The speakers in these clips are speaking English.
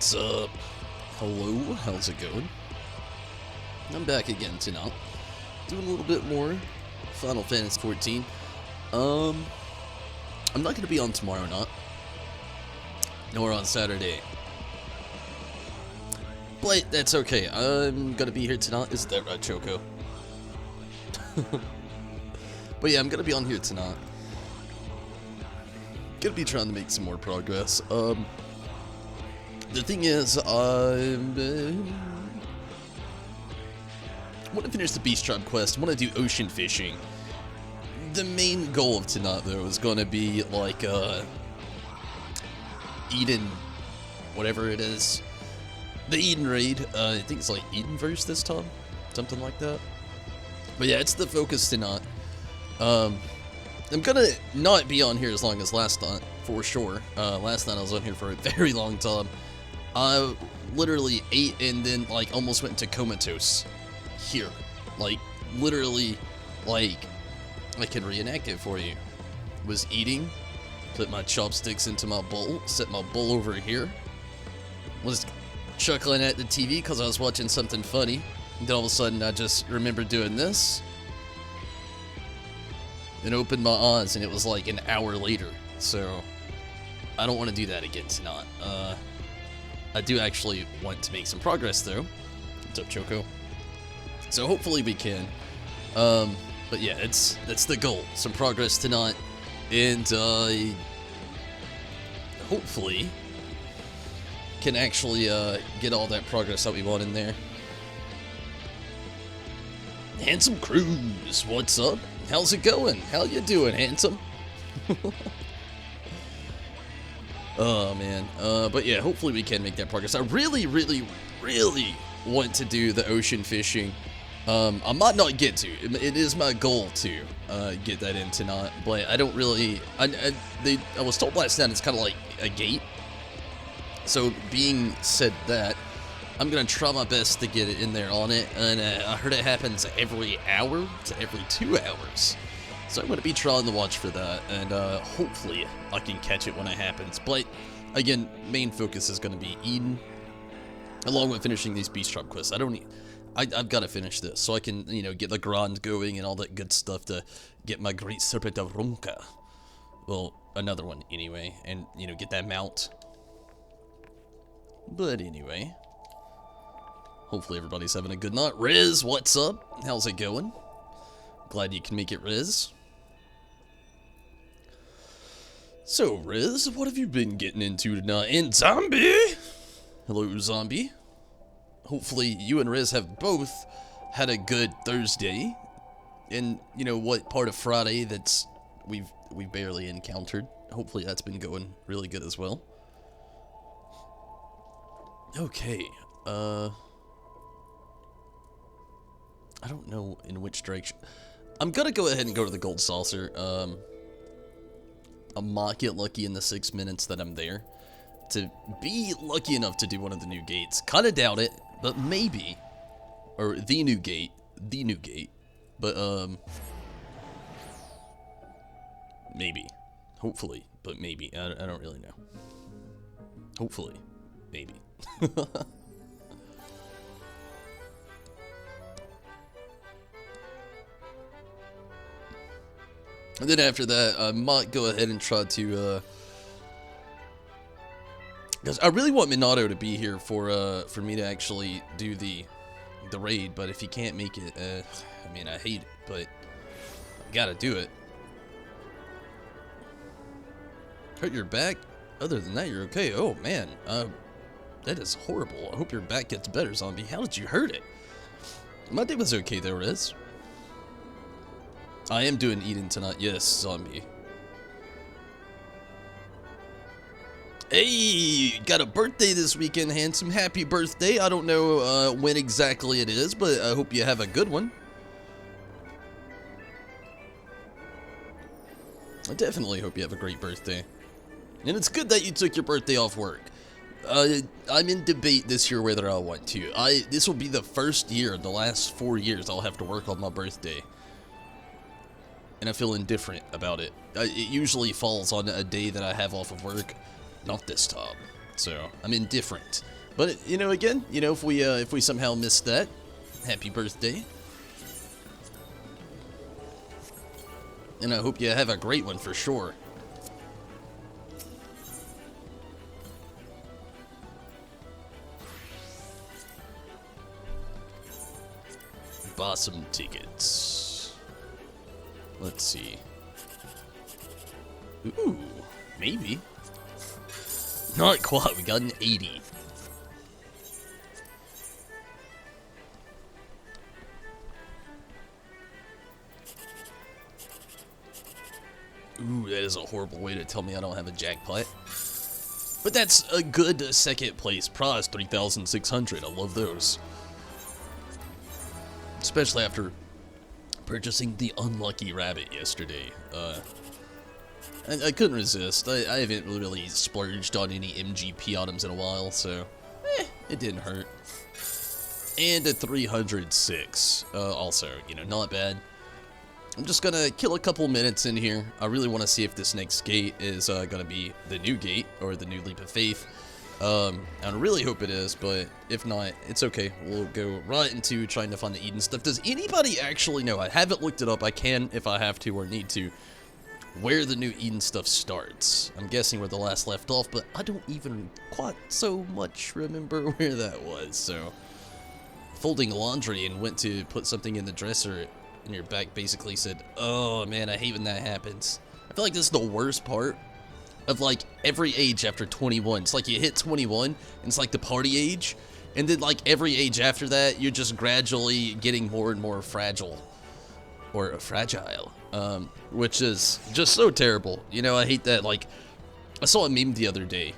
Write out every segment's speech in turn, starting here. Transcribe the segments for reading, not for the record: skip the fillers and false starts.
What's up? Hello, how's it going? I'm back again tonight, doing a little bit more Final Fantasy 14. I'm not gonna be on tomorrow night, nor on Saturday, but that's okay. I'm gonna be here tonight. Is that right, Choco? But yeah, I'm gonna be on here tonight. Gonna be trying to make some more progress. The thing is, I want to finish the Beast Tribe quest. I want to do ocean fishing. The main goal of tonight, though, is going to be like Eden, whatever it is, the Eden raid. I think it's like Edenverse this time, something like that. But yeah, it's the focus tonight. I'm gonna not be on here as long as last night, for sure. Last night I was on here for a very long time. I literally ate and then like almost went into comatose here. Like literally, like I can reenact it for you. Was eating, put my chopsticks into my bowl, set my bowl over here. Was chuckling at the TV because I was watching something funny. And then all of a sudden I just remembered doing this. And opened my eyes and it was like an hour later. So I don't want to do that again tonight. I do actually want to make some progress though. What's up, Choco? So hopefully we can. But yeah, that's the goal. Some progress tonight, and hopefully can actually get all that progress that we want in there. Handsome Cruz, what's up? How's it going? How you doing, handsome? Oh man, but yeah, hopefully we can make that progress. I really want to do the ocean fishing. I might not get to. It is my goal to get that in tonight, but I don't really. I was told last night it's kind of like a gate. So being said that, I'm gonna try my best to get it in there on it, and I heard it happens every hour to every 2 hours. So I'm going to be trying to watch for that, and hopefully I can catch it when it happens. But again, main focus is going to be Eden, along with finishing these Beast Tribe quests. I've got to finish this so I can, get the grind going and all that good stuff to get my Great Serpent of Runka. Well, another one anyway, and get that mount. But anyway, hopefully everybody's having a good night. Riz, what's up? How's it going? Glad you can make it, Riz. So, Riz, what have you been getting into tonight? And Zombie! Hello, Zombie. Hopefully, you and Riz have both had a good Thursday. And, what part of Friday that's we've barely encountered. Hopefully, that's been going really good as well. Okay, I don't know in which direction. I'm gonna go ahead and go to the Gold Saucer. I might get lucky in the 6 minutes that I'm there to be lucky enough to do one of the new gates. Kinda doubt it, but maybe. Or the new gate. But, maybe. Hopefully, but maybe. I don't really know. Hopefully. Maybe. And then after that, I might go ahead and try to, because I really want Minato to be here for me to actually do the raid, but if he can't make it, I mean, I hate it, but I gotta do it. Hurt your back? Other than that, you're okay. Oh, man, that is horrible. I hope your back gets better, Zombie. How did you hurt it? My day was okay, though, Riz. I am doing Eden tonight, yes, Zombie. Hey, got a birthday this weekend, handsome. Happy birthday. I don't know when exactly it is, but I hope you have a good one. I definitely hope you have a great birthday. And it's good that you took your birthday off work. I'm in debate this year whether I want to. This will be the first year in the last 4 years I'll have to work on my birthday. And I feel indifferent about it. It usually falls on a day that I have off of work. Not this time. So, I'm indifferent. But, you know, again, you know, if we somehow missed that, happy birthday. And I hope you have a great one for sure. Buy some tickets. Let's see. Ooh, maybe. Not quite, we got an 80. Ooh, that is a horrible way to tell me I don't have a jackpot. But that's a good second place prize, 3,600. I love those. Especially after purchasing the unlucky rabbit yesterday. I couldn't resist. I haven't really splurged on any MGP items in a while, so it didn't hurt. And a 306. Also, you know, not bad. I'm just gonna kill a couple minutes in here. I really want to see if this next gate is gonna be the new gate or the new leap of faith. I really hope it is, but if not, it's okay. We'll go right into trying to find the Eden stuff. Does anybody actually know? I haven't looked it up. I can if I have to or need to. Where the new Eden stuff starts. I'm guessing where the last left off, but I don't even quite so much remember where that was. So, folding laundry and went to put something in the dresser, and your back basically said, "Oh man, I hate when that happens." I feel like this is the worst part of like every age after 21. It's like you hit 21, and it's like the party age, and then like every age after that, you're just gradually getting more and more fragile. Or fragile. Which is just so terrible. You know, I hate that. Like, I saw a meme the other day.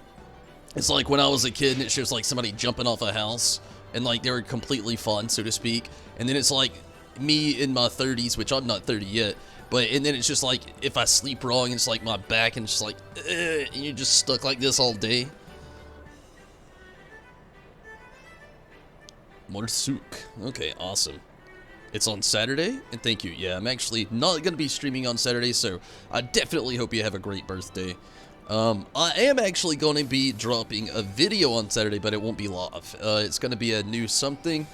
It's like when I was a kid and it shows like somebody jumping off a house and like they were completely fun, so to speak. And then it's like me in my 30s, which I'm not 30 yet. But, and then it's just like, if I sleep wrong, it's like my back and it's just like, and you're just stuck like this all day. Morsuk. Okay, awesome. It's on Saturday, and thank you. Yeah, I'm actually not going to be streaming on Saturday, so I definitely hope you have a great birthday. I am actually going to be dropping a video on Saturday, but it won't be live. It's going to be a new something.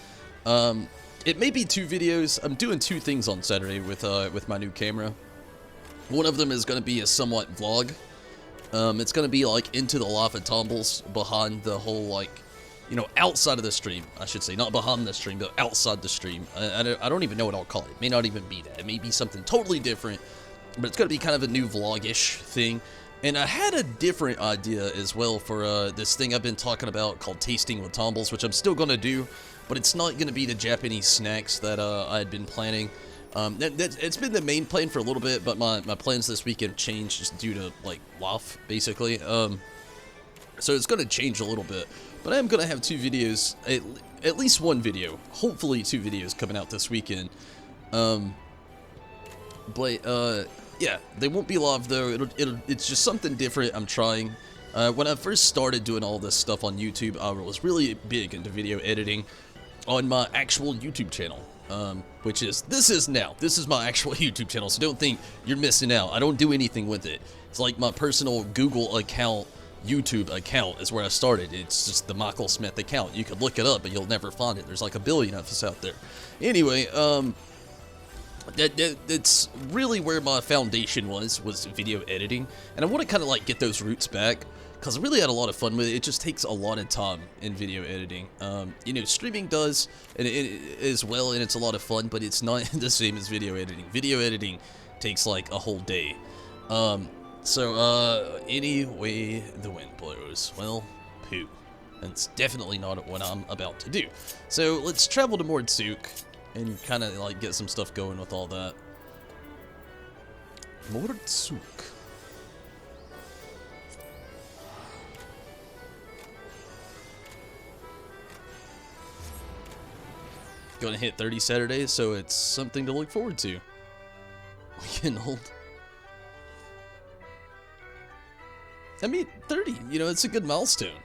It may be 2 videos. I'm doing 2 things on Saturday with my new camera. One of them is going to be a somewhat vlog. It's going to be like into the life of Tumbles behind the whole like, you know, outside of the stream, I should say. Not behind the stream, but outside the stream. I don't even know what I'll call it. It may not even be that. It may be something totally different. But it's going to be kind of a new vlog-ish thing. And I had a different idea as well for this thing I've been talking about called Tasting with Tumbles, which I'm still going to do. But it's not going to be the Japanese snacks that I had been planning. It's been the main plan for a little bit, but my plans this weekend changed just due to, like, life, basically. So it's going to change a little bit. But I am going to have 2 videos, at least 1 video, hopefully 2 videos coming out this weekend. Yeah, they won't be live though. It's just something different I'm trying. When I first started doing all this stuff on YouTube, I was really big into video editing on my actual YouTube channel. Which is, this is my actual YouTube channel, so don't think you're missing out. I don't do anything with it. It's like my personal Google account. YouTube account is where I started. It's just the Michael Smith account. You could look it up, but you'll never find it. There's like a billion of us out there. Anyway, that's really where my foundation was video editing, and I want to kind of like get those roots back because I really had a lot of fun with it. It just takes a lot of time in video editing. You know, streaming does and it as well, and it's a lot of fun, but it's not the same as video editing. Video editing takes like a whole day. So, anyway, the wind blows. Well, poo. That's definitely not what I'm about to do. So, let's travel to Morsuk and kind of, like, get some stuff going with all that. Morsuk. Gonna hit 30 Saturdays, so it's something to look forward to. Getting old. I mean, 30, you know, it's a good milestone.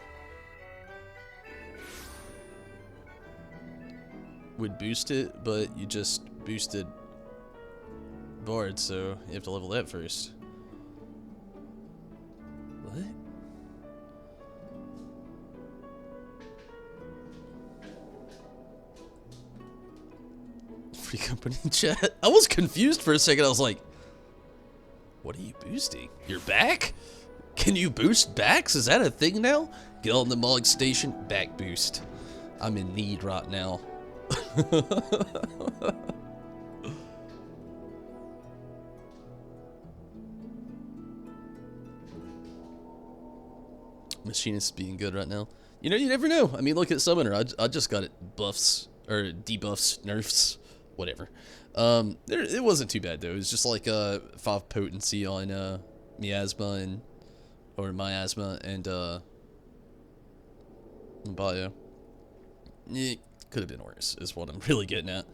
Would boost it, but you just boosted Bard, so you have to level that first. What? coffee company chat. I was confused for a second. I was like, what are you boosting? You're back? Can you boost backs? Is that a thing now? Get on the Mog Station, back boost. I'm in need right now. Machinist being good right now. You know, you never know. I mean, look at Summoner. I just got it buffs, or debuffs, nerfs, whatever. It wasn't too bad, though. It was just like 5 potency on miasma and bio. It could have been worse, is what I'm really getting at.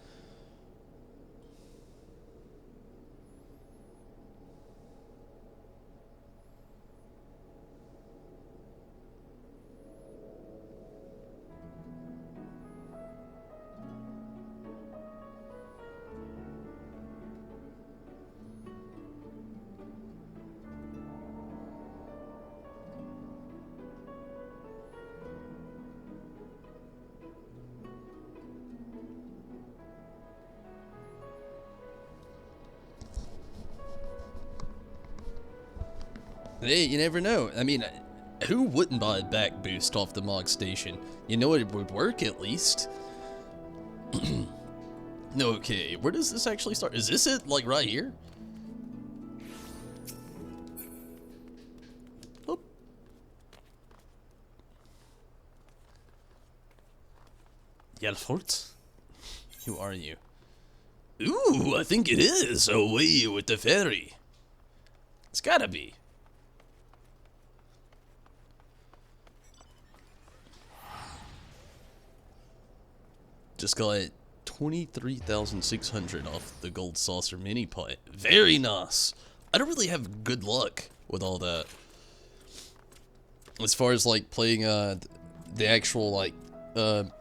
Hey, you never know. I mean, who wouldn't buy a back boost off the Mog Station? You know it would work at least. Okay, where does this actually start? Is this it, like right here? Oh. Yelfort? Who are you? Ooh, I think it is. Away with the ferry. It's gotta be. Just got 23,600 off the Gold Saucer mini pot. Very nice. I don't really have good luck with all that. As far as like playing the actual like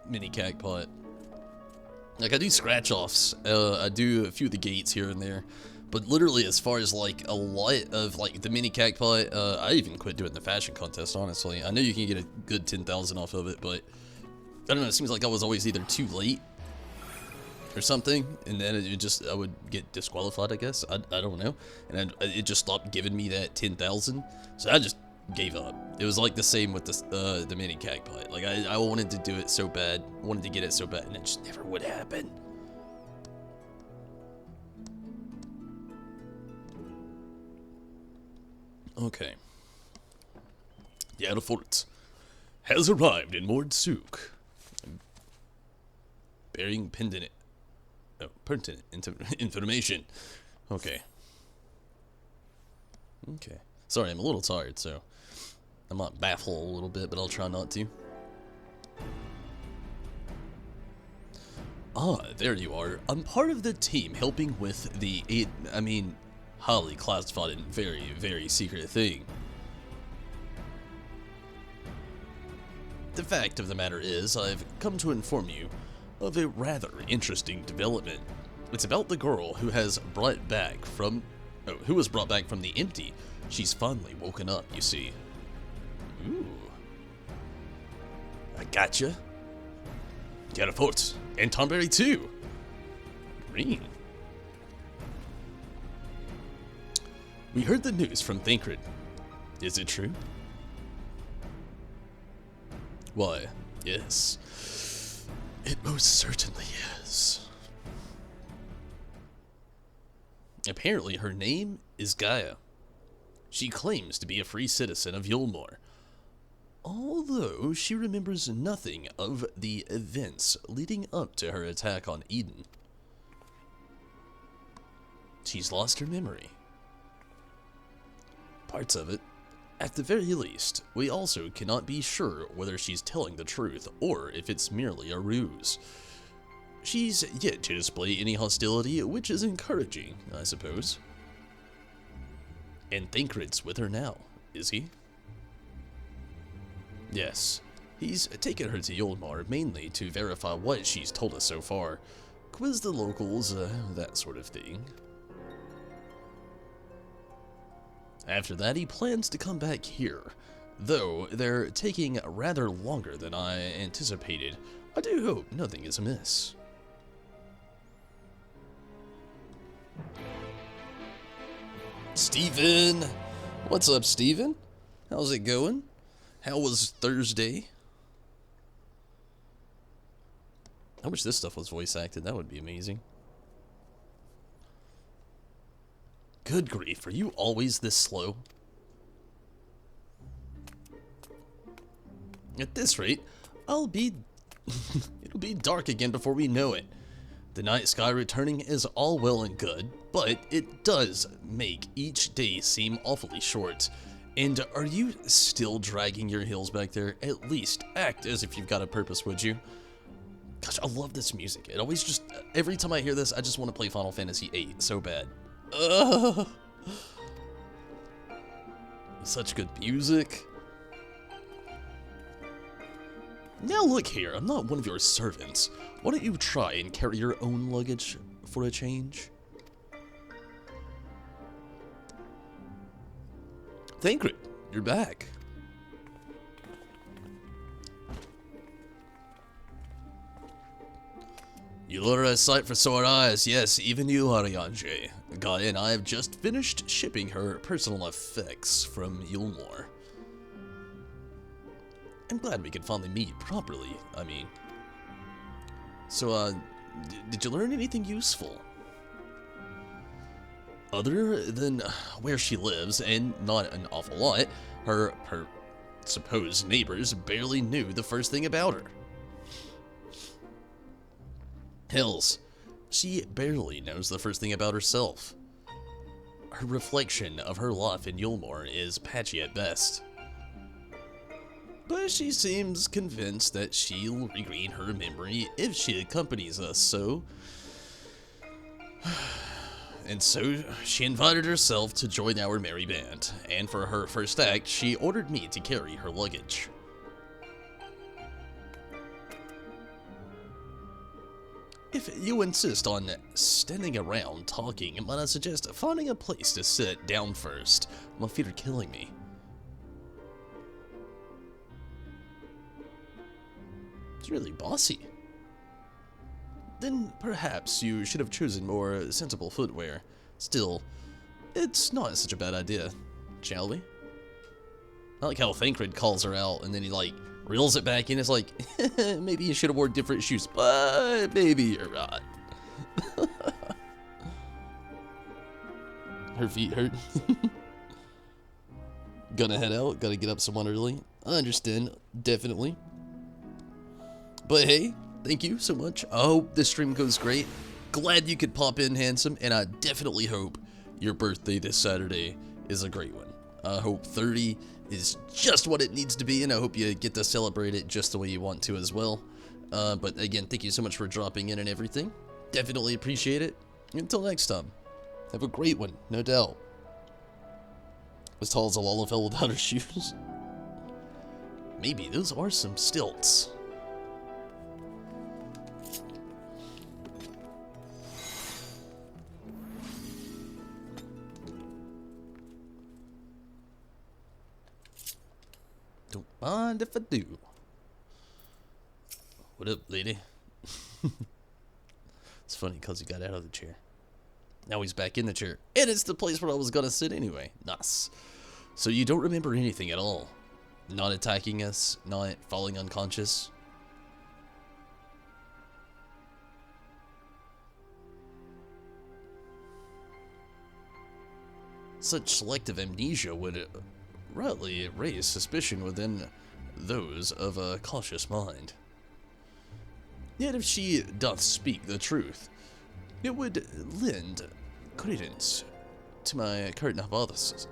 mini cack pot. Like I do scratch offs. I do a few of the gates here and there. But literally as far as like a lot of like the mini cack pot, I even quit doing the fashion contest, honestly. I know you can get a good 10,000 off of it, but I don't know, it seems like I was always either too late or something, and then I would get disqualified, I guess. I don't know. And it just stopped giving me that 10,000, so I just gave up. It was like the same with the mini cack pot. Like, I wanted to do it so bad, wanted to get it so bad, and it just never would happen. Okay. The Yelfort has arrived in Mordsuk. Bearing pertinent information. Okay. Okay. Sorry, I'm a little tired, so I might baffle a little bit, but I'll try not to. Ah, there you are. I'm part of the team helping with the highly classified and very, very secret thing. The fact of the matter is, I've come to inform you of a rather interesting development. It's about the girl who was brought back from the empty. She's finally woken up, you see. Ooh. I gotcha. Yelfort and Tonberry too. Green. We heard the news from Thancred. Is it true? Why, yes. It most certainly is. Apparently her name is Gaia. She claims to be a free citizen of Yulmore, although she remembers nothing of the events leading up to her attack on Eden. She's lost her memory. Parts of it. At the very least, we also cannot be sure whether she's telling the truth or if it's merely a ruse. She's yet to display any hostility, which is encouraging, I suppose. And Thancred's with her now, is he? Yes, he's taken her to Yulmar mainly to verify what she's told us so far, quiz the locals, that sort of thing. After that, he plans to come back here, though they're taking rather longer than I anticipated. I do hope nothing is amiss. Steven! What's up, Steven? How's it going? How was Thursday? I wish this stuff was voice acted. That would be amazing. Good grief, are you always this slow? At this rate, it'll be dark again before we know it. The night sky returning is all well and good, but it does make each day seem awfully short. And are you still dragging your heels back there? At least act as if you've got a purpose, would you? Gosh, I love this music. It always just, every time I hear this, I just want to play Final Fantasy VIII so bad. Such good music. Now look here, I'm not one of your servants. Why don't you try and carry your own luggage for a change? Thancred, you're back. You are a sight for sore eyes, yes, even you, Ariane. Gaia and I have just finished shipping her personal effects from Yulmore. I'm glad we could finally meet properly, I mean. So, did you learn anything useful? Other than where she lives, and not an awful lot, her supposed neighbors barely knew the first thing about her. Hells, she barely knows the first thing about herself. Her reflection of her life in Yulmore is patchy at best. But she seems convinced that she'll regain her memory if she accompanies us, so... And so, she invited herself to join our merry band, and for her first act, she ordered me to carry her luggage. If you insist on standing around talking, might I suggest finding a place to sit down first? My feet are killing me. It's really bossy. Then perhaps you should have chosen more sensible footwear. Still, it's not such a bad idea, shall we? I like how Thancred calls her out and then he like reels it back in. It's like, maybe you should have worn different shoes, but maybe you're right. Her feet hurt. Gonna head out, gotta get up somewhat early. I understand, definitely. But hey, thank you so much. I hope this stream goes great. Glad you could pop in, handsome, and I definitely hope your birthday this Saturday is a great one. I hope 30 is just what it needs to be, and I hope you get to celebrate it just the way you want to as well. But again, thank you so much for dropping in and everything. Definitely appreciate it. Until next time, have a great one, no doubt. As tall as a Lalafell without her shoes. Maybe those are some stilts. Don't mind if I do. What up, lady? It's funny because he got out of the chair. Now he's back in the chair. And it's the place where I was gonna sit anyway. Nice. So you don't remember anything at all? Not attacking us? Not falling unconscious? Such selective amnesia would rightly raise suspicion within those of a cautious mind. Yet if she doth speak the truth, it would lend credence to my current hypothesis,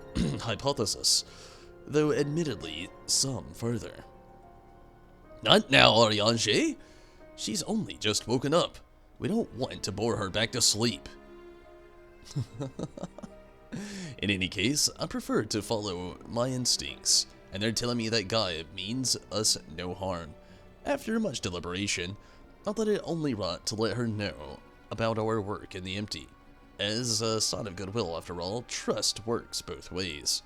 though admittedly some further. Not now, Ariane. She's only just woken up. We don't want to bore her back to sleep. In any case, I prefer to follow my instincts, and they're telling me that Gaia means us no harm. After much deliberation, I thought it only right to let her know about our work in the empty. As a sign of goodwill, after all, trust works both ways.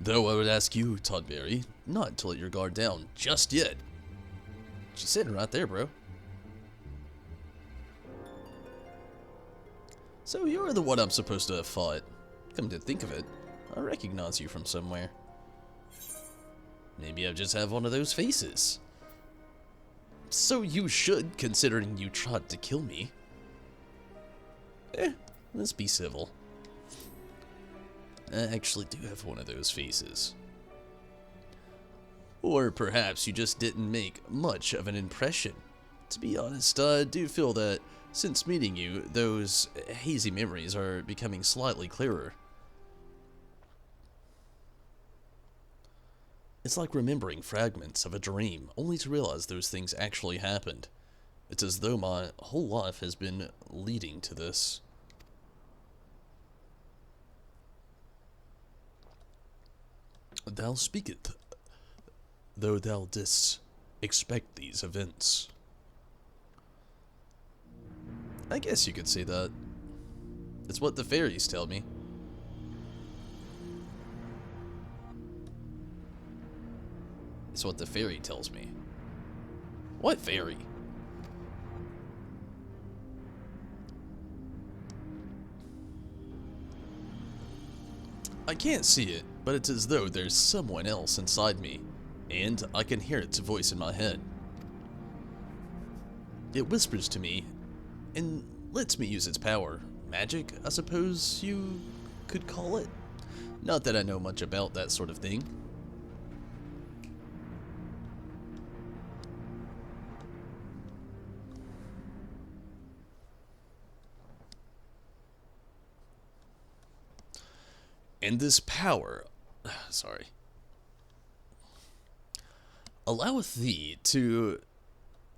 Though I would ask you, Toddberry, not to let your guard down just yet. She's sitting right there, bro. So you're the one I'm supposed to have fought. Come to think of it, I recognize you from somewhere. Maybe I just have one of those faces. So you should, considering you tried to kill me. Let's be civil. I actually do have one of those faces. Or perhaps you just didn't make much of an impression. To be honest, I do feel that since meeting you, those hazy memories are becoming slightly clearer. It's like remembering fragments of a dream, only to realize those things actually happened. It's as though my whole life has been leading to this. Thou speaketh, though thou didst expect these events. I guess you could say that. It's what the fairies tell me. It's what the fairy tells me. What fairy? I can't see it, but it's as though there's someone else inside me, and I can hear its voice in my head. It whispers to me, and lets me use its power. Magic, I suppose you could call it. Not that I know much about that sort of thing. And this power, alloweth thee to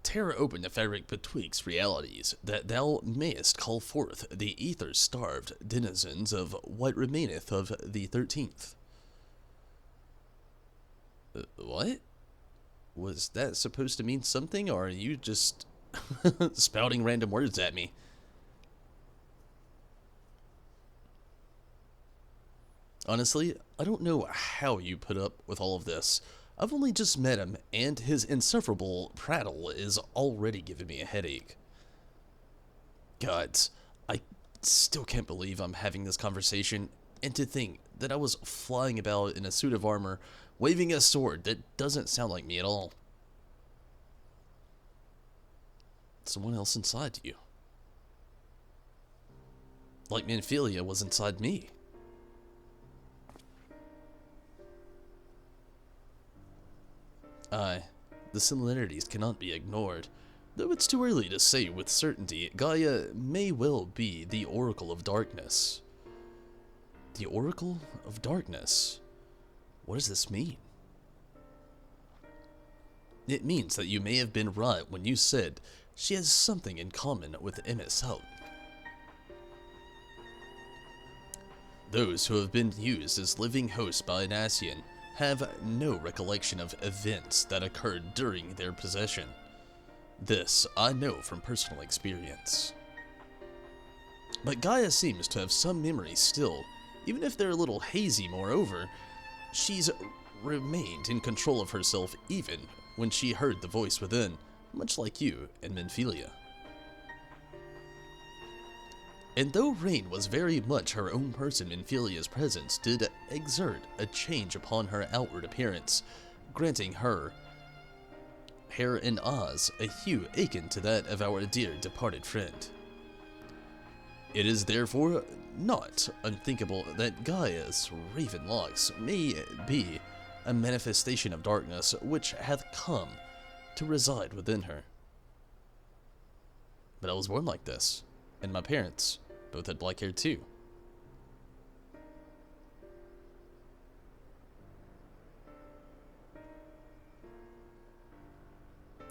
tear open the fabric betwixt realities, that thou mayest call forth the ether-starved denizens of what remaineth of the 13th. What? Was that supposed to mean something, or are you just spouting random words at me? Honestly, I don't know how you put up with all of this. I've only just met him, and his insufferable prattle is already giving me a headache. Gods, I still can't believe I'm having this conversation, and to think that I was flying about in a suit of armor, waving a sword that doesn't sound like me at all. Someone else inside you. Like Manphilia was inside me. Aye, the similarities cannot be ignored. Though it's too early to say with certainty, Gaia may well be the Oracle of Darkness. The Oracle of Darkness? What does this mean? It means that you may have been right when you said she has something in common with MS-Hub. Those who have been used as living hosts by an Ascian have no recollection of events that occurred during their possession. This I know from personal experience. But Gaia seems to have some memories still, even if they're a little hazy. Moreover, she's remained in control of herself even when she heard the voice within, much like you and Manphilia. And though Rain was very much her own person, Manphilia's presence did exert a change upon her outward appearance, granting her hair and eyes a hue akin to that of our dear departed friend. It is therefore not unthinkable that Gaia's raven locks may be a manifestation of darkness which hath come to reside within her. But I was born like this, and my parents both had black hair too.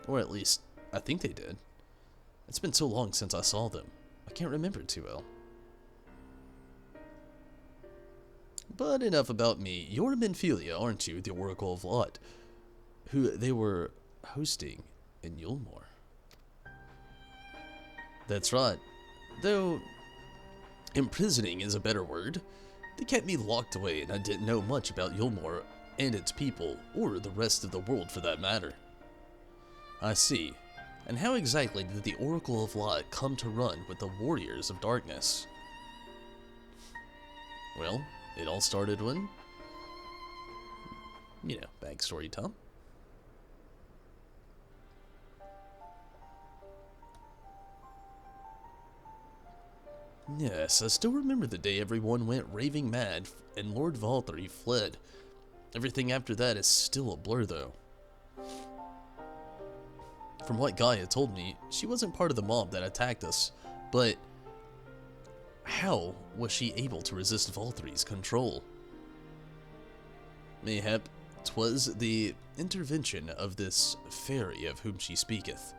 Or at least, I think they did. It's been so long since I saw them, I can't remember too well. But enough about me. You're Manphilia, aren't you, the Oracle of Lot, who they were hosting in Yulmore? That's right. Though imprisoning is a better word. They kept me locked away, and I didn't know much about Yulmore and its people, or the rest of the world for that matter. I see. And how exactly did the Oracle of Light come to run with the Warriors of Darkness? Well, it all started when... You know, backstory time. Yes, I still remember the day everyone went raving mad and Lord Valtteri fled. Everything after that is still a blur though. From what Gaia told me, she wasn't part of the mob that attacked us, but how was she able to resist Valtteri's control? Mayhap 'twas the intervention of this fairy of whom she speaketh.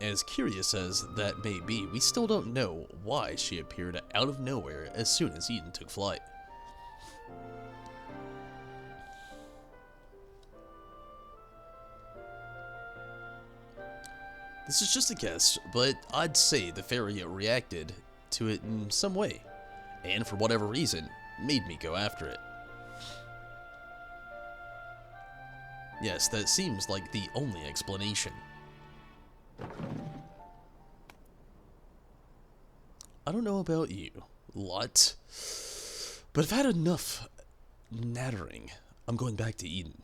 As curious as that may be, we still don't know why she appeared out of nowhere as soon as Eden took flight. This is just a guess, but I'd say the fairy reacted to it in some way, and for whatever reason, made me go after it. Yes, that seems like the only explanation. I don't know about you, lot, but I've had enough nattering. I'm going back to Eden.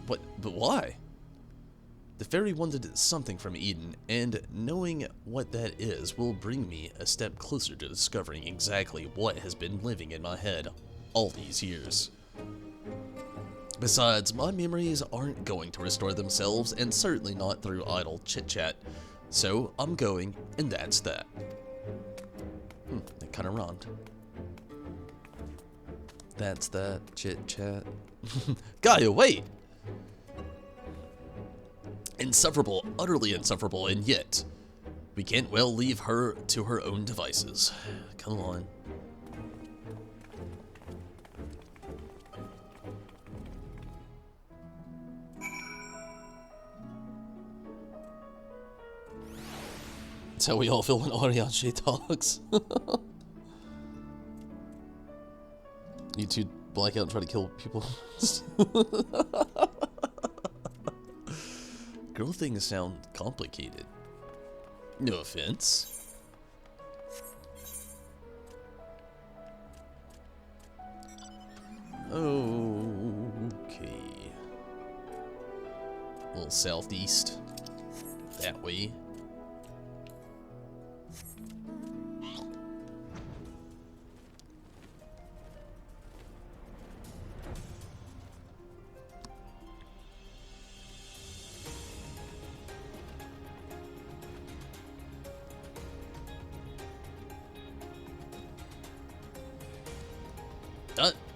But why? The fairy wanted something from Eden, and knowing what that is will bring me a step closer to discovering exactly what has been living in my head all these years. Besides, my memories aren't going to restore themselves, and certainly not through idle chit-chat. So, I'm going, and that's that. That kinda rhymed. That's that, chit-chat. Gaia, wait! Insufferable, utterly insufferable, and yet, we can't well leave her to her own devices. Come on. That's how we all feel when Arianche talks. You two black out and try to kill people. Girl things sound complicated. No offense. Okay. A little southeast. That way.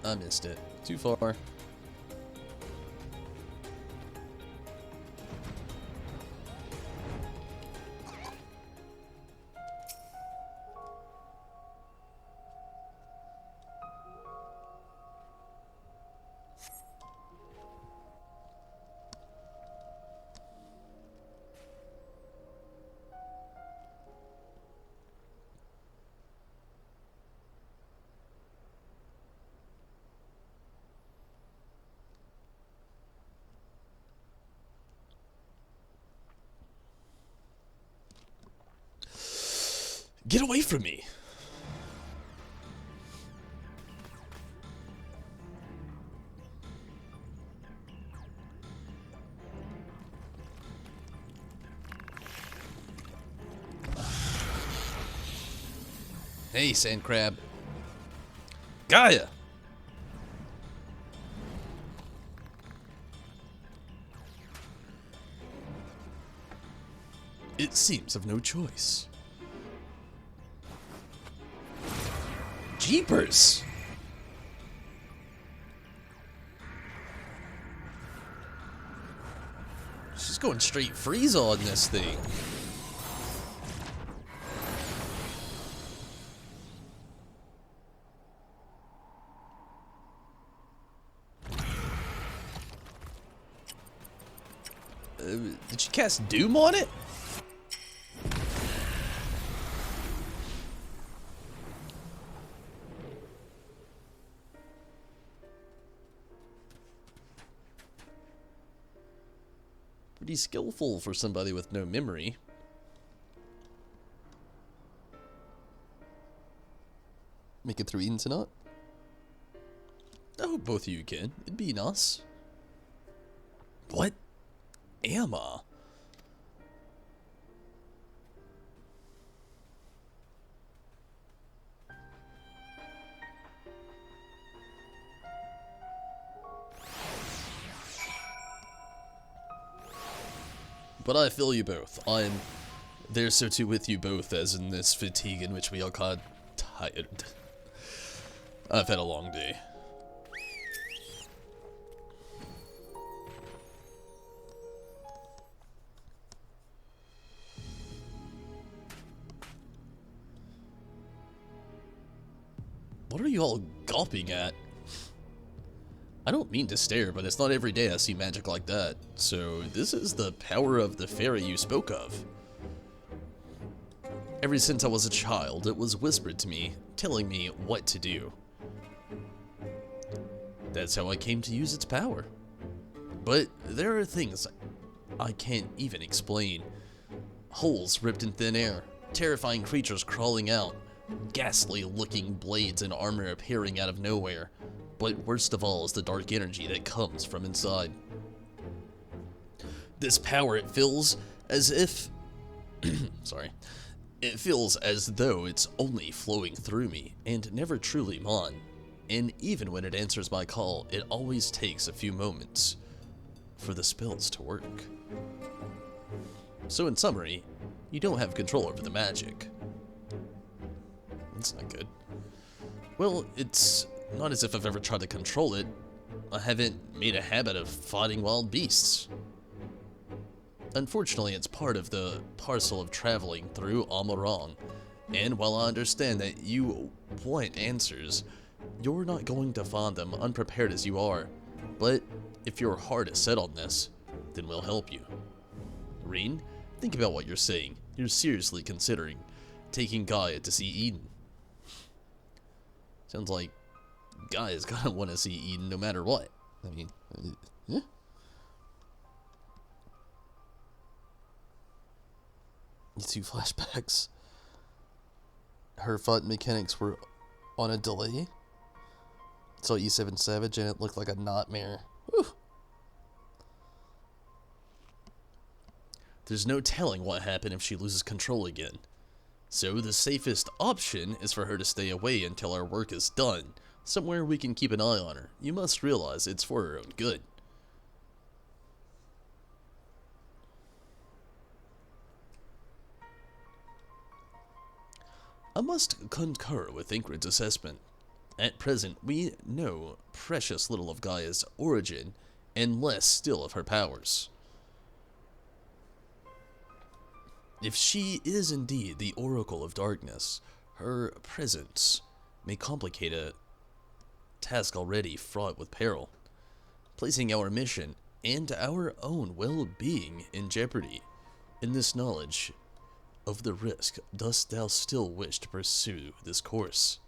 I missed it. Too far. Get away from me! Hey, sand crab. Gaia! It seems I've no choice. Jeepers! She's going straight freeze on this thing. Did she cast Doom on it? Pretty skillful for somebody with no memory. Make it through Eden tonight? I hope both of you can. It'd be nice. What? Emma? But I feel you both. I'm there so too with you both, as in this fatigue in which we are caught tired. I've had a long day. What are you all gawping at? I don't mean to stare, but it's not every day I see magic like that. So, this is the power of the fairy you spoke of. Ever since I was a child, it was whispered to me, telling me what to do. That's how I came to use its power. But there are things I can't even explain. Holes ripped in thin air, terrifying creatures crawling out, ghastly looking blades and armor appearing out of nowhere. But worst of all is the dark energy that comes from inside. This power, it feels as if... sorry. It feels as though it's only flowing through me, and never truly mine. And even when it answers my call, it always takes a few moments for the spells to work. So in summary, you don't have control over the magic. That's not good. Well, it's not as if I've ever tried to control it. I haven't made a habit of fighting wild beasts. Unfortunately, it's part of the parcel of traveling through Amarong, and while I understand that you want answers, you're not going to find them unprepared as you are. But if your heart is set on this, then we'll help you. Reen, think about what you're saying. You're seriously considering taking Gaia to see Eden. Sounds like Gaia's gonna want to see Eden no matter what. I mean, yeah. You two flashbacks. Her fight mechanics were on a delay. Saw E7 Savage and it looked like a nightmare. Whew. There's no telling what happened if she loses control again. So the safest option is for her to stay away until our work is done. Somewhere we can keep an eye on her. You must realize it's for her own good. I must concur with Ingrid's assessment. At present, we know precious little of Gaia's origin, and less still of her powers. If she is indeed the Oracle of Darkness, her presence may complicate a task already fraught with peril, placing our mission and our own well-being in jeopardy. In this knowledge of the risk, dost thou still wish to pursue this course?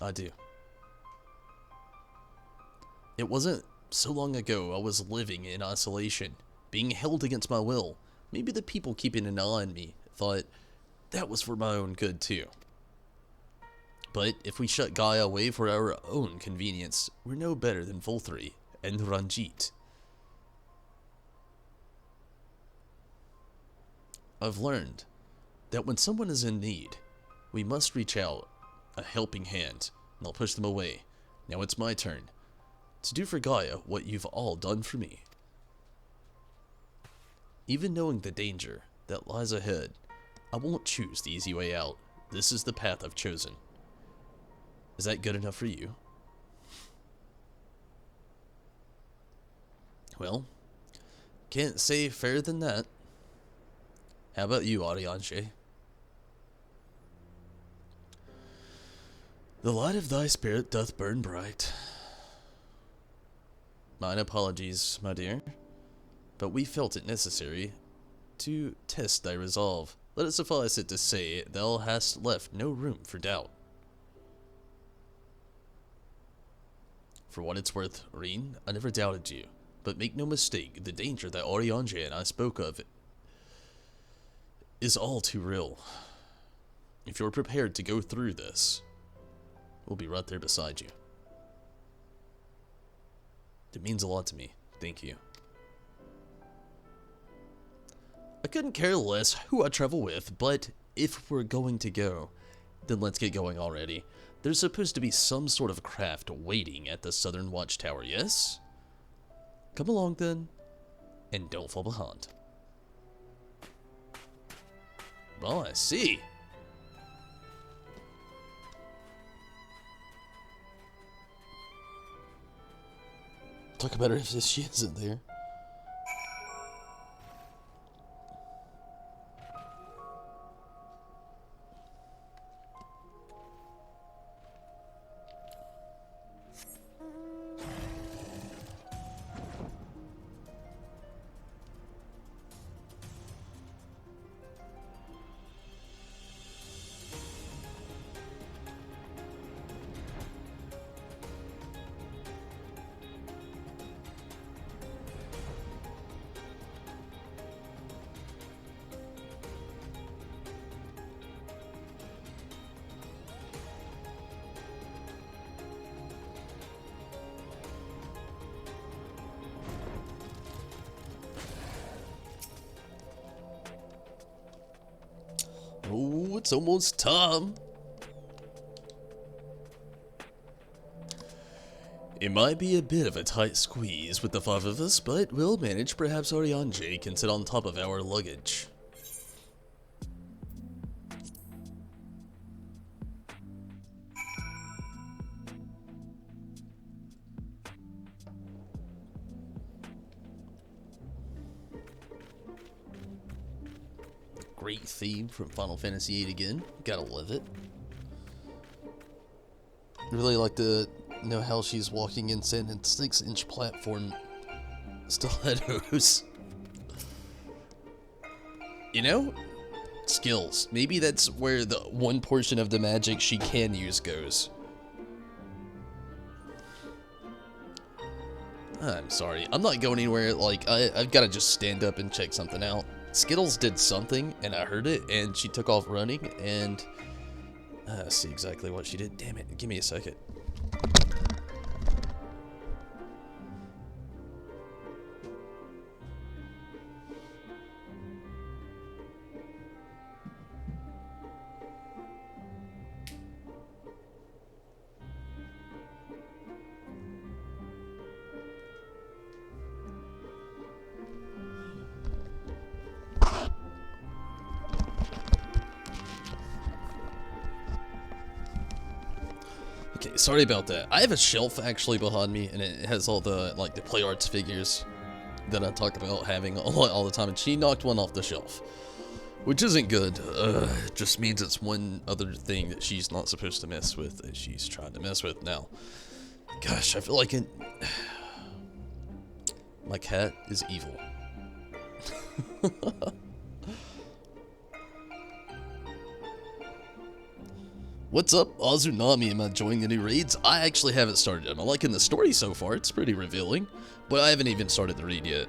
I do. It wasn't so long ago I was living in isolation, being held against my will. Maybe the people keeping an eye on me thought that was for my own good too. But if we shut Gaia away for our own convenience, we're no better than Volthri and Ranjit. I've learned that when someone is in need, we must reach out a helping hand, and I'll push them away. Now it's my turn to do for Gaia what you've all done for me. Even knowing the danger that lies ahead, I won't choose the easy way out. This is the path I've chosen. Is that good enough for you? Well, can't say fairer than that. How about you, Arianche? The light of thy spirit doth burn bright. Mine apologies, my dear, but we felt it necessary to test thy resolve. Let it suffice it to say, thou hast left no room for doubt. For what it's worth, Reen, I never doubted you. But make no mistake, the danger that Oriange and I spoke of is all too real. If you're prepared to go through this, we'll be right there beside you. It means a lot to me. Thank you. I couldn't care less who I travel with, but if we're going to go, then let's get going already. There's supposed to be some sort of craft waiting at the southern watchtower, yes? Come along then, and don't fall behind. Oh, I see. Talk about her if she isn't there. Oh, it's almost time. It might be a bit of a tight squeeze with the 5 of us, but we'll manage. Perhaps Oriange can sit on top of our luggage. Great theme from Final Fantasy VIII again. Gotta love it. Really like to know how she's walking in 6-inch platform stilettos. You know? Skills. Maybe that's where the one portion of the magic she can use goes. I'm sorry. I'm not going anywhere. Like, I've got to just stand up and check something out. Skittles did something, and I heard it, and she took off running, and I see exactly what she did. Damn it, give me a second. Okay, sorry about that. I have a shelf actually behind me, and it has all the, like, the Play Arts figures that I talk about having all the time, and she knocked one off the shelf. Which isn't good. It just means it's one other thing that she's not supposed to mess with that she's trying to mess with now. Gosh, I feel like it... My cat is evil. What's up, Azunami? Am I enjoying the new raids? I actually haven't started them. I'm liking the story so far. It's pretty revealing. But I haven't even started the raid yet.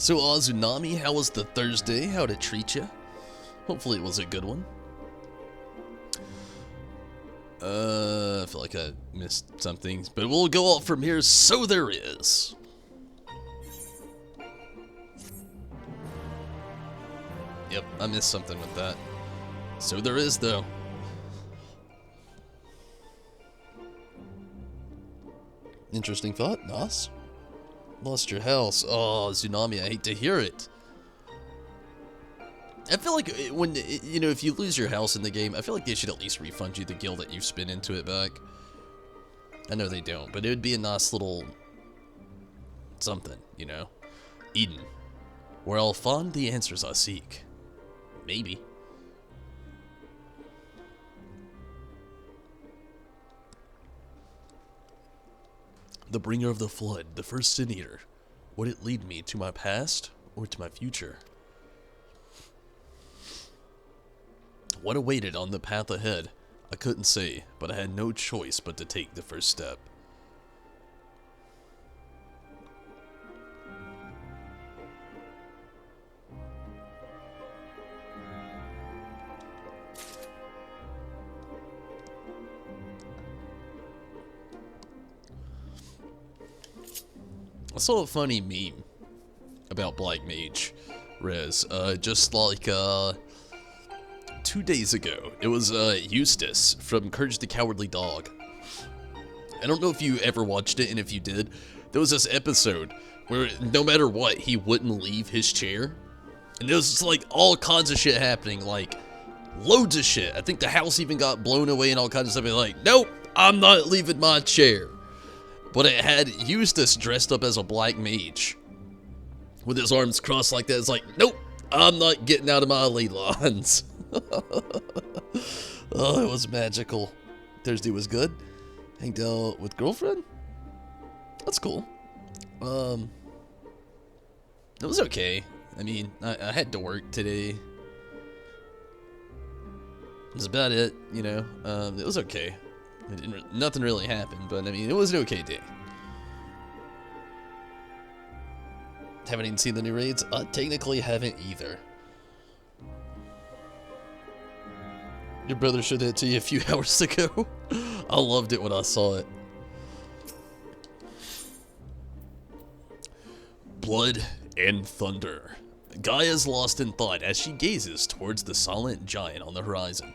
So Azunami, how was the Thursday? How'd it treat you? Hopefully it was a good one. I feel like I missed something, but we'll go off from here. So there is. Yep, I missed something with that. So there is, though. Interesting thought, Nos. Lost your house. Oh, Tsunami, I hate to hear it. I feel like when, you know, if you lose your house in the game, I feel like they should at least refund you the gil that you've spent into it back. I know they don't, but it would be a nice little something, you know? Eden, where I'll find the answers I seek. Maybe. The bringer of the flood, the first sin eater. Would it lead me to my past or to my future? What awaited on the path ahead, I couldn't say, but I had no choice but to take the first step. I saw a funny meme about Black Mage, Rez, just like, 2 days ago. It was, Eustace from Courage the Cowardly Dog. I don't know if you ever watched it, and if you did, there was this episode where no matter what, he wouldn't leave his chair. And there was just, like, all kinds of shit happening, like, loads of shit. I think the house even got blown away and all kinds of stuff. And like, nope, I'm not leaving my chair. But it had Eustace dressed up as a black mage. With his arms crossed like that. It's like, nope, I'm not getting out of my lead lines. Oh, it was magical. Thursday was good. Hanged out with girlfriend? That's cool. It was okay. I mean, I had to work today. That's about it, you know. It was okay. Nothing really happened, but I mean, it was an okay day. Haven't even seen the new raids? Technically haven't either. Your brother showed that to you a few hours ago. I loved it when I saw it. Blood and thunder. Gaia's lost in thought as she gazes towards the silent giant on the horizon.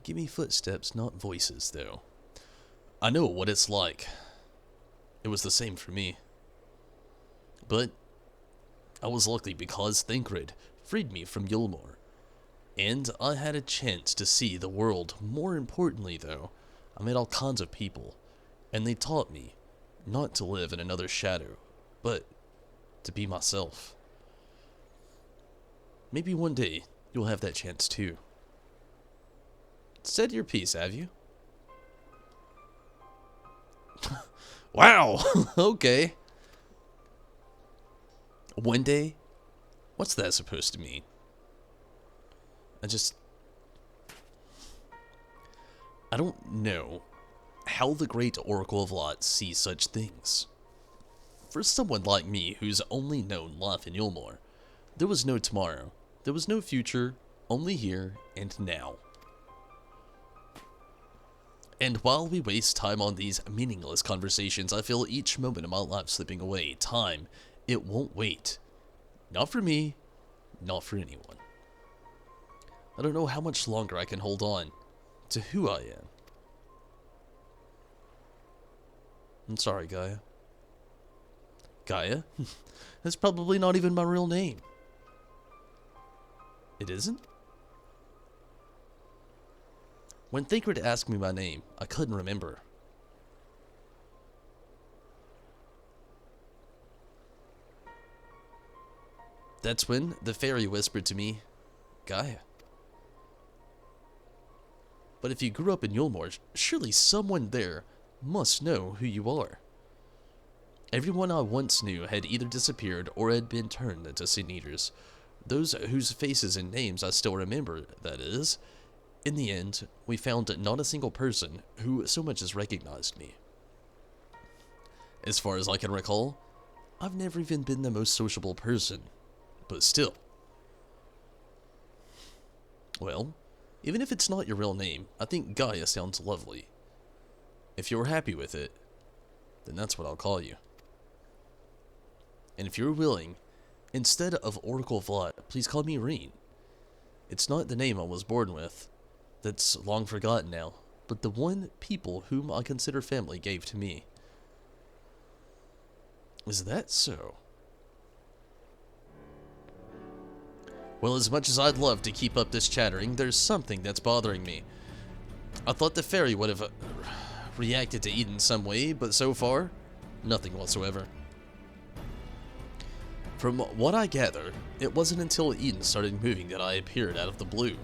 Give me footsteps, not voices, though. I know what it's like. It was the same for me. But I was lucky because Thancred freed me from Yulmore. And I had a chance to see the world. More importantly, though, I met all kinds of people. And they taught me not to live in another shadow, but to be myself. Maybe one day you'll have that chance too. Said your piece, have you? Wow, okay. One day? What's that supposed to mean? I don't know how the great Oracle of Lot sees such things. For someone like me who's only known life in Yulmore, there was no tomorrow, there was no future, only here and now. And while we waste time on these meaningless conversations, I feel each moment of my life slipping away. Time, it won't wait. Not for me, not for anyone. I don't know how much longer I can hold on to who I am. I'm sorry, Gaia. Gaia? That's probably not even my real name. It isn't? When Thancred asked me my name, I couldn't remember. That's when the fairy whispered to me, Gaia. But if you grew up in Yulmore, surely someone there must know who you are. Everyone I once knew had either disappeared or had been turned into sin eaters. Those whose faces and names I still remember, that is. In the end, we found not a single person who so much as recognized me. As far as I can recall, I've never even been the most sociable person, but still. Well, even if it's not your real name, I think Gaia sounds lovely. If you're happy with it, then that's what I'll call you. And if you're willing, instead of Oracle Vlad, please call me Reen. It's not the name I was born with. That's long forgotten now. But the one people whom I consider family gave to me. Is that so? Well, as much as I'd love to keep up this chattering, there's something that's bothering me. I thought the fairy would have reacted to Eden some way, but so far, nothing whatsoever. From what I gather, it wasn't until Eden started moving that I appeared out of the blue.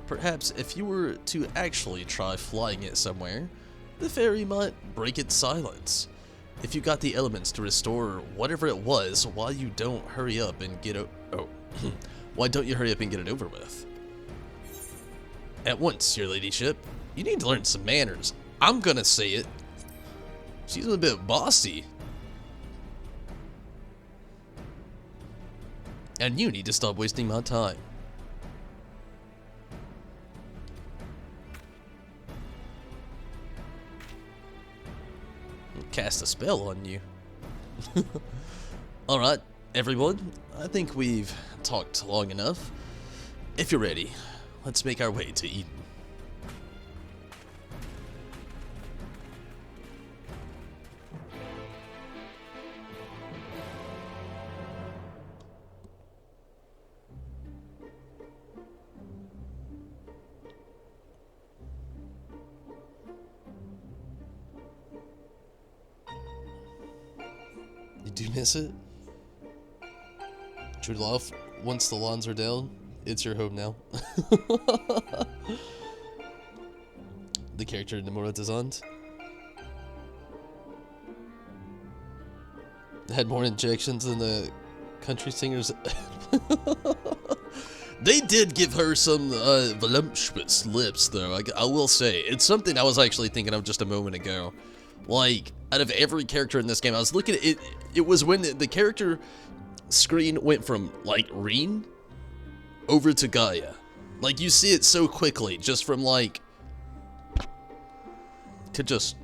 Perhaps if you were to actually try flying it somewhere, the fairy might break its silence. If you got the elements to restore whatever it was, why you don't hurry up and get why don't you hurry up and get it over with? At once, your ladyship. You need to learn some manners. I'm gonna say it. She's a bit bossy. And you need to stop wasting my time. Cast a spell on you. Alright, everyone. I think we've talked long enough. If you're ready, let's make our way to Eden. You do miss it? True love, once the lawns are down, it's your home now. The character Nomura designed had more injections than the country singers. They did give her some voluptuous lips, though. I will say, it's something I was actually thinking of just a moment ago. Like, out of every character in this game, I was looking at it. It was when the character screen went from, like, Reen over to Gaia. Like, you see it so quickly, just from, like, to just,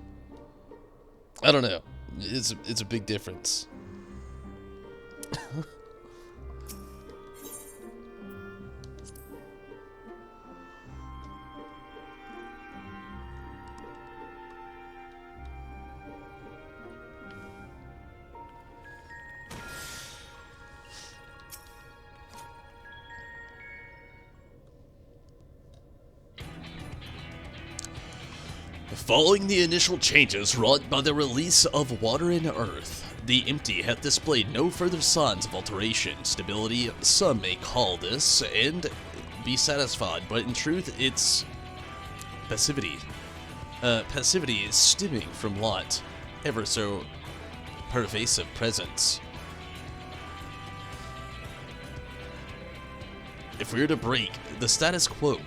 I don't know. It's a big difference. Following the initial changes wrought by the release of water and earth, the empty hath displayed no further signs of alteration. Stability, some may call this, and be satisfied, but in truth, it's passivity. Passivity is stemming from light, ever so pervasive presence. If we are to break the status quo,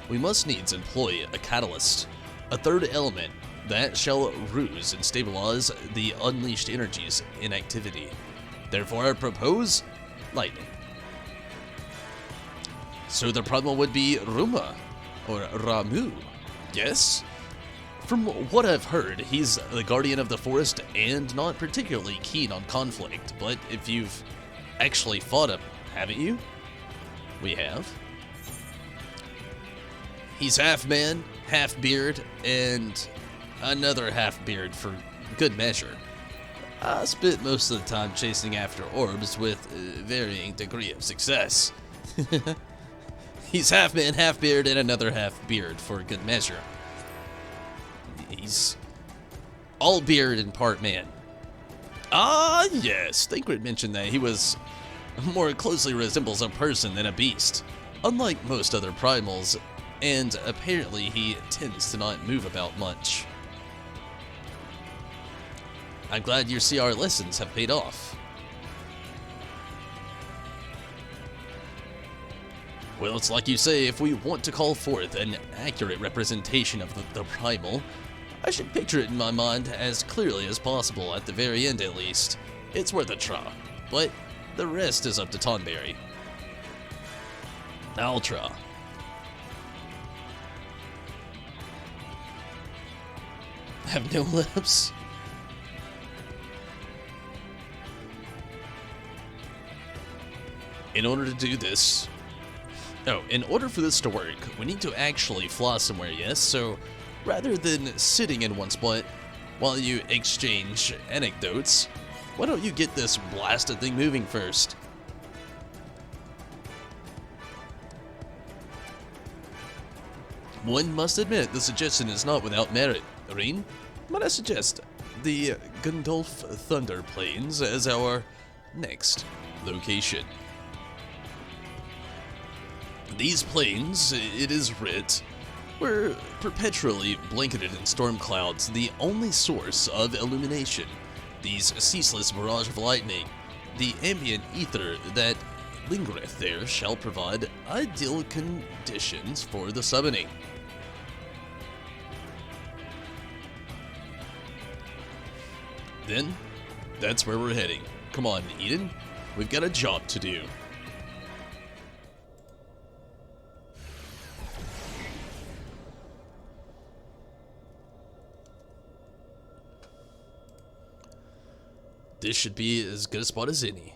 we must needs employ a catalyst. A third element that shall ruse and stabilize the unleashed energies in activity. Therefore, I propose lightning. So the primal would be Ruma, or Ramu, yes? From what I've heard, he's the guardian of the forest and not particularly keen on conflict, but if you've actually fought him, haven't you? We have. He's half man, half beard, and another half beard for good measure. I spent most of the time chasing after orbs with varying degree of success. He's half man, half beard, and another half beard for good measure. He's all beard and part man. Ah, yes, Thancred mentioned that he was more closely resembles a person than a beast, unlike most other primals. And apparently he tends to not move about much. I'm glad you see our lessons have paid off. Well, it's like you say, if we want to call forth an accurate representation of the primal, I should picture it in my mind as clearly as possible, at the very end at least. It's worth a try, but the rest is up to Tonberry. I'll try. Have no lips. In order to do this... Oh, in order for this to work, we need to actually fly somewhere, yes? So, rather than sitting in one spot while you exchange anecdotes, why don't you get this blasted thing moving first? One must admit the suggestion is not without merit. Reen, might I suggest the Gundolf Thunder Plains as our next location? These plains, it is writ, were perpetually blanketed in storm clouds, the only source of illumination. These ceaseless barrage of lightning, the ambient ether that lingereth there, shall provide ideal conditions for the summoning. Then, that's where we're heading. Come on, Eden, we've got a job to do. This should be as good a spot as any.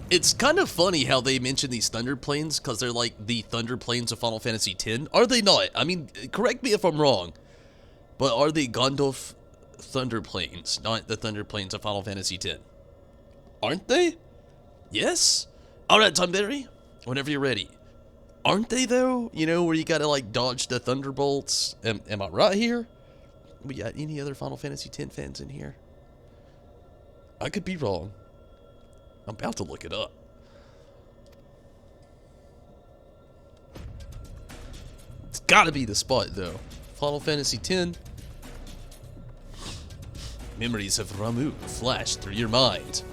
It's kind of funny how they mention these Thunder Plains, because they're like the Thunder Plains of Final Fantasy X. Are they not? I mean, correct me if I'm wrong. But are they Gundolf Thunder Plains, not the Thunder Plains of Final Fantasy X? Aren't they? Yes? Alright, Tomberry, whenever you're ready. Aren't they, though? You know, where you gotta, like, dodge the Thunderbolts? Am I right here? We got any other Final Fantasy X fans in here? I could be wrong. I'm about to look it up. It's gotta be the spot, though. Final Fantasy X. Memories of Ramuh flash through your mind.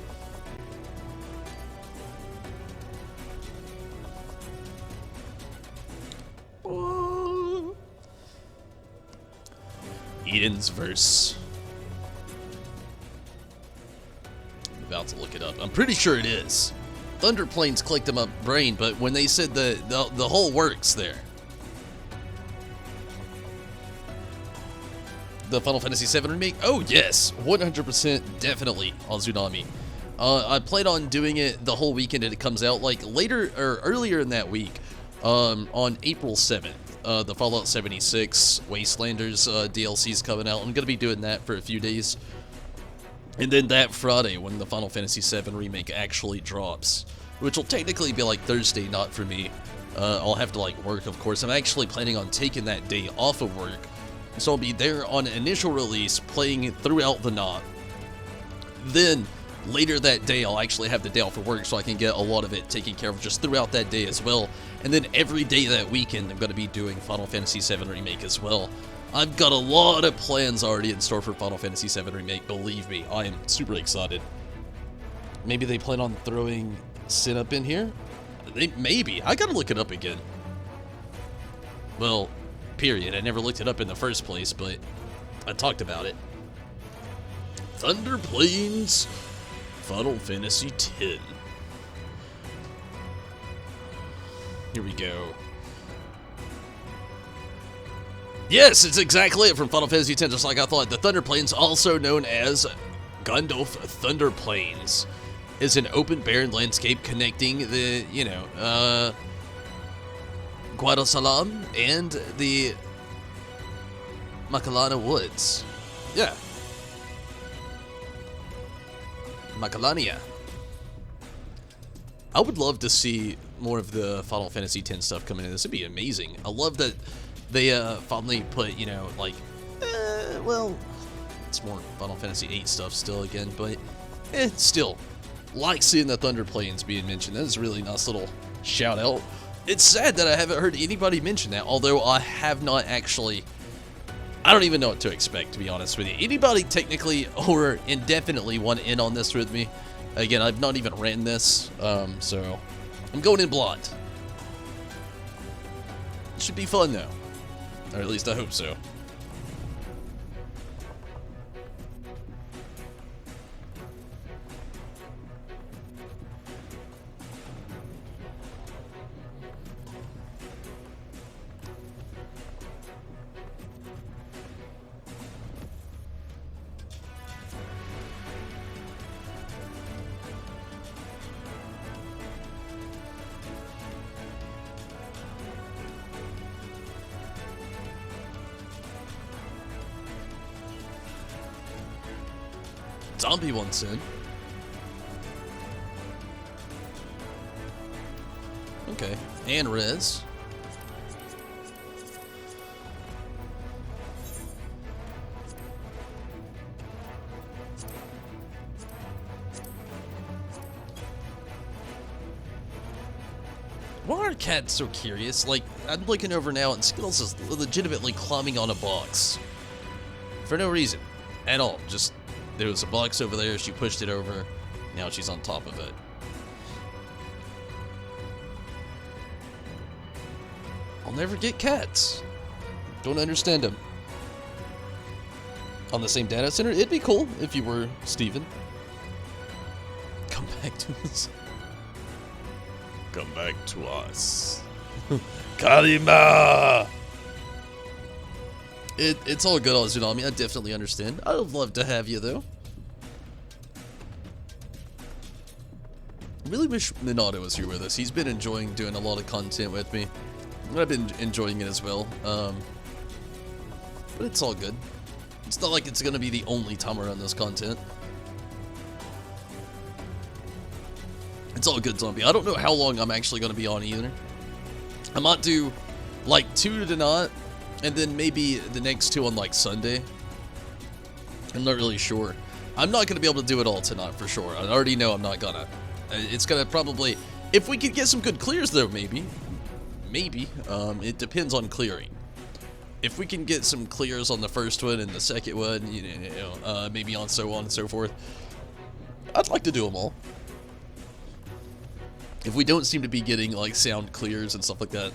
Eden's verse. I'm about to look it up. I'm pretty sure it is. Thunder Plains clicked in my brain, but when they said the whole works there. The Final Fantasy VII Remake? Oh, yes. 100% definitely on Tsunami. I plan on doing it the whole weekend and it comes out, like, later, or earlier in that week, on April 7th. The Fallout 76 Wastelanders DLC is coming out. I'm going to be doing that for a few days. And then that Friday, when the Final Fantasy VII Remake actually drops, which will technically be, like, Thursday, not for me. I'll have to, like, work, of course. I'm actually planning on taking that day off of work. So I'll be there on initial release, playing it throughout the night. Then, later that day, I'll actually have the day off for work so I can get a lot of it taken care of just throughout that day as well. And then every day that weekend, I'm going to be doing Final Fantasy VII Remake as well. I've got a lot of plans already in store for Final Fantasy VII Remake, believe me. I am super excited. Maybe they plan on throwing Sin up in here? Maybe. I gotta look it up again. Well, period. I never looked it up in the first place, but I talked about it. Thunder Plains, Final Fantasy X. Here we go. Yes, it's exactly it from Final Fantasy X, just like I thought. The Thunder Plains, also known as Gundolf Thunder Plains, is an open barren landscape connecting the, Guadasalam and the Macalana Woods. Yeah. Macalania. I would love to see more of the Final Fantasy X stuff coming in. This would be amazing. I love that they finally put, well, it's more Final Fantasy VIII stuff still again, but still, like seeing the Thunder Plains being mentioned. That is a really nice little shout out. It's sad that I haven't heard anybody mention that, although I have not actually. I don't even know what to expect, to be honest with you. Anybody technically or indefinitely want in on this with me? Again, I've not even ran this, so I'm going in blind. It should be fun, though. Or at least I hope so. Zombie wants in. Okay. And res. Why are cats so curious? Like, I'm looking over now and Skittles is legitimately climbing on a box. For no reason. At all. Just, there was a box over there, she pushed it over, now she's on top of it. I'll never get cats. Don't understand them. On the same data center? It'd be cool if you were Steven. Come back to us. Come back to us. Karima! It's all good, Azunami. I definitely understand. I would love to have you, though. I really wish Minato was here with us. He's been enjoying doing a lot of content with me. I've been enjoying it as well. But it's all good. It's not like it's going to be the only time around this content. It's all good, Zombie. I don't know how long I'm actually going to be on either. I might do like 2 tonight, and then maybe the next 2 on like Sunday. I'm not really sure. I'm not going to be able to do it all tonight for sure. I already know I'm not gonna. It's going to probably... If we could get some good clears though, maybe. Maybe. It depends on clearing. If we can get some clears on the first one and the second one, you know, maybe on and so forth, I'd like to do them all. If we don't seem to be getting like sound clears and stuff like that,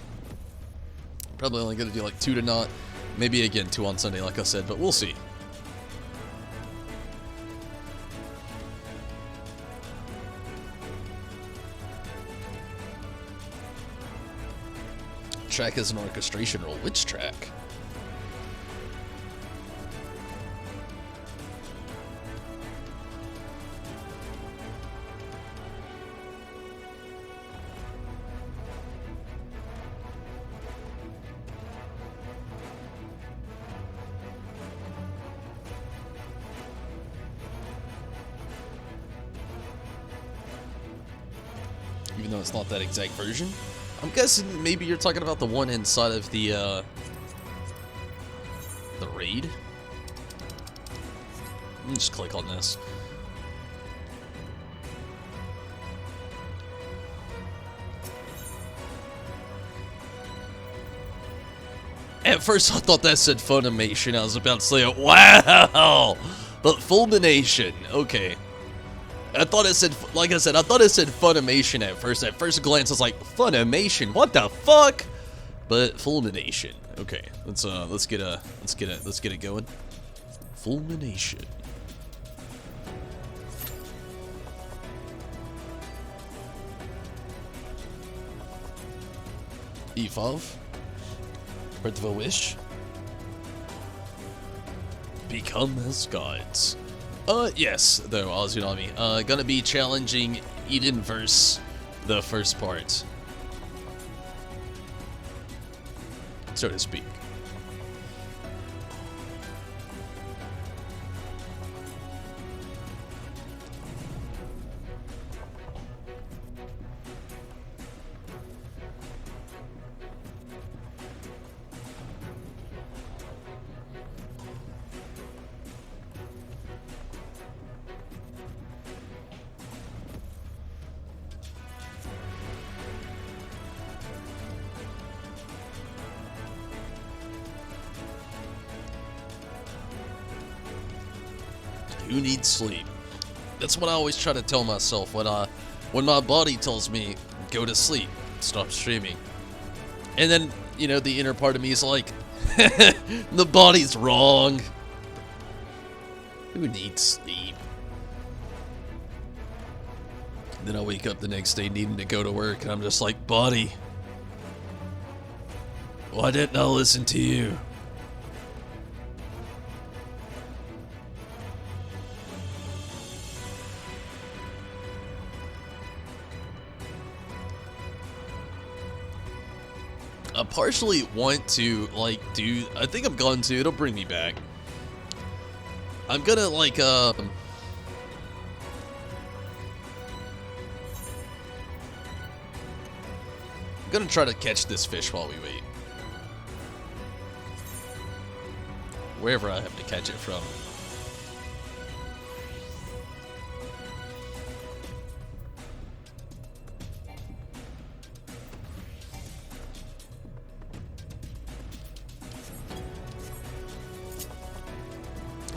probably only gonna do like 2 tonight, maybe again 2 on Sunday, like I said, but we'll see. Track is an orchestration role. Which track? Even though it's not that exact version. I'm guessing maybe you're talking about the one inside of the raid. Let me just click on this. At first I thought that said Funimation. I was about to say, wow! But Fulmination, okay. I thought it said, like I said, I thought it said Funimation at first. At first glance, I was like, Funimation, what the fuck? But Fulmination. Okay, let's get it going. Fulmination. Evolve. Birth of a Wish. Become as gods. Yes, though, Azunami. Gonna be challenging Eden verse the first part, so to speak. Who needs sleep? That's what I always try to tell myself when my body tells me go to sleep, stop streaming. And then, you know, the inner part of me is like, the body's wrong. Who needs sleep? Then I wake up the next day needing to go to work and I'm just like, body, why didn't I listen to you? I partially want to, like, I think I'm going to, it'll bring me back. I'm gonna, like, gonna try to catch this fish while we wait. Wherever I have to catch it from.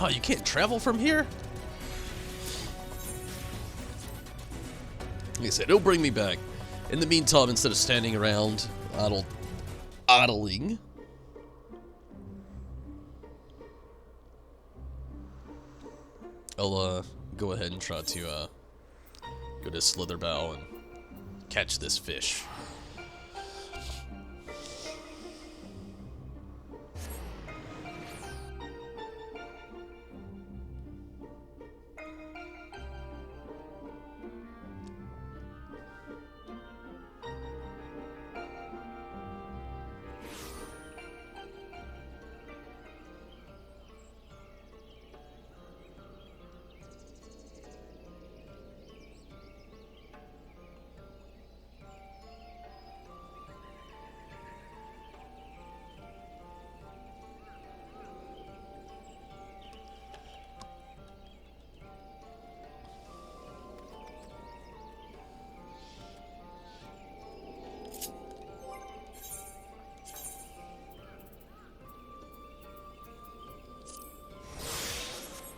Oh, you can't travel from here? Like I said, it'll bring me back. In the meantime, instead of standing around idling, I'll go ahead and try to go to Slitherbow and catch this fish.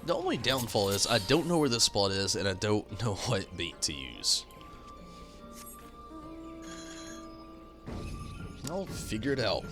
The only downfall is I don't know where this spot is, and I don't know what bait to use. I'll figure it out.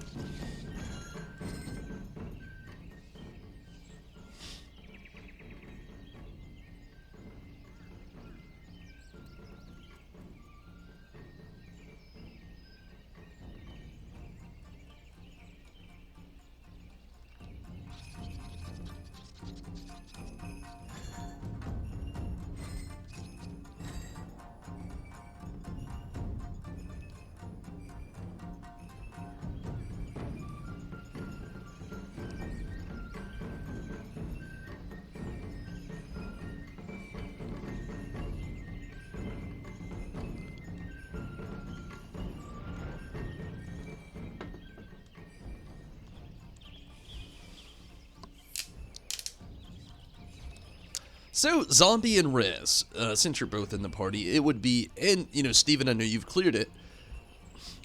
So, Zombie and Rez, since you're both in the party, it would be, and, you know, Steven, I know you've cleared it.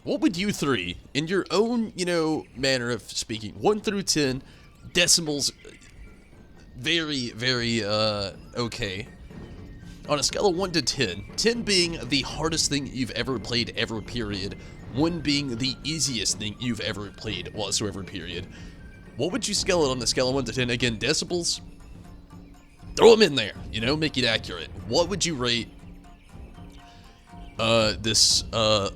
What would you three, in your own, you know, manner of speaking, 1 through 10, decimals, very, very, okay. On a scale of 1 to 10, 10 being the hardest thing you've ever played ever, period, 1 being the easiest thing you've ever played whatsoever, period. What would you scale it on the scale of 1 to 10? Again, decibels? Throw them in there, you know, make it accurate. What would you rate this the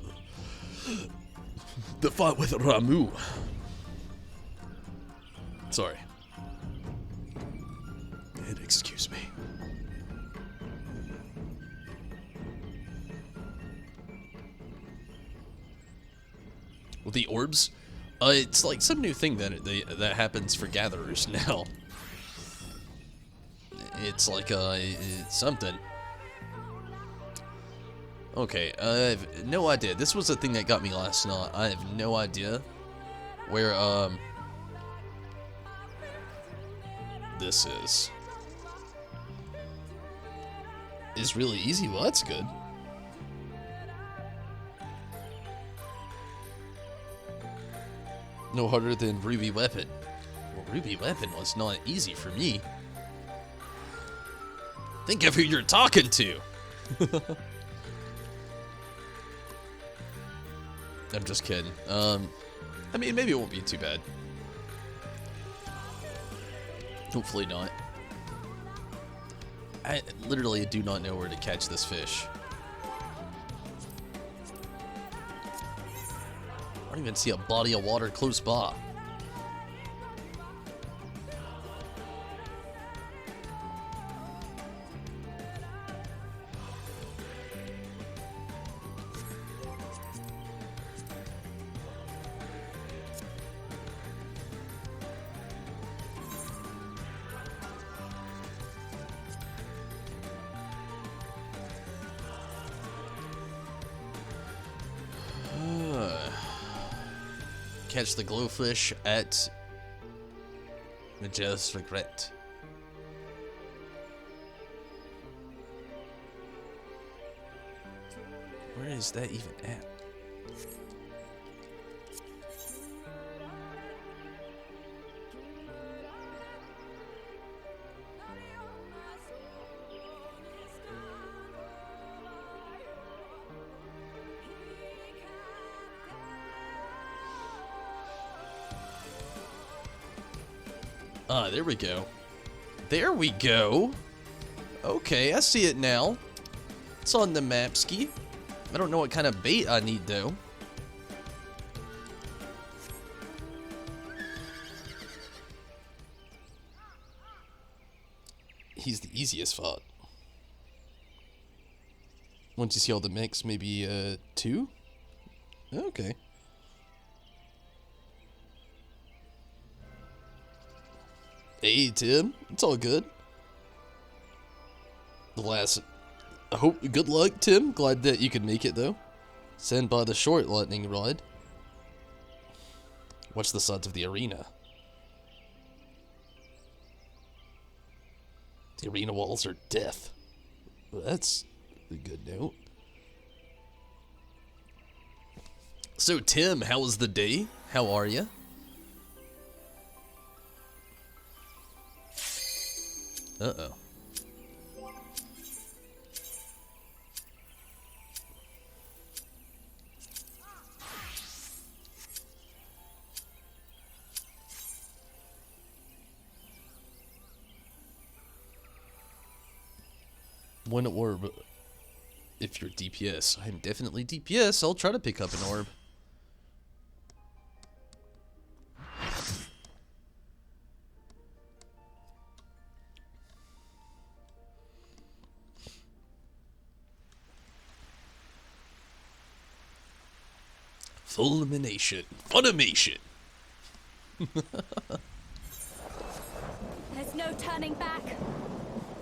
fight with Ramu? Sorry. Excuse me. With the orbs, it's like some new thing that happens for gatherers now. It's like, it's something. Okay, I have no idea. This was the thing that got me last night. I have no idea where, this is. It's really easy. Well, that's good. No harder than Ruby Weapon. Well, Ruby Weapon was not easy for me. Think of who you're talking to. I'm just kidding. I mean, maybe it won't be too bad. Hopefully not. I literally do not know where to catch this fish. I don't even see a body of water close by. catch the glowfish at Maje's Regret. Where is that even at? Ah, there we go. There we go. Okay, I see it now. It's on the mapski. I don't know what kind of bait I need, though. He's the easiest fought. Once you see all the mix, maybe, 2? Okay. Hey, Tim. It's all good. I hope, good luck, Tim. Glad that you could make it, though. Send by the short lightning rod. Watch the sides of the arena. The arena walls are death. Well, that's a good note. So, Tim, how was the day? How are you? Uh-oh. One orb. If you're DPS. I'm definitely DPS. I'll try to pick up an orb. Fulmination. Funimation. There's no turning back.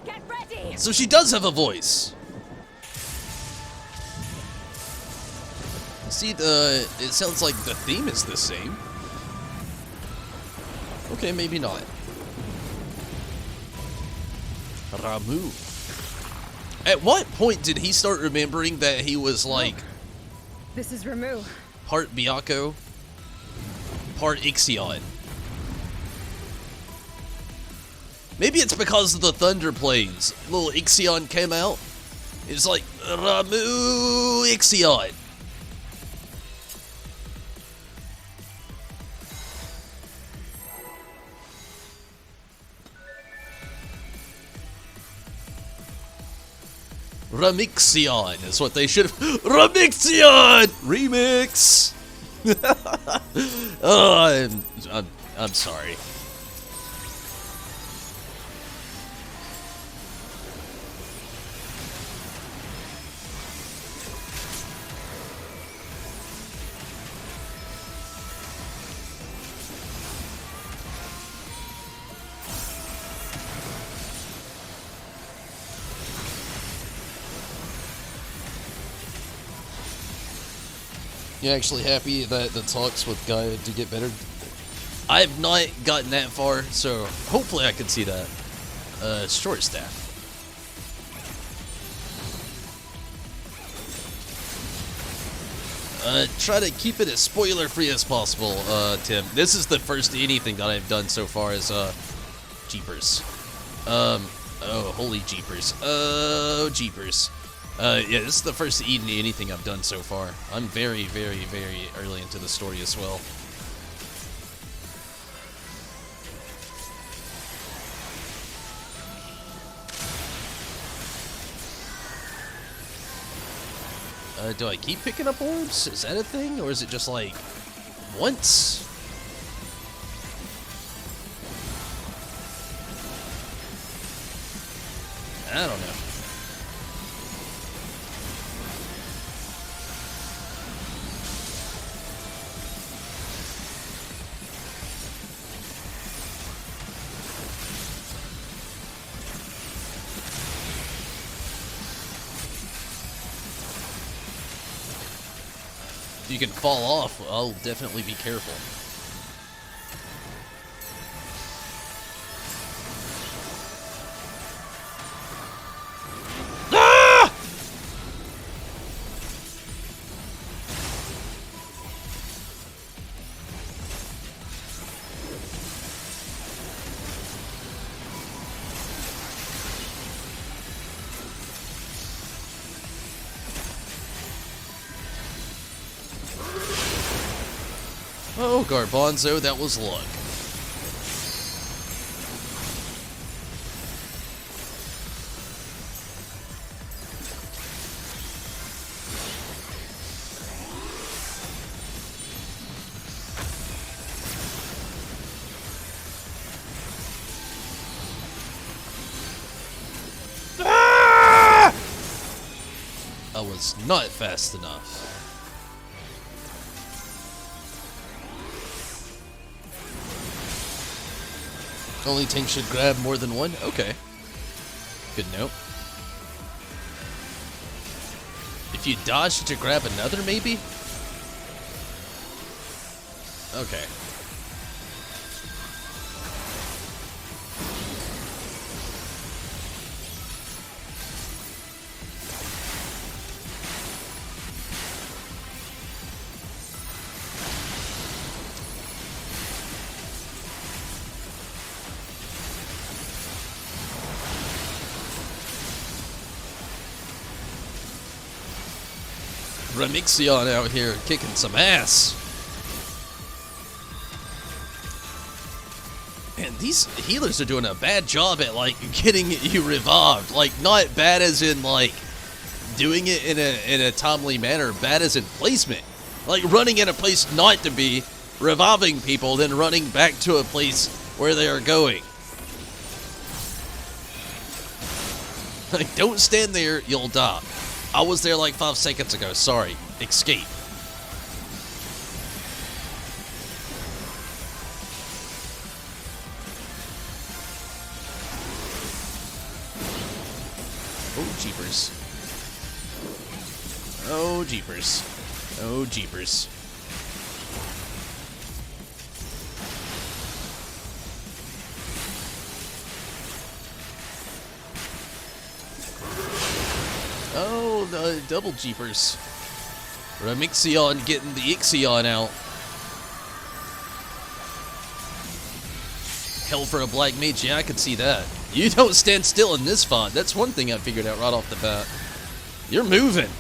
Get ready. So she does have a voice. See, it sounds like the theme is the same. Okay, maybe not. Ramu. At what point did he start remembering that he was like... This is Ramu. Part Byakko, part XIV. Maybe it's because of the Thunder Plains. Little XIV came out. It's like, Ramu XIV. Ramixion is what they should have. Ramixion remix. Oh, I'm sorry. You actually happy that the talks with Gaia to get better? I have not gotten that far, so hopefully I can see that. Short staff. Try to keep it as spoiler-free as possible, Tim. This is the first anything that I've done so far as, Jeepers. Oh, holy Jeepers. Oh, Jeepers. Yeah, this is the first anything I've done so far. I'm very, very, very early into the story as well. Do I keep picking up orbs? Is that a thing? Or is it just like once? I don't know. If you can fall off, I'll definitely be careful. Oh, Garbanzo, that was luck. Ah! I was not fast enough. Only tank should grab more than one? Okay. Good note. If you dodge to grab another, maybe? Okay. Remixion out here kicking some ass. And these healers are doing a bad job at, like, getting you revived. Like, not bad as in, like, doing it in a timely manner. Bad as in placement. Like, running in a place not to be, reviving people, then running back to a place where they are going. Like, don't stand there, you'll die. I was there like 5 seconds ago. Sorry. Escape. Oh, jeepers. Oh, jeepers. Oh, jeepers. Oh, the double jeepers. Remixion getting the Ixion out. Hell for a black mage, yeah, I could see that. You don't stand still in this font. That's one thing I figured out right off the bat. You're moving.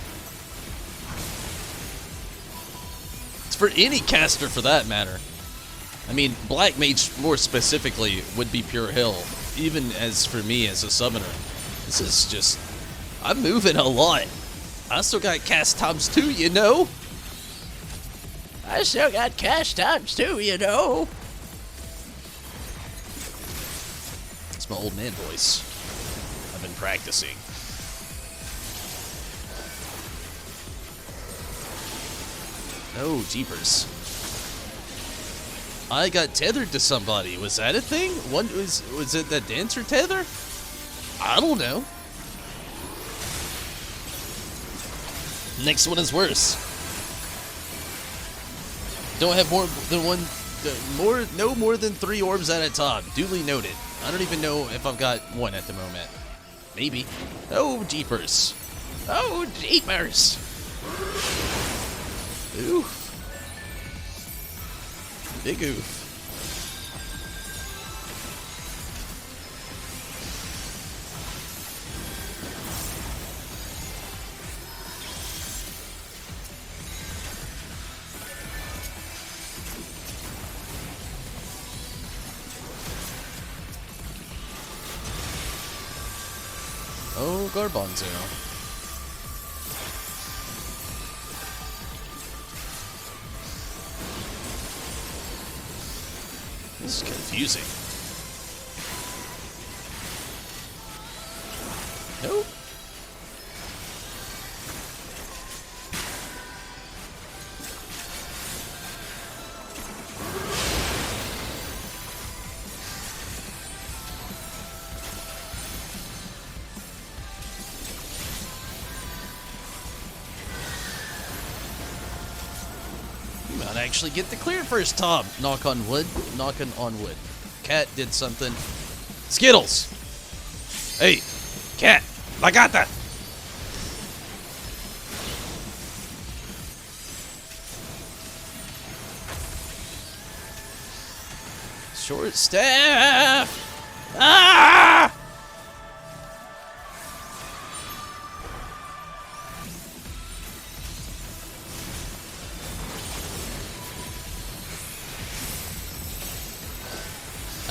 It's for any caster for that matter. I mean, black mage more specifically would be pure hell. Even as for me as a summoner. This is just... I'm moving a lot. I still got cast times 2, you know? I still got cast times 2, you know? It's my old man voice. I've been practicing. Oh, jeepers. I got tethered to somebody. Was that a thing? Was it that dancer tether? I don't know. Next one is worse. Don't have more than one, no more than 3 orbs at a time. Duly noted. I don't even know if I've got one at the moment. Maybe. Oh, jeepers. Oh, jeepers. Oof. Big oof. Oh, Garbanzo. This is confusing. Nope. Might actually get the clear first time. Knock on wood. Knocking on wood. Cat did something. Skittles! Hey! Cat! I got that! Short staff! Ah!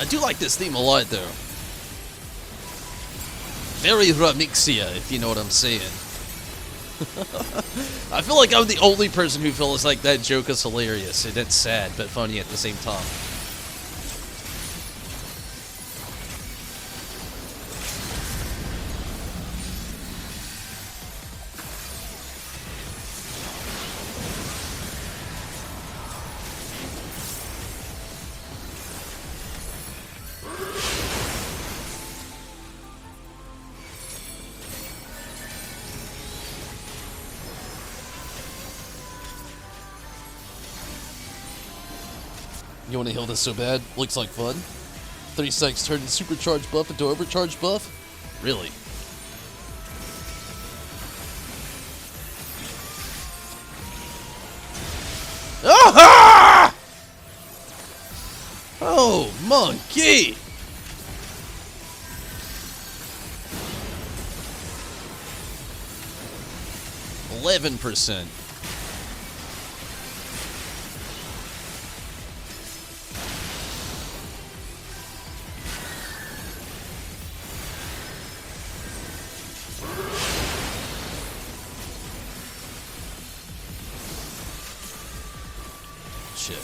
I do like this theme a lot, though. Very remixia, if you know what I'm saying. I feel like I'm the only person who feels like that joke is hilarious, and it's sad, but funny at the same time. You want to heal this so bad? Looks like fun. 30 seconds turn the supercharged buff into overcharged buff? Really? Ah! Oh, monkey! %. Shit.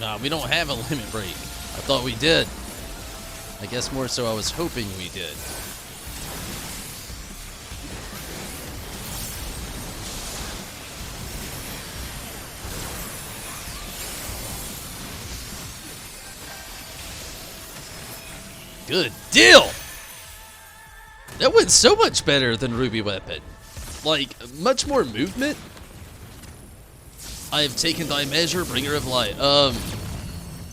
Nah, we don't have a limit break. I thought we did. I guess more so I was hoping we did. Good deal! That went so much better than Ruby Weapon. Like, much more movement. I have taken thy measure, bringer of light.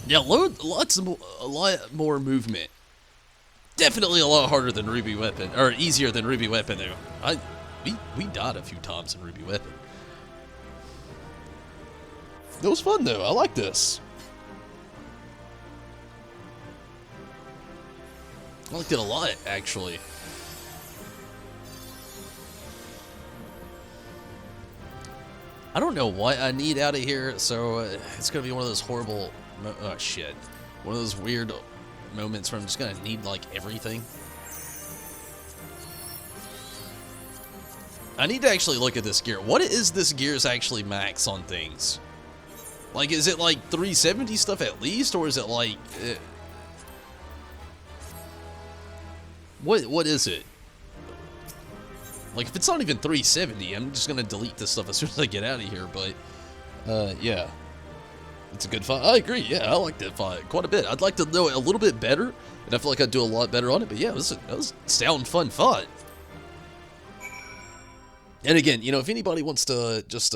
Yeah, a lot more movement. Definitely a lot harder than Ruby Weapon, or easier than Ruby Weapon though. We died a few times in Ruby Weapon. That was fun though. I like this. I liked it a lot, actually. I don't know what I need out of here, so it's gonna be one of those horrible, oh shit, one of those weird moments where I'm just gonna need like everything. I need to actually look at this gear. What is this gear's actually max on things? Like, is it like 370 stuff at least, or is it like, what is it? Like, if it's not even 370, I'm just gonna delete this stuff as soon as I get out of here, but, yeah. It's a good fight. I agree, yeah, I like that fight quite a bit. I'd like to know it a little bit better, and I feel like I'd do a lot better on it, but yeah, it was a sound, fun fight. And again, you know, if anybody wants to just,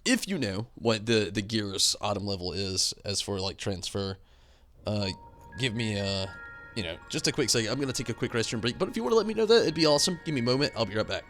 if you know what the gear's item level is, as for, like, transfer, give me a... You know, just a quick second. I'm going to take a quick restroom break, but if you want to let me know that, it'd be awesome. Give me a moment. I'll be right back.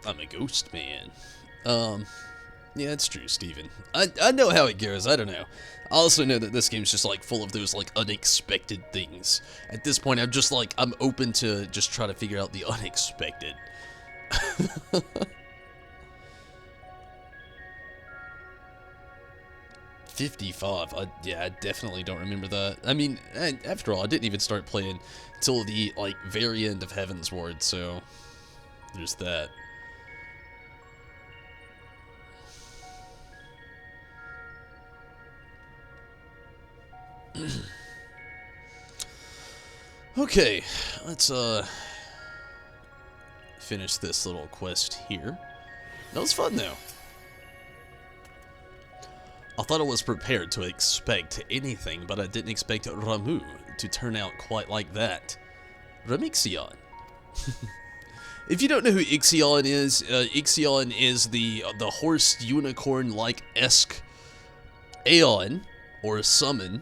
I'm a ghost man. Yeah, it's true, Steven. I know how it goes, I don't know. I also know that this game's just, like, full of those, like, unexpected things. At this point, I'm just, like, I'm open to just try to figure out the unexpected. 55. Yeah, I definitely don't remember that. I mean, after all, I didn't even start playing till the, like, very end of Heavensward, so there's that. Okay, let's, finish this little quest here. That was fun, though. I thought I was prepared to expect anything, but I didn't expect Ramu to turn out quite like that. Remixion. If you don't know who Ixion is the horse unicorn-like-esque Aeon, or summon,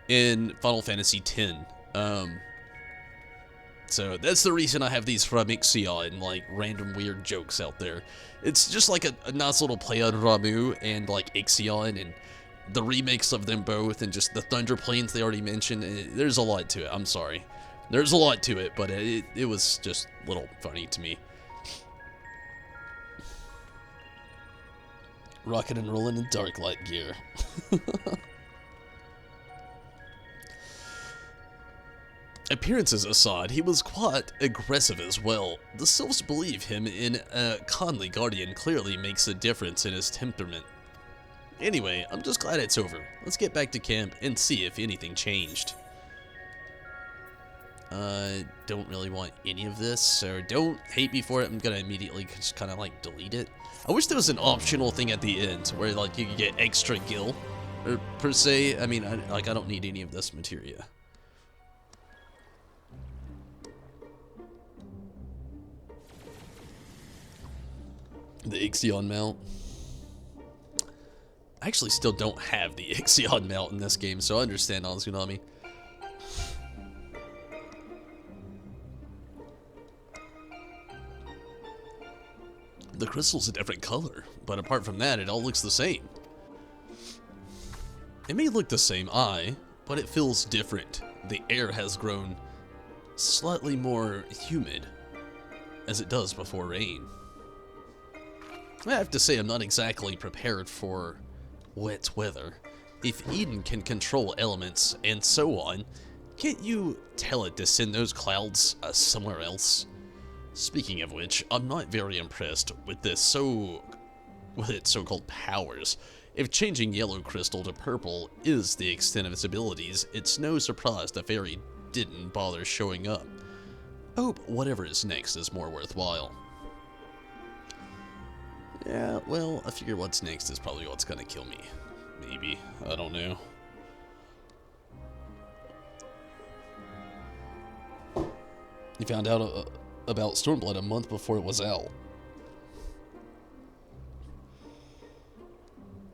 in Final Fantasy X. So that's the reason I have these Remixion, like, random weird jokes out there. It's just like a nice little play on Ramu and, like, Ixion and the remakes of them both and just the Thunder Plains they already mentioned. There's a lot to it, I'm sorry. There's a lot to it, but it was just a little funny to me. Rockin' and rollin' in dark light gear. Appearances aside, he was quite aggressive as well. The Sylphs believe him in a Conley Guardian clearly makes a difference in his temperament. Anyway, I'm just glad it's over. Let's get back to camp and see if anything changed. Don't really want any of this, so don't hate me for it. I'm gonna immediately just kind of like delete it. I wish there was an optional thing at the end where like you could get extra gil, or per se. I mean, I don't need any of this materia. The Ixion mount. I actually still don't have the Ixion mount in this game, so I understand Azunami. The crystal's a different color, but apart from that, it all looks the same. It may look the same, but it feels different. The air has grown slightly more humid, as it does before rain. I have to say I'm not exactly prepared for wet weather. If Eden can control elements and so on, can't you tell it to send those clouds somewhere else? Speaking of which, I'm not very impressed with its so-called powers. If changing yellow crystal to purple is the extent of its abilities, it's no surprise the fairy didn't bother showing up. I hope whatever is next is more worthwhile. Yeah, well, I figure what's next is probably what's gonna kill me. Maybe. I don't know. You found out about Stormblood a month before it was out.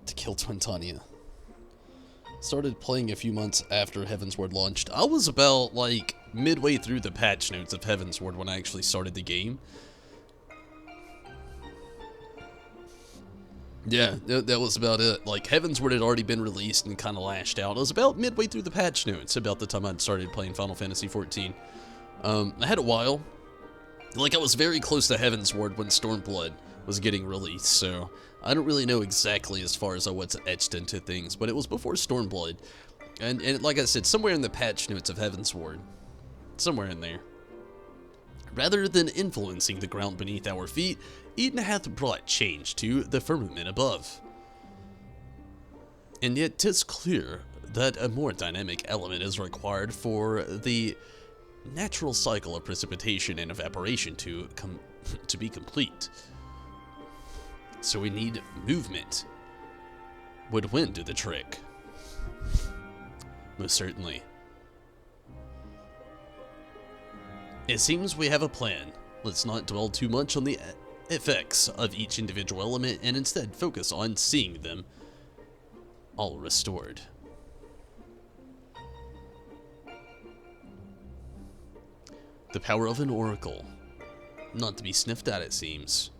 To kill Twintania. Started playing a few months after Heavensward launched. I was about, like, midway through the patch notes of Heavensward when I actually started the game. Yeah, that was about it. Like, Heavensward had already been released and kind of lashed out. I was about midway through the patch notes, about the time I'd started playing Final Fantasy XIV. I had a while. Like, I was very close to Heavensward when Stormblood was getting released, so I don't really know exactly as far as I was etched into things, but it was before Stormblood. And like I said, somewhere in the patch notes of Heavensward. Somewhere in there. Rather than influencing the ground beneath our feet, Eden hath brought change to the firmament above. And yet 'tis clear that a more dynamic element is required for the natural cycle of precipitation and evaporation to be complete. So we need movement. Would wind do the trick? Most certainly. It seems we have a plan. Let's not dwell too much on the effects of each individual element and instead focus on seeing them all restored. The power of an oracle. Not to be sniffed at, it seems.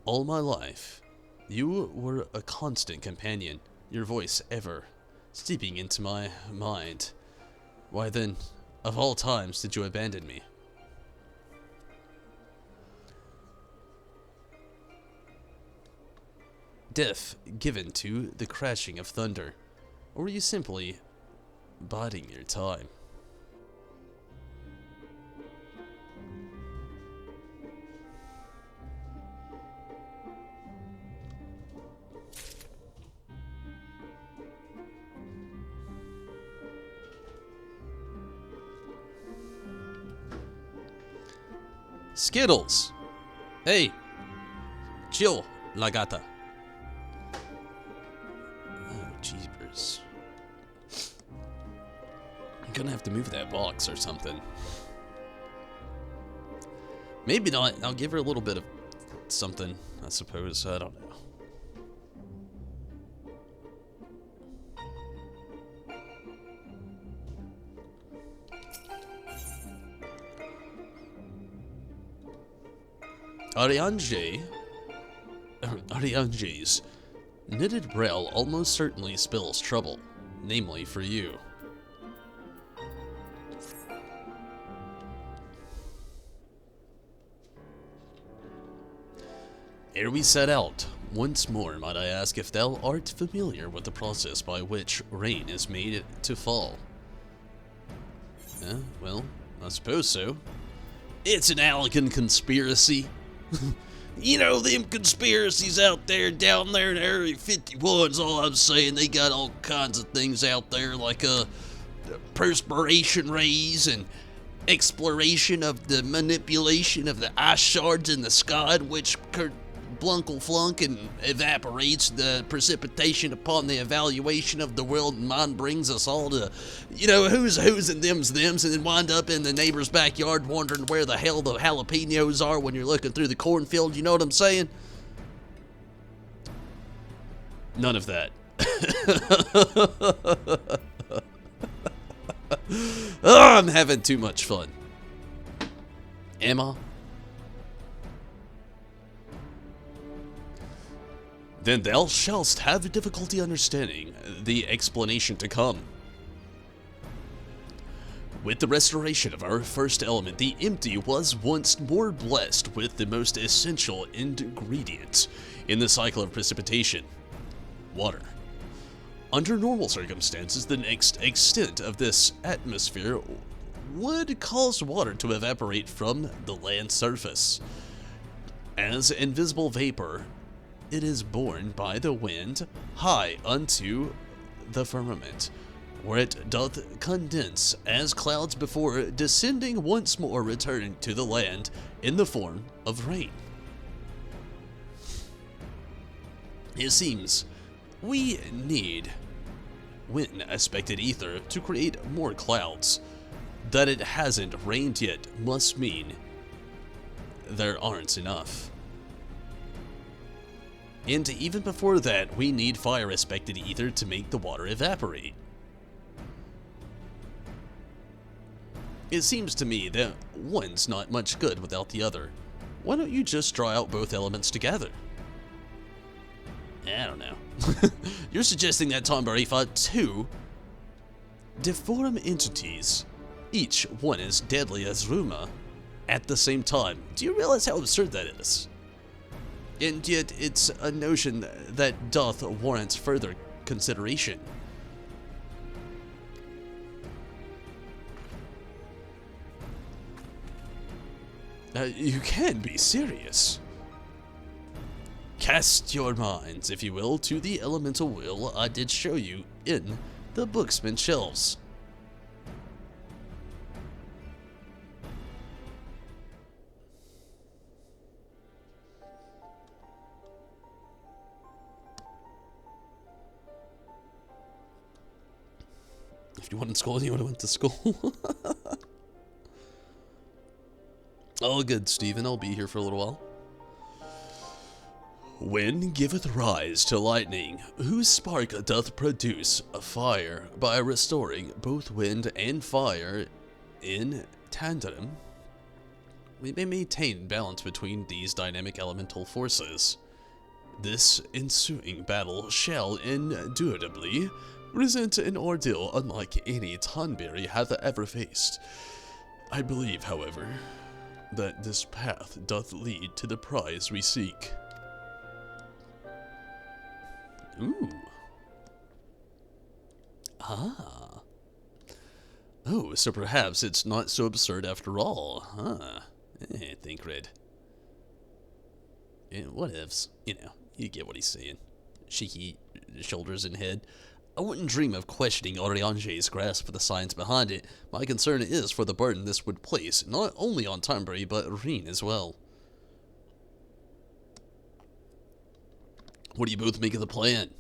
All my life, you were a constant companion, your voice ever seeping into my mind. Why then, of all times, did you abandon me? Deaf given to the crashing of thunder, or were you simply biding your time? Skittles! Hey! Chill, la gata. Oh, jeepers. I'm gonna have to move that box or something. Maybe not. I'll give her a little bit of something, I suppose. I don't know. Ariange's knitted braille almost certainly spells trouble, namely for you. Ere we set out, once more might I ask if thou art familiar with the process by which rain is made to fall? Well, I suppose so. It's an Alcan conspiracy. You know, them conspiracies out there, down there in Area 51's all I'm saying. They got all kinds of things out there, like perspiration rays and exploration of the manipulation of the ice shards in the sky, which blunkle flunk and evaporates the precipitation upon the evaluation of the world, and mine brings us all to, you know, who's and them's, and then wind up in the neighbor's backyard wondering where the hell the jalapenos are when you're looking through the cornfield. You know what I'm saying? None of that. Oh, I'm having too much fun. Emma? Then thou shalt have difficulty understanding the explanation to come. With the restoration of our first element, the empty was once more blessed with the most essential ingredient in the cycle of precipitation: water. Under normal circumstances, the next extent of this atmosphere would cause water to evaporate from the land surface. As invisible vapor, it is borne by the wind high unto the firmament, where it doth condense as clouds before descending once more returning to the land in the form of rain. It seems we need wind-aspected ether to create more clouds. That it hasn't rained yet must mean there aren't enough. And even before that, we need fire-aspected ether to make the water evaporate. It seems to me that one's not much good without the other. Why don't you just draw out both elements together? I don't know. You're suggesting that Tombury fought two deformed entities, each one as deadly as Ruma, at the same time. Do you realize how absurd that is? And yet, it's a notion that doth warrant further consideration. You can be serious. Cast your minds, if you will, to the elemental wheel I did show you in the Booksman shelves. If you wanted school, you would have went to school. All good, Stephen. I'll be here for a little while. Wind giveth rise to lightning, whose spark doth produce a fire, by restoring both wind and fire in tandem. we may maintain balance between these dynamic elemental forces. This ensuing battle shall indubitably present an ordeal unlike any Tonberry hath ever faced. I believe, however, that this path doth lead to the prize we seek. Ooh. Ah. Oh, so perhaps it's not so absurd after all, huh? Think red. What ifs? You know, you get what he's saying. Shaky shoulders and head. I wouldn't dream of questioning Oriange's grasp for the science behind it. My concern is for the burden this would place, not only on Tonberry, but Reen as well. What do you both make of the plan?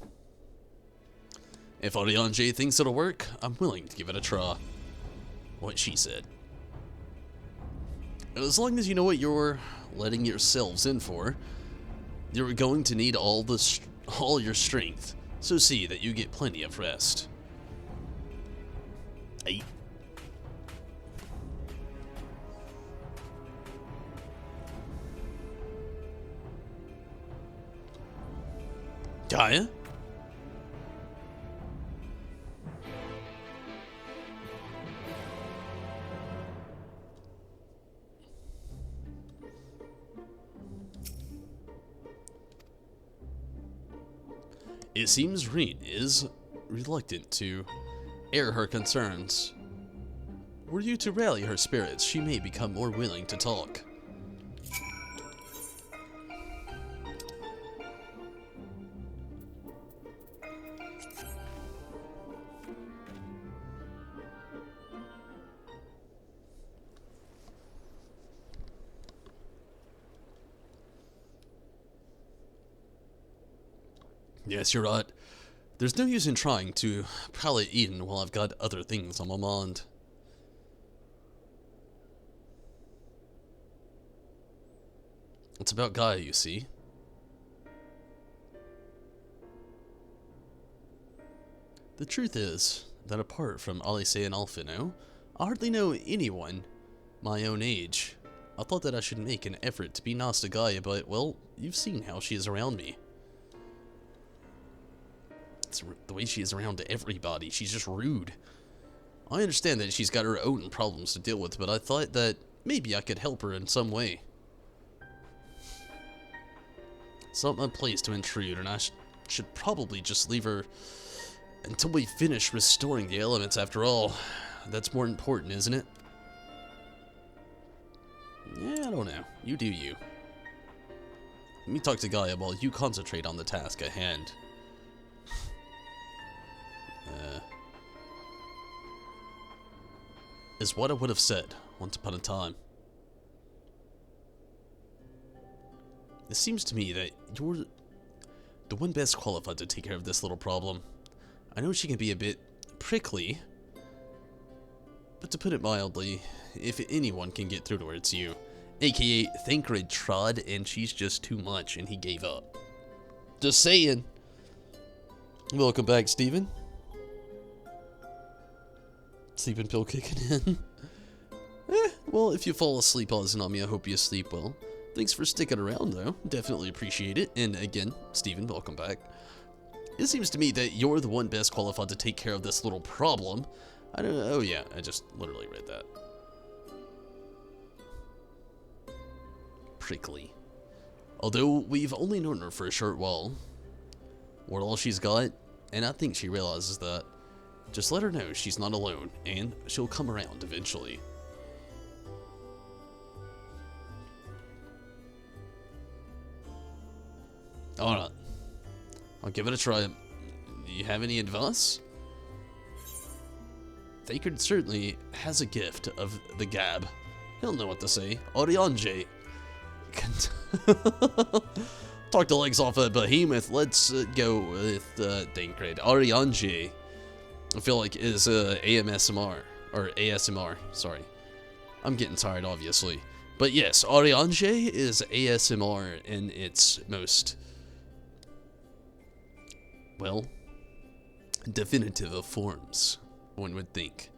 If Oriange thinks it'll work, I'm willing to give it a try. What she said. And as long as you know what you're letting yourselves in for, you're going to need all your strength. So see that you get plenty of rest. Hey. Gaia? It seems Reen is reluctant to air her concerns. Were you to rally her spirits, she may become more willing to talk. Yes, you're right. There's no use in trying to palate Eden while I've got other things on my mind. It's about Gaia, you see. The truth is that apart from Alice and Alfino, I hardly know anyone my own age. I thought that I should make an effort to be nice to Gaia, but, well, you've seen how she is around me. It's the way she is around everybody. She's just rude. I understand that she's got her own problems to deal with, but I thought that maybe I could help her in some way. It's not my place to intrude, and I should probably just leave her until we finish restoring the elements. After all, that's more important, isn't it? Yeah, I don't know. You do you. Let me talk to Gaia while you concentrate on the task at hand. Is what I would have said once upon a time. It seems to me that you're the one best qualified to take care of this little problem. I know she can be a bit prickly, but to put it mildly, if anyone can get through to her, it's you. AKA, Thancred tried and she's just too much and he gave up. Just saying. Welcome back, Steven. Sleeping pill kicking in. Well, if you fall asleep while listening on me, I hope you sleep well. Thanks for sticking around, though. Definitely appreciate it. And again, Steven, welcome back. It seems to me that you're the one best qualified to take care of this little problem. I don't know. Oh, yeah, I just literally read that. Prickly. Although we've only known her for a short while, we're all she's got, and I think she realizes that. Just let her know she's not alone, and she'll come around eventually. Alright. I'll give it a try. Do you have any advice? Thancred certainly has a gift of the gab. He'll know what to say. Oriange. Talk the legs off a behemoth. Let's go with Thancred. Oriange. I feel like is AMSMR, or ASMR, sorry. I'm getting tired, obviously. But yes, Oriange is ASMR in its most, well, definitive of forms, one would think.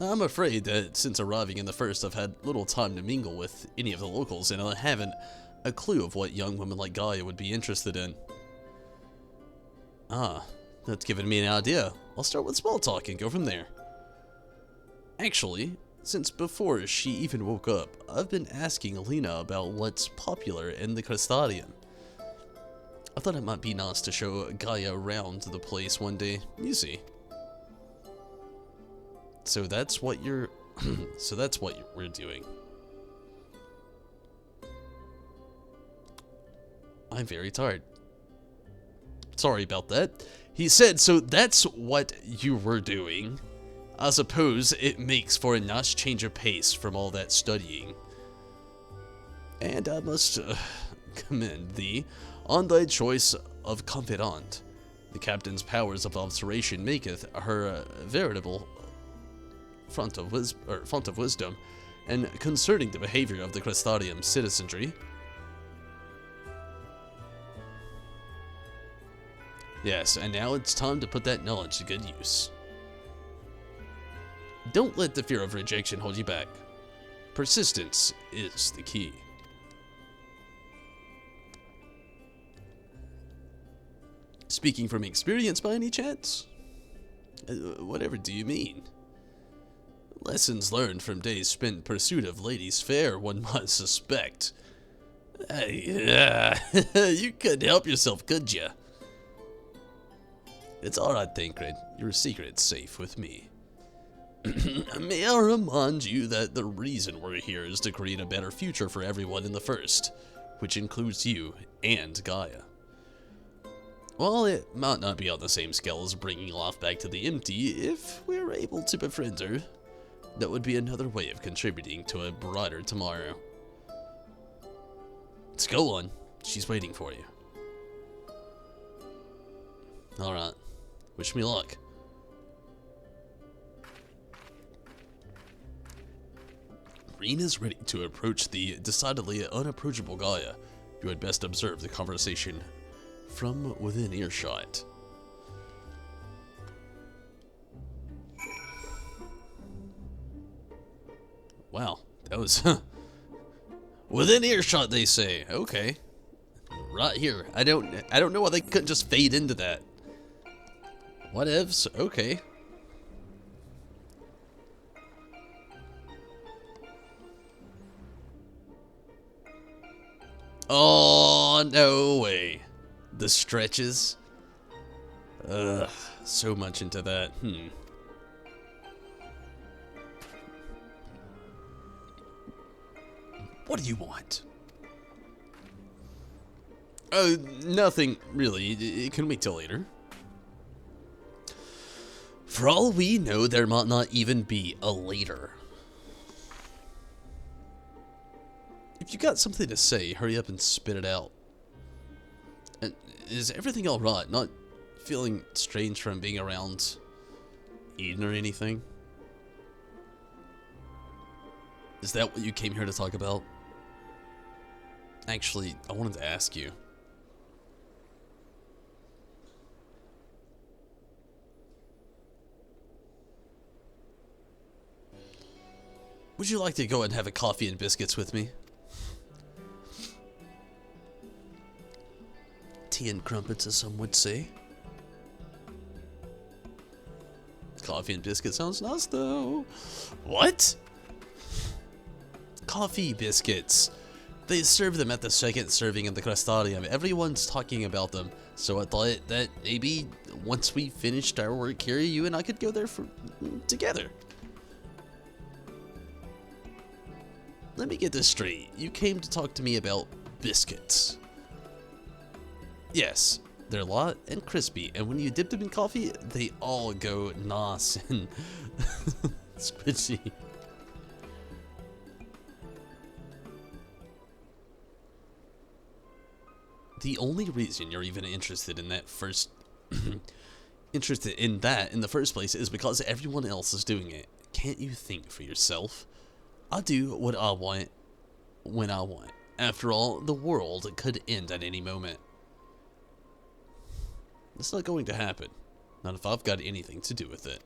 I'm afraid that since arriving in the first, I've had little time to mingle with any of the locals, and I haven't a clue of what young women like Gaia would be interested in. Ah, that's given me an idea. I'll start with small talk and go from there. Actually, since before she even woke up, I've been asking Alina about what's popular in the Crystadium. I thought it might be nice to show Gaia around the place one day. You see. So that's what you're... so that's what we're doing. I'm very tired. Sorry about that. He said, so that's what you were doing. I suppose it makes for a nice change of pace from all that studying. And I must commend thee on thy choice of confidant. The captain's powers of observation maketh her a veritable font of wisdom, and concerning the behavior of the Crystadium citizenry. Yes, and now it's time to put that knowledge to good use. Don't let the fear of rejection hold you back. Persistence is the key. Speaking from experience by any chance? Whatever do you mean? Lessons learned from days spent in pursuit of ladies fair, one might suspect. You couldn't help yourself, could ya? It's alright, Thancred. Your secret's safe with me. May I remind you that the reason we're here is to create a better future for everyone in the first, which includes you and Gaia. While it might not be on the same scale as bringing life back to the empty, if we're able to befriend her, that would be another way of contributing to a brighter tomorrow. Let's go on. She's waiting for you. Alright. Wish me luck. Reen is ready to approach the decidedly unapproachable Gaia. You had best observe the conversation from within earshot. Wow, that was within earshot, they say. Okay, right here. I don't know why they couldn't just fade into that. Whatevs. Okay. Oh, no way. The stretches. Ugh, so much into that. What do you want? Oh, nothing, really. It can wait till later. For all we know, there might not even be a later. If you got something to say, hurry up and spit it out. And is everything alright? Not feeling strange from being around Eden or anything? Is that what you came here to talk about? Actually, I wanted to ask you. Would you like to go and have a coffee and biscuits with me? Tea and crumpets, as some would say. Coffee and biscuits sounds nice, though. What? Coffee biscuits. They serve them at the second serving in the Crystadium. Everyone's talking about them, so I thought that maybe once we finished our work here, you and I could go there together. Let me get this straight. You came to talk to me about biscuits. Yes, they're light and crispy, and when you dip them in coffee, they all go nice and squishy. The only reason you're even interested in that in the first place is because everyone else is doing it. Can't you think for yourself? I do what I want when I want. After all, the world could end at any moment. It's not going to happen. Not if I've got anything to do with it.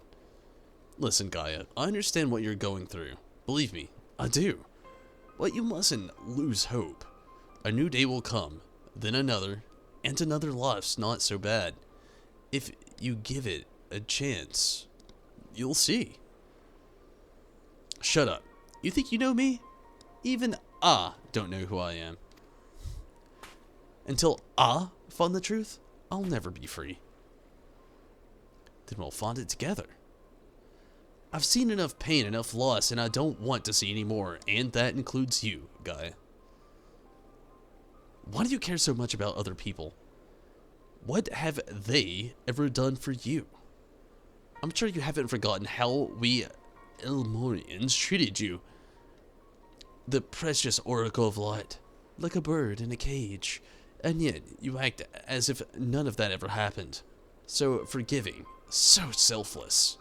Listen, Gaia, I understand what you're going through. Believe me, I do. But you mustn't lose hope. A new day will come, then another, and another life's not so bad. If you give it a chance, you'll see. Shut up. You think you know me? Even I don't know who I am. Until I find the truth, I'll never be free. Then we'll find it together. I've seen enough pain, enough loss, and I don't want to see any more, and that includes you, Gaia. Why do you care so much about other people? What have they ever done for you? I'm sure you haven't forgotten how we Elmorians treated you. The precious oracle of light, like a bird in a cage, and yet you act as if none of that ever happened. So forgiving, so selfless.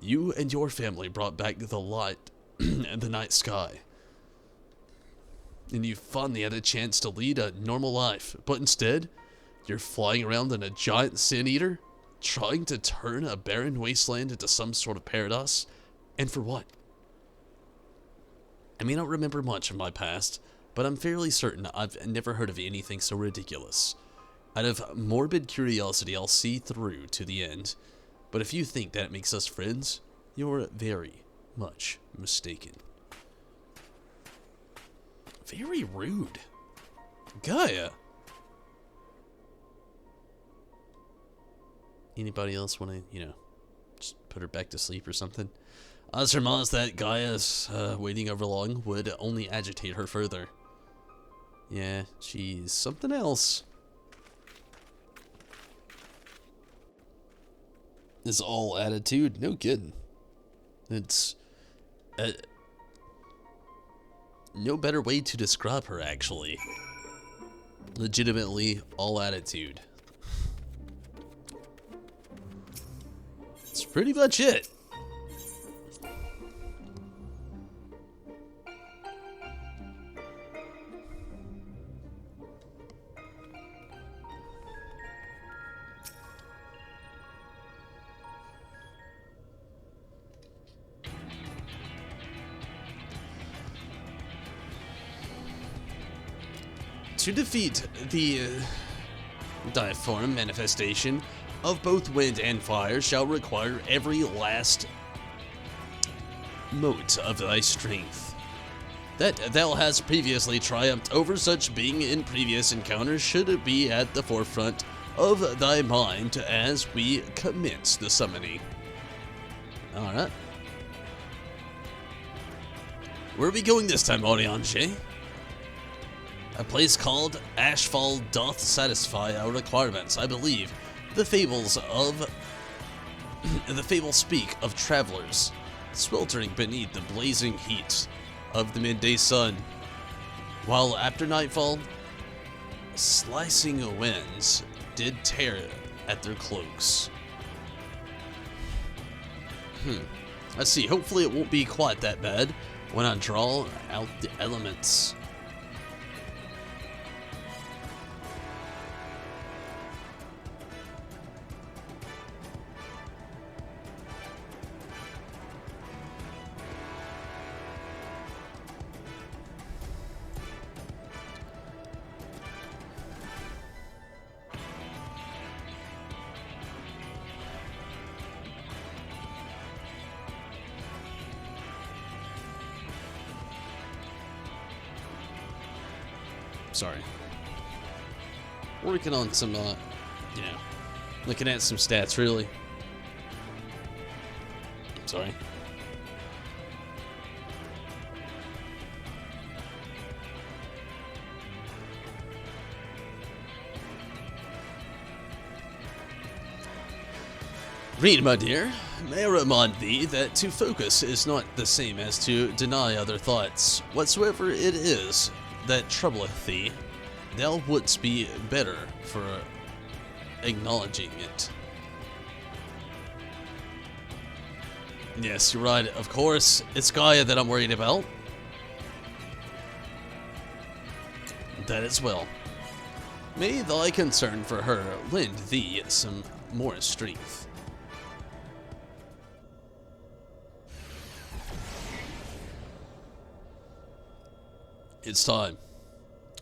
You and your family brought back the light and the night sky. And you finally had a chance to lead a normal life, but instead, you're flying around in a giant sin-eater, trying to turn a barren wasteland into some sort of paradise, and for what? I may not remember much of my past, but I'm fairly certain I've never heard of anything so ridiculous. Out of morbid curiosity, I'll see through to the end, but if you think that makes us friends, you're very much mistaken. Very rude. Gaia! Anybody else want to, just put her back to sleep or something? I surmise that Gaia's waiting over long would only agitate her further. Yeah, she's something else. It's all attitude, no kidding. It's no better way to describe her, actually. Legitimately, all attitude. That's pretty much it. To defeat the difform manifestation of both wind and fire shall require every last mote of thy strength. That thou hast previously triumphed over such being in previous encounters should be at the forefront of thy mind as we commence the summoning. Alright. Where are we going this time, Oriange? A place called Ashfall doth satisfy our requirements, I believe. The fables speak of travelers sweltering beneath the blazing heat of the midday sun, while after nightfall, slicing winds did tear at their cloaks. I see. Hopefully it won't be quite that bad when I draw out the elements. Sorry. Working on some, looking at some stats, really. Sorry. Read, my dear, may I remind thee that to focus is not the same as to deny other thoughts. Whatsoever it is that troubleth thee, thou wouldst be better for acknowledging it. Yes, you're right. Of course, it's Gaia that I'm worried about. That as well. May thy concern for her lend thee some more strength. It's time.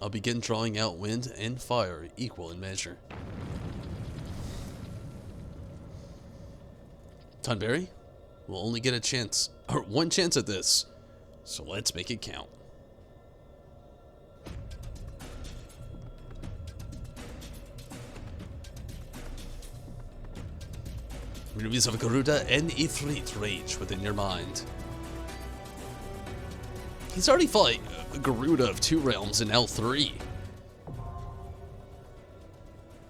I'll begin drawing out wind and fire equal in measure. Tonberry, we'll only get a chance, or one chance at this, so let's make it count. Movies of Garuda and Ifrit rage within your mind. He's already fought Garuda of 2 realms and now 3.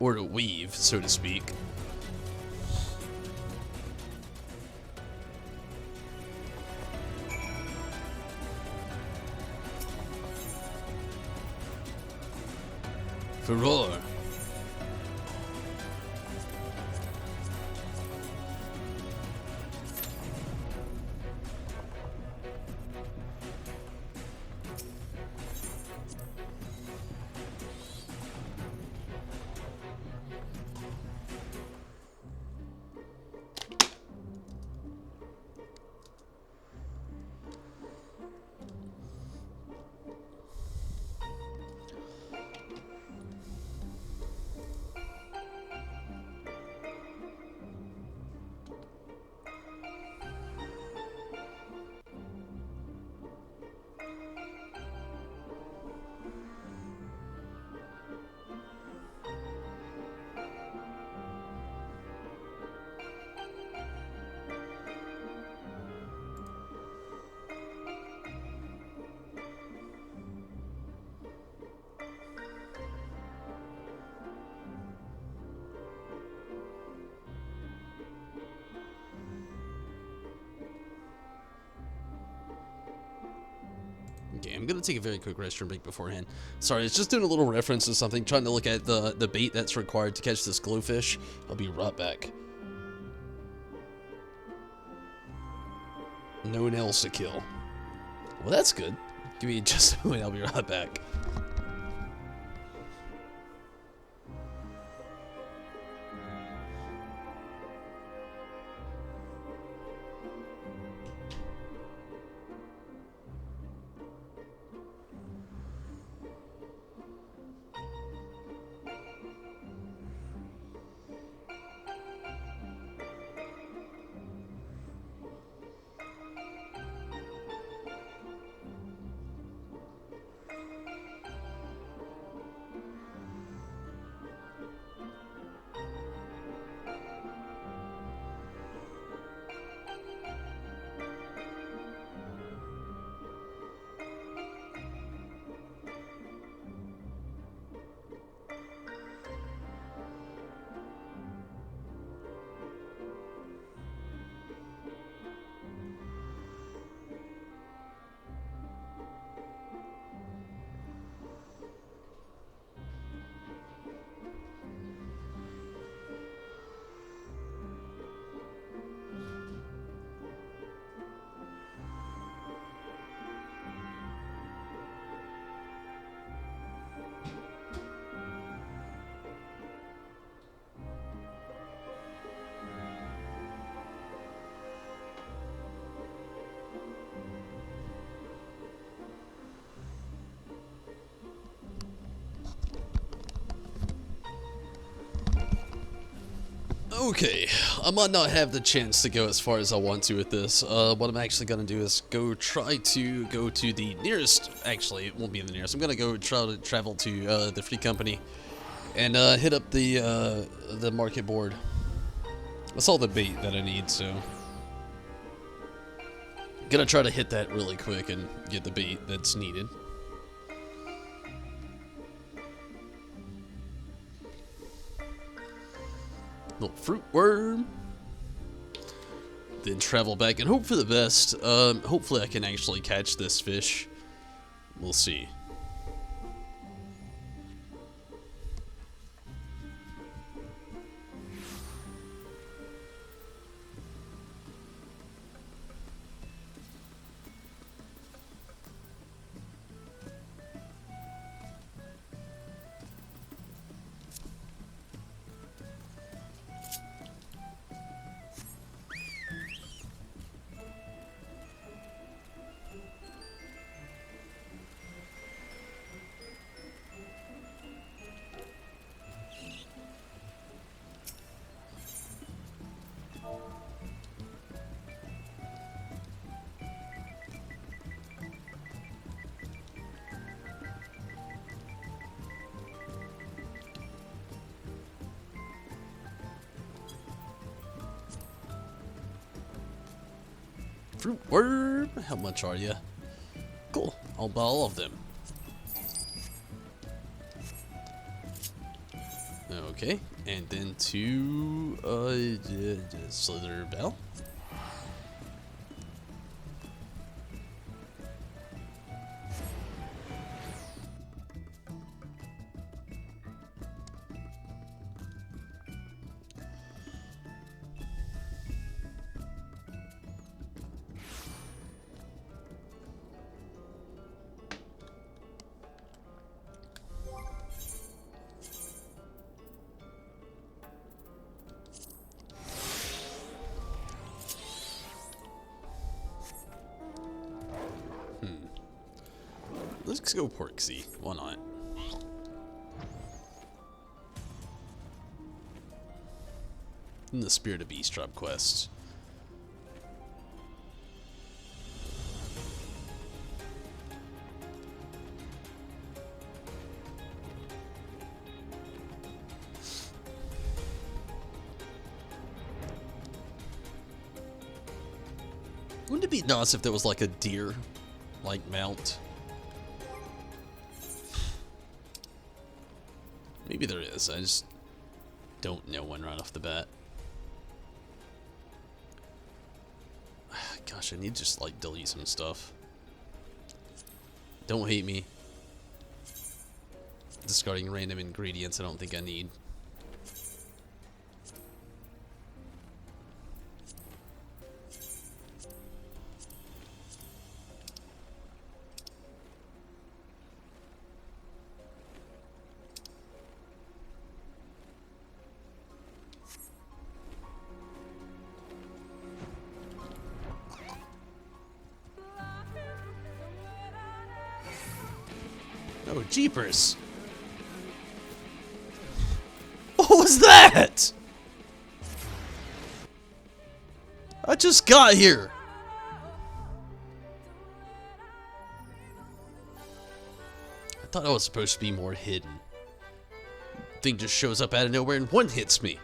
Or to weave, so to speak. Furor. Okay, I'm gonna take a very quick restroom break beforehand. Sorry, it's just doing a little reference to something, trying to look at the bait that's required to catch this glowfish. I'll be right back. No one else to kill. Well, that's good. Give me just a moment, I'll be right back. Okay, I might not have the chance to go as far as I want to with this. What I'm actually going to do is try to go to the nearest, actually it won't be the nearest, I'm going to try to travel to the Free Company and hit up the market board. That's all the bait that I need, so gonna try to hit that really quick and get the bait that's needed. Little fruit worm. Then travel back and hope for the best. Hopefully I can actually catch this fish. We'll see. Fruit worm. How much are you? Cool. I'll buy all of them. Okay. And then 2 slither bell. Let's go Porksy. Why not? In the Spirit of Beast Drop quest. Wouldn't it be nice if there was like a deer like mount? Maybe there is, I just don't know one right off the bat. Gosh, I need to just like delete some stuff. Don't hate me. Discarding random ingredients I don't think I need. Oh, jeepers. What was that? I just got here. I thought I was supposed to be more hidden. Thing just shows up out of nowhere and one hits me.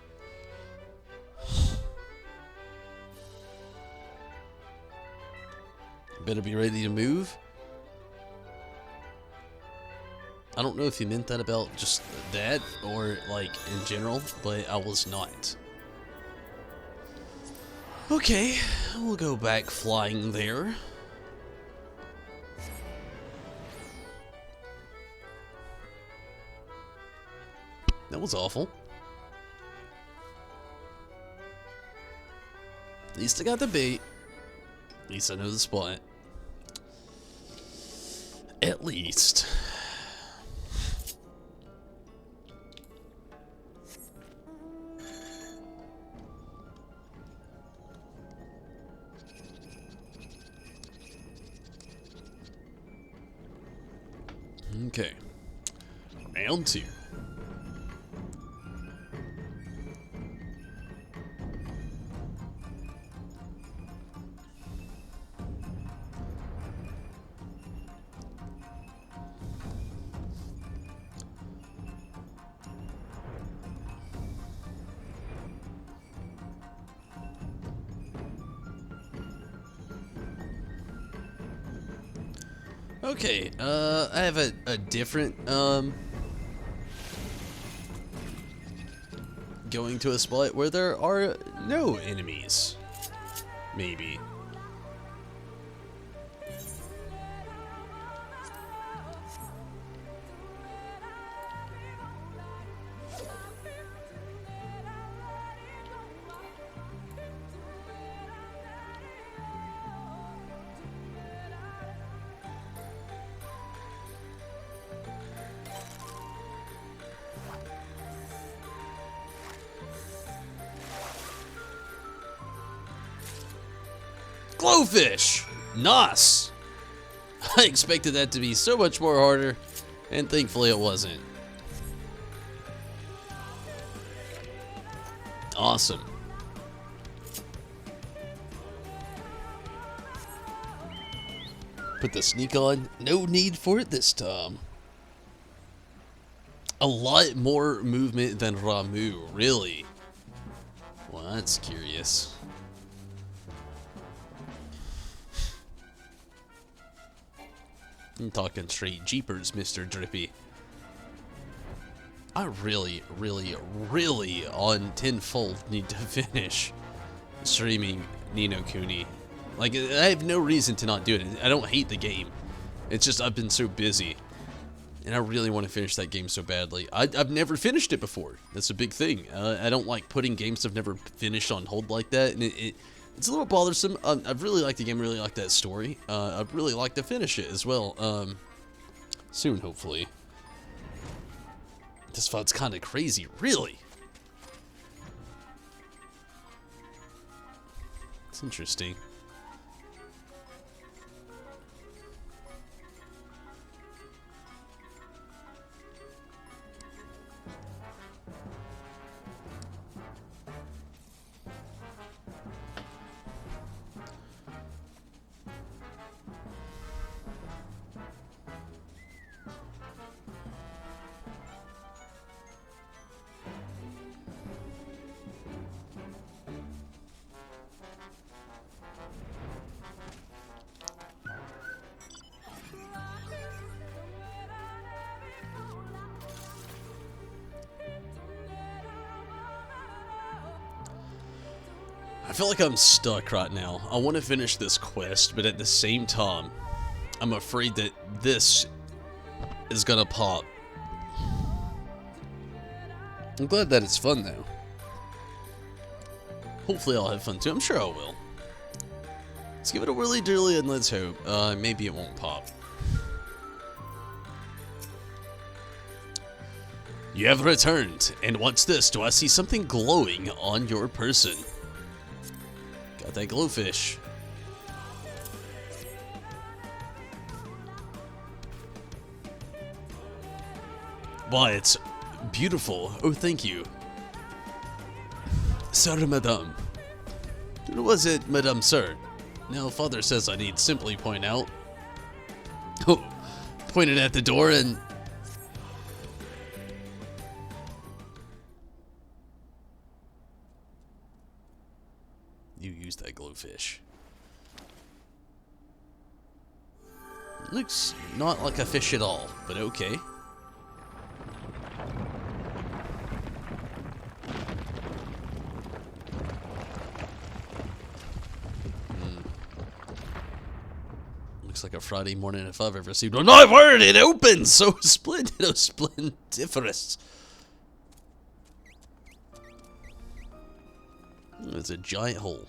Better be ready to move. I don't know if you meant that about just that or like in general, but I was not. Okay, we'll go back flying there. That was awful. At least I got the bait. At least I know the spot. At least. Okay, round 2. Okay, I have a different, going to a spot where there are no enemies. Maybe. Glowfish! Nice! I expected that to be so much more harder, and thankfully it wasn't. Awesome. Put the sneak on. No need for it this time. A lot more movement than Ramu, really. Well, that's curious. I'm talking straight jeepers, Mr. Drippy. I really, really on tenfold need to finish streaming Ni no Kuni. Like, I have no reason to not do it. I don't hate the game. It's just I've been so busy. And I really want to finish that game so badly. I've never finished it before. That's a big thing. I don't like putting games I've never finished on hold like that. And it's a little bothersome. I really like the game. Really like that story. I'd really like to finish it as well. Soon, hopefully. This fight's kind of crazy, really. It's interesting. I feel like I'm stuck right now. I want to finish this quest, but at the same time, I'm afraid that this is gonna pop. I'm glad that it's fun, though. Hopefully I'll have fun, too. I'm sure I will. Let's give it a whirly-dirly and let's hope. Maybe it won't pop. You have returned, and what's this? Do I see something glowing on your person? Got that glowfish. Why, it's beautiful. Oh, thank you. Sir, madame. Was it madame, sir? Now, father says I need simply point out. Oh, pointed at the door and... You used that glowfish. Looks not like a fish at all, but okay. Looks like a Friday morning if I've ever seen one. My word, it opens! So splendid, splendiferous. It's a giant hole.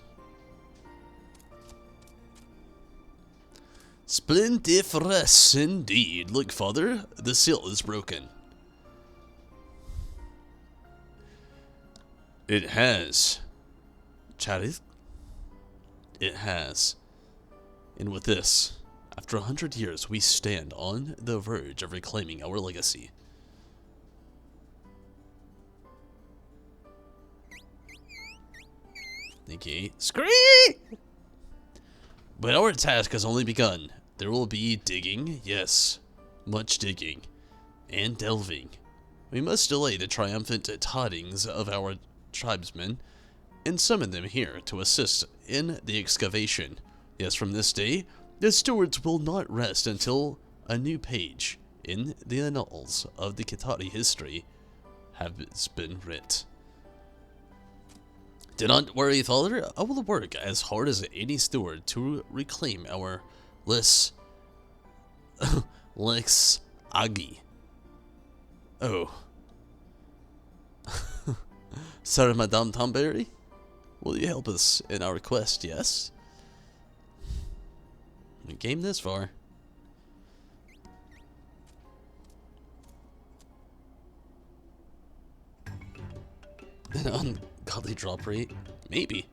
Splendiferous indeed. Look, father, the seal is broken. It has. Charith? It has. And with this, after 100 years, we stand on the verge of reclaiming our legacy. Okay. Scree! But our task has only begun. There will be digging, yes, much digging, and delving. We must delay the triumphant tidings of our tribesmen and summon them here to assist in the excavation. Yes, from this day, the stewards will not rest until a new page in the annals of the Qitari history has been writ. Do not worry, father. I will work as hard as any steward to reclaim our Lex Agi. Oh. Sir, Madame Tomberry? Will you help us in our quest, yes? We came this far. An ungodly drop rate? Maybe.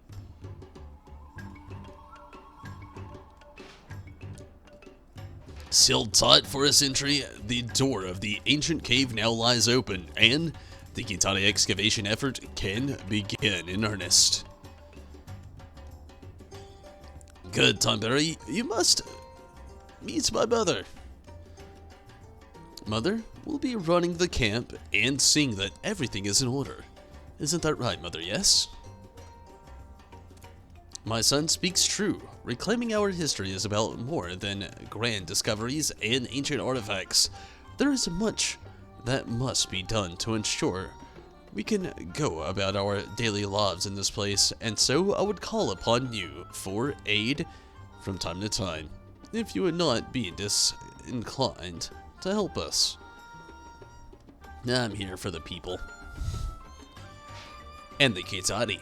Sealed tight for us entry, the door of the ancient cave now lies open, and the Qitari excavation effort can begin in earnest. Good, Tomberry. You must meet my mother. Mother will be running the camp and seeing that everything is in order. Isn't that right, Mother, yes? My son speaks true. Reclaiming our history is about more than grand discoveries and ancient artifacts. There is much that must be done to ensure we can go about our daily lives in this place, and so I would call upon you for aid from time to time, if you would not be disinclined to help us. I'm here for the people. And the Kitari.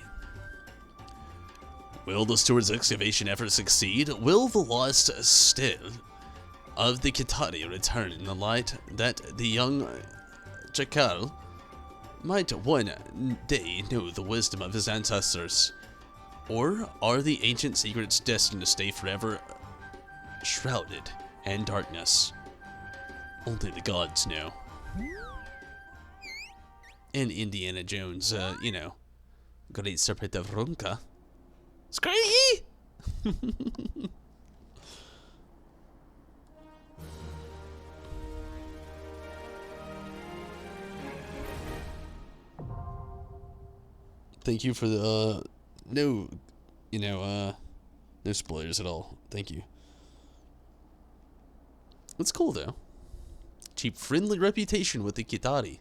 Will the steward's excavation efforts succeed? Will the lost still of the Kitari return in the light that the young Chakal might one day know the wisdom of his ancestors? Or are the ancient secrets destined to stay forever shrouded in darkness? Only the gods know. And Indiana Jones, you know, great serpent of Runka. Scree! Thank you for the, no, you know, no spoilers at all. Thank you. It's cool, though. Cheap, friendly reputation with the Kitari.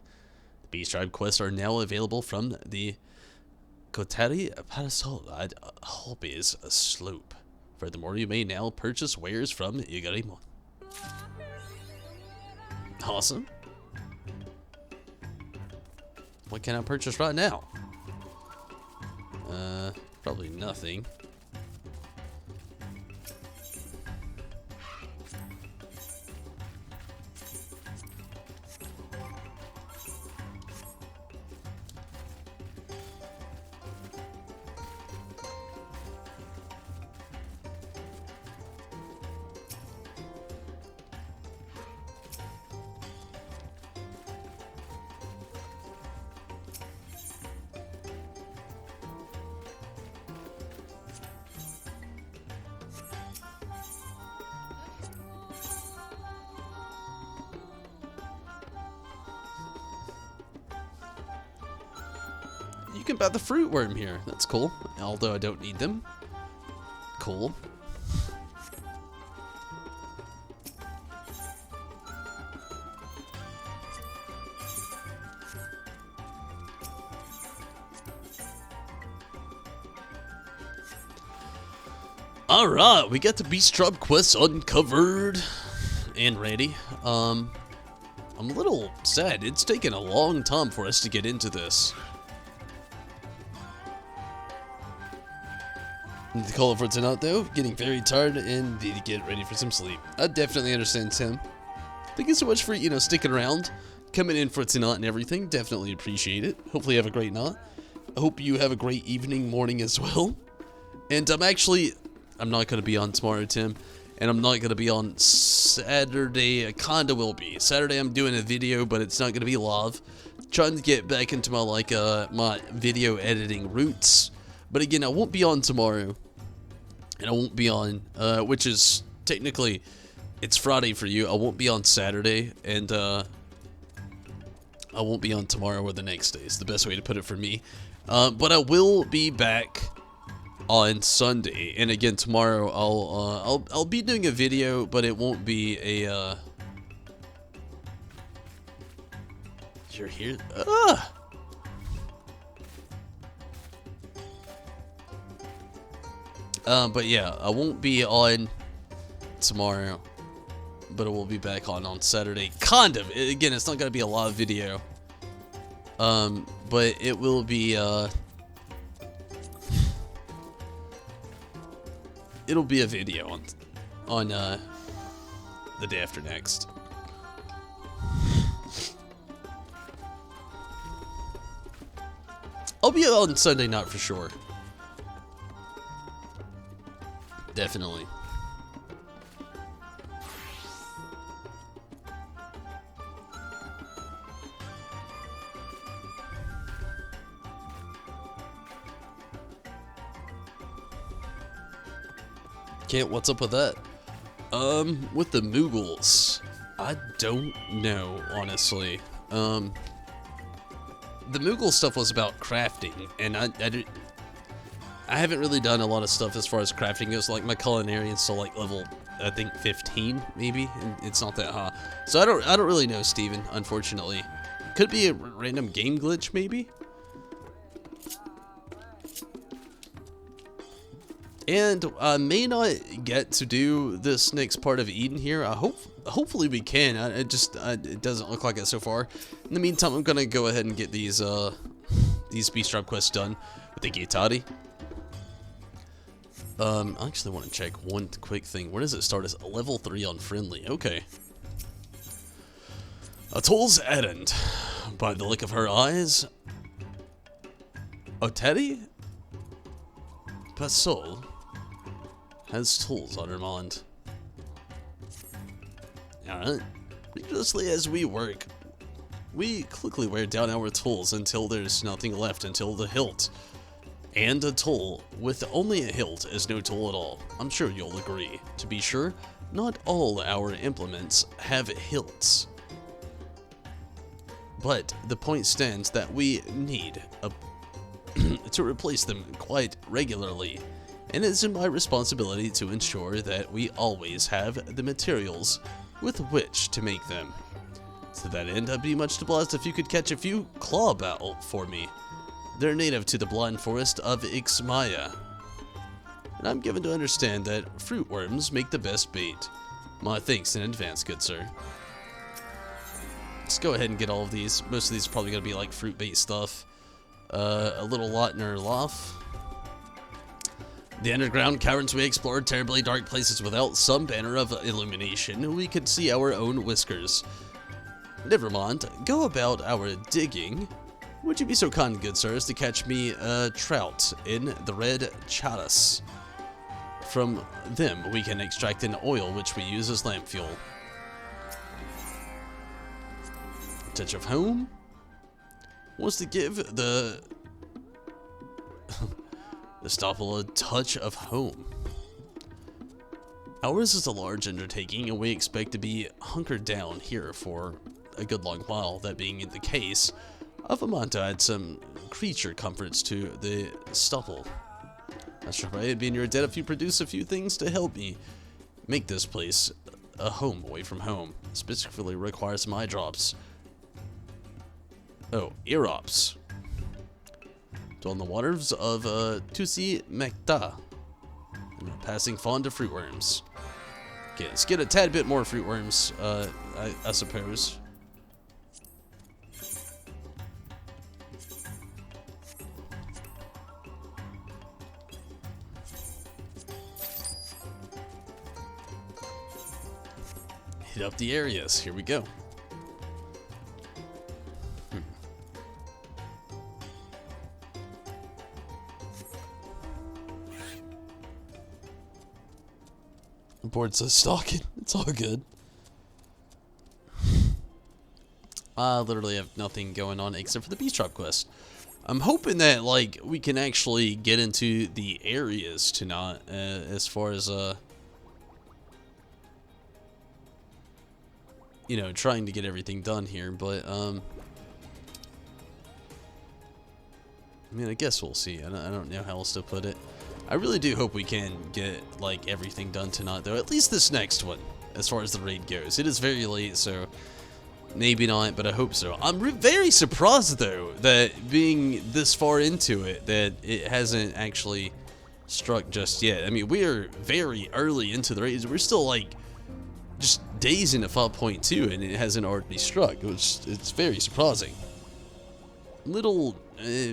The Beast Tribe quests are now available from the Kotari Parasol at Hobby's Slope. Furthermore, you may now purchase wares from Igarimon. Awesome. What can I purchase right now? Probably nothing. You can buy the fruit worm here. That's cool. Although I don't need them. Cool. Alright, we got the Beast Tribe quests uncovered and ready. I'm a little sad. It's taken a long time for us to get into this. Need to call it for tonight, though. Getting very tired and need to get ready for some sleep. I definitely understand, Tim. Thank you so much for, you know, sticking around, coming in for tonight and everything. Definitely appreciate it. Hopefully you have a great night. I hope you have a great evening, morning as well. And I'm not going to be on tomorrow, Tim. And I'm not going to be on Saturday. I kind of will be. Saturday I'm doing a video, but it's not going to be live. Trying to get back into my, like, my video editing roots. But again, I won't be on tomorrow. And I won't be on, which is technically, it's Friday for you. I won't be on Saturday, and I won't be on tomorrow or the next day. It's the best way to put it for me. But I will be back on Sunday, and again tomorrow I'll be doing a video, but it won't be a. You're here. But yeah, I won't be on tomorrow, but I will be back on Saturday. Kind of. Again, it's not gonna be a live video. But it will be, it'll be a video on the day after next. I'll be on Sunday night for sure. Definitely. Can't, what's up with that? With the Moogles, I don't know, honestly. The Moogle stuff was about crafting, and I haven't really done a lot of stuff as far as crafting goes. Like my culinarian's still like level, I think 15 maybe, and it's not that high. So I don't really know, Steven, unfortunately. Could be a random game glitch maybe. And I may not get to do this next part of Eden here. Hopefully we can. It doesn't look like it so far. In the meantime, I'm gonna go ahead and get these beast drop quests done with the Gitari. I actually want to check one quick thing. Where does it start? As level 3 on friendly. Okay. Atoll's errand. By the look of her eyes, Oteri Pasol has tools on her mind. Alright. Rigorously as we work, we quickly wear down our tools until there's nothing left, until the hilt. And a tool with only a hilt is no tool at all. I'm sure you'll agree. To be sure, not all our implements have hilts. But the point stands that we need to replace them quite regularly, and it's my responsibility to ensure that we always have the materials with which to make them. To that end, I'd be much obliged if you could catch a few claw battle for me. They're native to the blind forest of Ixmaya, and I'm given to understand that fruit worms make the best bait. My thanks in advance, good sir. Let's go ahead and get all of these. Most of these are probably going to be like fruit bait stuff. A little Lotner Loft. The underground caverns we explored, terribly dark places without some banner of illumination. We could see our own whiskers. Never mind, go about our digging. Would you be so kind, good sir, as to catch me a trout in the red chalice? From them, we can extract an oil which we use as lamp fuel. Touch of home wants to give the Stopple a touch of home. Ours is a large undertaking, and we expect to be hunkered down here for a good long while. That being the case, I've meant to add some creature comforts to the stubble. I should probably be in your debt if you produce a few things to help me make this place a home away from home. Specifically requires some eye drops. Oh, earops. On the waters of Tusi Mekta. Passing fond of fruit worms. Okay, let's get a tad bit more fruit worms, I suppose. Hit up the areas. Here we go. The board says stalking. It's all good. I literally have nothing going on except for the beast drop quest. I'm hoping that, like, we can actually get into the areas tonight, as far as, you know, trying to get everything done here, but, I mean, I guess we'll see. I don't know how else to put it. I really do hope we can get, like, everything done tonight, though. At least this next one, as far as the raid goes. It is very late, so maybe not, but I hope so. I'm very surprised, though, that being this far into it, that it hasn't actually struck just yet. I mean, we are very early into the raids. We're still, like, just days into 5.2, and it hasn't already struck, which it's very surprising. Little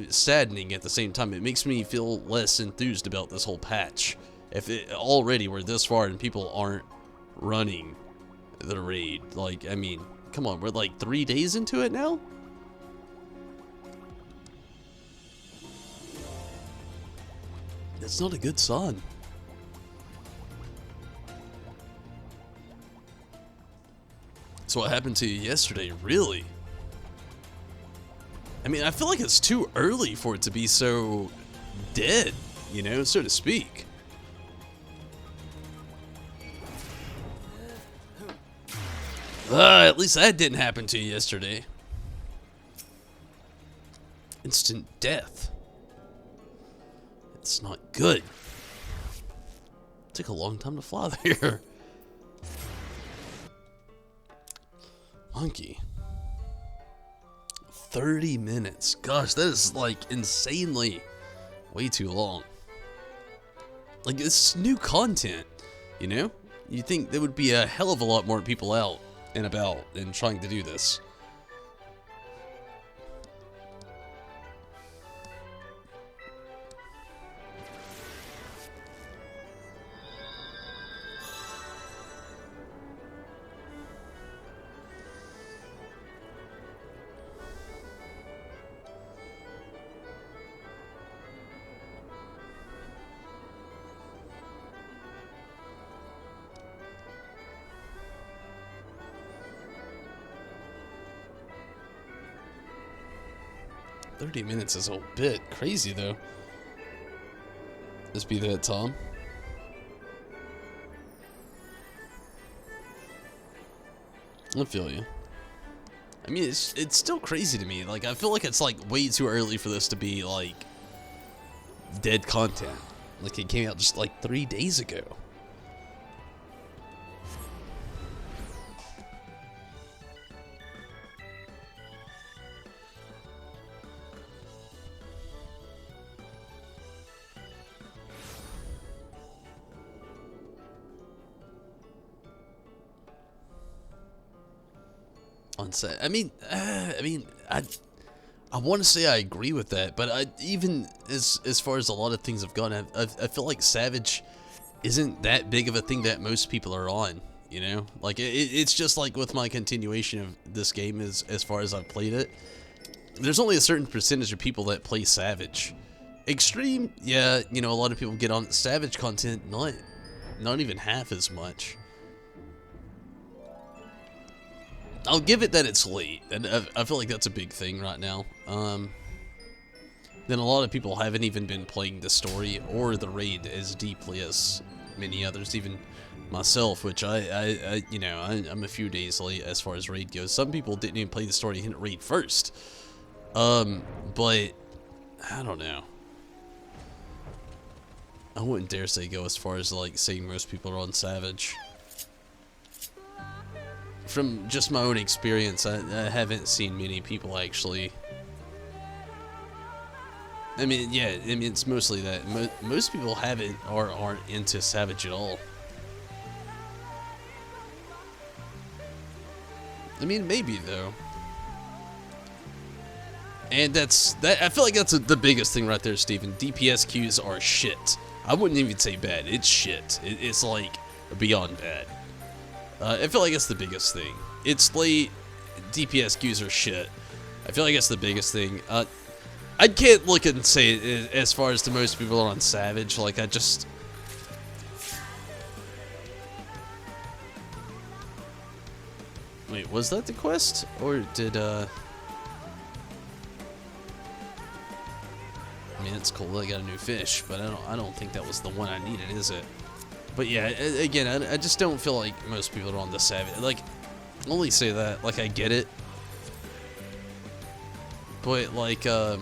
saddening at the same time. It makes me feel less enthused about this whole patch. If it already we're this far and people aren't running the raid, like, I mean, come on, we're like 3 days into it now? That's not a good sign. So what happened to you yesterday, really? I mean, I feel like it's too early for it to be so dead, you know, so to speak. At least that didn't happen to you yesterday. Instant death. It's not good. Took a long time to fly there. Monkey. 30 minutes. Gosh, that is like insanely way too long. Like, it's new content, you know? You'd think there would be a hell of a lot more people out and about and trying to do this. $30 minutes is a bit crazy, though. Let's be that, Tom. I feel you. I mean, it's still crazy to me. Like, I feel like it's like way too early for this to be like dead content. Like, it came out just like 3 days ago. I mean, I want to say I agree with that, but even as far as a lot of things have gone, I feel like Savage isn't that big of a thing that most people are on. You know, like it's just like with my continuation of this game as far as I've played it. There's only a certain percentage of people that play Savage. Extreme, yeah, you know, a lot of people get on Savage content, not even half as much. I'll give it that it's late, and I feel like that's a big thing right now. Then a lot of people haven't even been playing the story or the raid as deeply as many others, even myself, which you know, I'm a few days late as far as raid goes. Some people didn't even play the story and hit raid first. But I don't know. I wouldn't dare say go as far as like saying most people are on Savage. From just my own experience, I haven't seen many people actually. I mean, yeah, I mean, it's mostly that. Most people haven't or aren't into Savage at all. I mean, maybe, though. And I feel like that's the biggest thing right there, Steven. DPS queues are shit. I wouldn't even say bad. It's shit. It's like beyond bad. I feel like it's the biggest thing. It's late. DPS queues are shit. I feel like that's the biggest thing. I can't look and say it as far as to most people are on Savage. Like, I just... Wait, was that the quest? Or did, I mean, it's cool. I got a new fish, but I don't think that was the one I needed, is it? But yeah, again, I just don't feel like most people are on the Savage. Like, only say that, like, I get it. But, like, the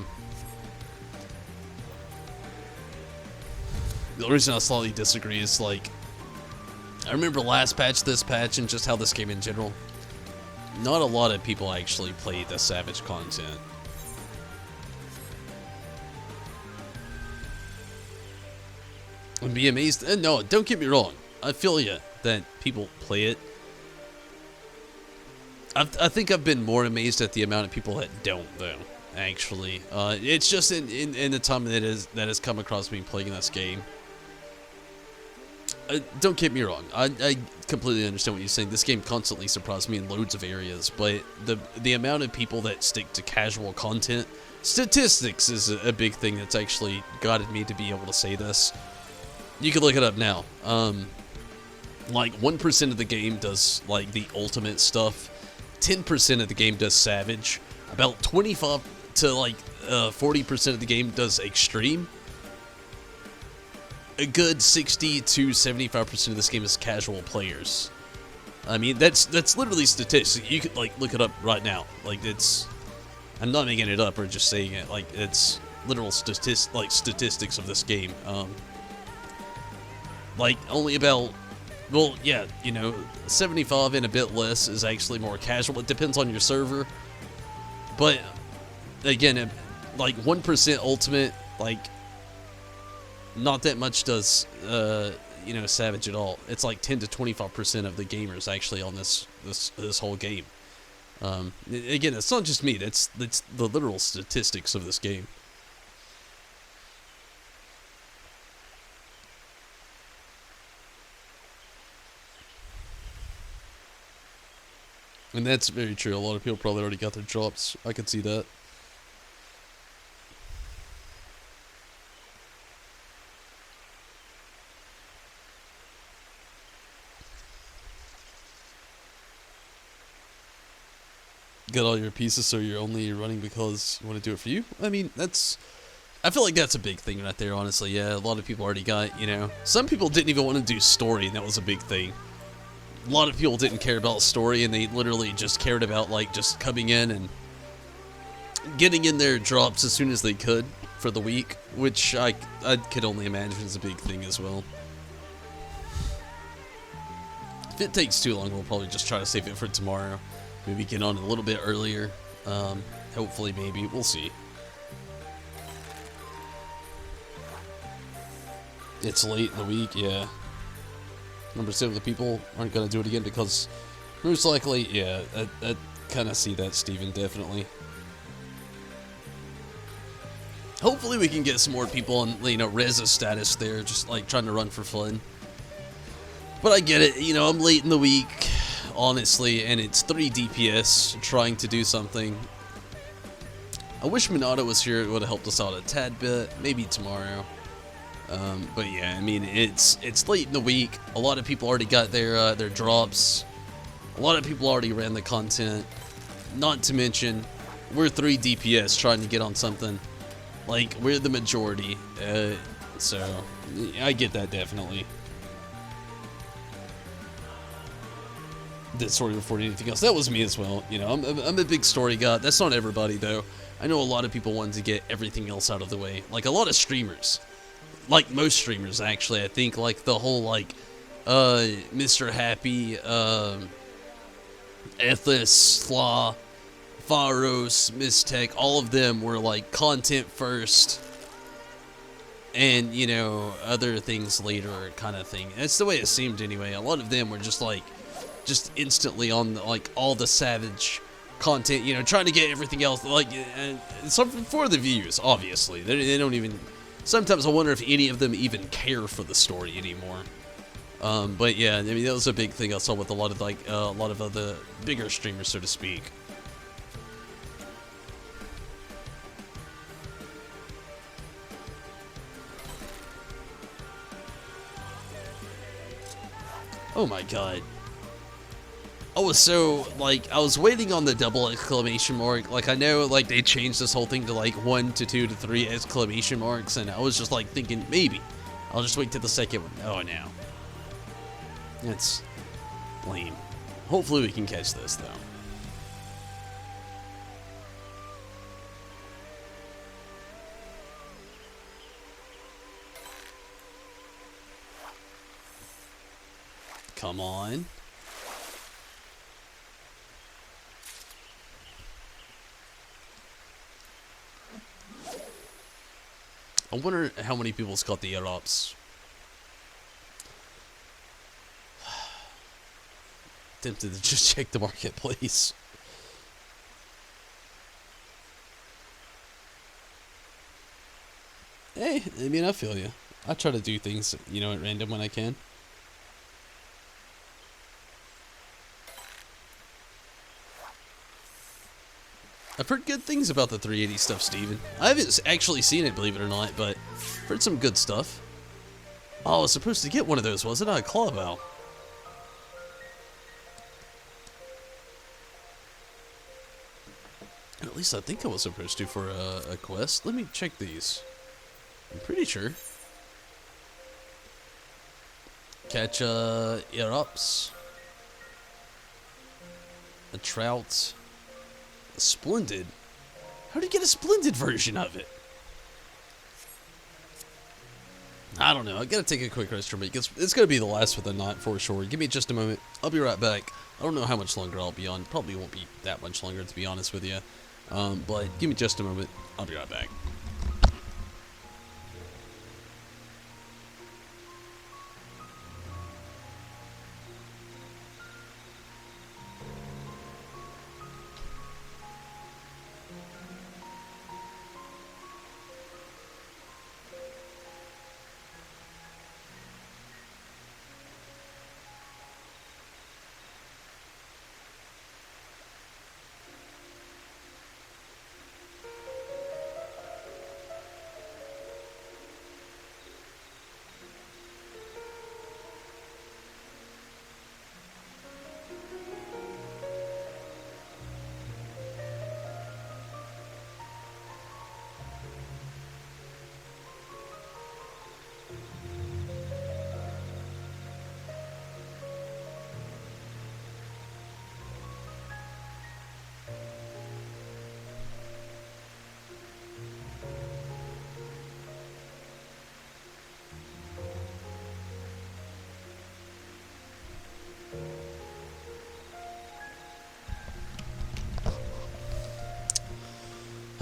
reason I slightly disagree is, like, I remember last patch, this patch, and just how this game in general. Not a lot of people actually play the Savage content. And be amazed. No, don't get me wrong. I feel you that people play it. I think I've been more amazed at the amount of people that don't, though. Actually, it's just in the time that has come across me playing this game. Don't get me wrong. I completely understand what you're saying. This game constantly surprised me in loads of areas, but the amount of people that stick to casual content, statistics is a big thing that's actually gotten me to be able to say this. You can look it up now. Like 1% of the game does like the ultimate stuff. 10% of the game does Savage. About 25 to like 40% of the game does extreme. A good 60 to 75% of this game is casual players. I mean, that's literally statistics. You could like look it up right now. Like, I'm not making it up or just saying it. Like, literal statistics of this game. Like only about, well, yeah, you know, 75 and a bit less is actually more casual. It depends on your server, but again, like 1% ultimate, like not that much does you know, Savage at all. It's like 10 to 25% of the gamers actually on this whole game. Again, it's not just me. That's the literal statistics of this game. And that's very true. A lot of people probably already got their drops. I could see that. Got all your pieces, so you're only running because you want to do it for you? I mean, I feel like that's a big thing right there, honestly. Yeah, a lot of people already got, you know. Some people didn't even want to do story, and that was a big thing. A lot of people didn't care about story, and they literally just cared about, like, just coming in and getting in their drops as soon as they could for the week, which I could only imagine is a big thing as well. If it takes too long, we'll probably just try to save it for tomorrow. Maybe get on a little bit earlier. Hopefully, maybe. We'll see. It's late in the week, yeah. Number 7 of the people aren't going to do it again because most likely, yeah, I kind of see that, Steven, definitely. Hopefully we can get some more people on, you know, Reza status there, just like trying to run for fun. But I get it, you know, I'm late in the week, honestly, and it's 3 DPS trying to do something. I wish Minato was here. It would have helped us out a tad bit. Maybe tomorrow. But yeah, I mean, it's late in the week. A lot of people already got their drops. A lot of people already ran the content. Not to mention, we're 3 DPS trying to get on something. Like, we're the majority. So, I get that, definitely. Did story before anything else. That was me as well. You know, I'm a big story guy. That's not everybody, though. I know a lot of people wanted to get everything else out of the way. Like, a lot of streamers. Like most streamers, actually. I think, like, the whole, like, Mr. Happy, Ethis, Slaw, Faros, Mistech, all of them were, like, content first. And, you know, other things later kind of thing. That's the way it seemed, anyway. A lot of them were just, like, just instantly on, like, all the Savage content, you know, trying to get everything else, like, something for the views, obviously. They don't even... Sometimes I wonder if any of them even care for the story anymore. But yeah, I mean, that was a big thing I saw with a lot of, like, a lot of other bigger streamers, so to speak. Oh my god. I was so, like, I was waiting on the double exclamation mark. Like, I know, like, they changed this whole thing to, like, 1 to 2 to 3 exclamation marks, and I was just, like, thinking, maybe. I'll just wait till the second one. Oh, no. That's lame. Hopefully we can catch this, though. Come on. I wonder how many people's got the air-ups. Tempted to just check the marketplace. Hey, I mean, I feel you. I try to do things, you know, at random when I can. I've heard good things about the 380 stuff, Steven. I haven't actually seen it, believe it or not, but I've heard some good stuff. Oh, I was supposed to get one of those, wasn't I? A Clawbow. At least I think I was supposed to for a quest. Let me check these. I'm pretty sure. Catch ear-ups. A trout. A splendid. How do you get a splendid version of it? I don't know. I gotta take a quick rest from it. It's gonna be the last for the night for sure. Give me just a moment. I'll be right back. I don't know how much longer I'll be on. Probably won't be that much longer, to be honest with you. But give me just a moment. I'll be right back.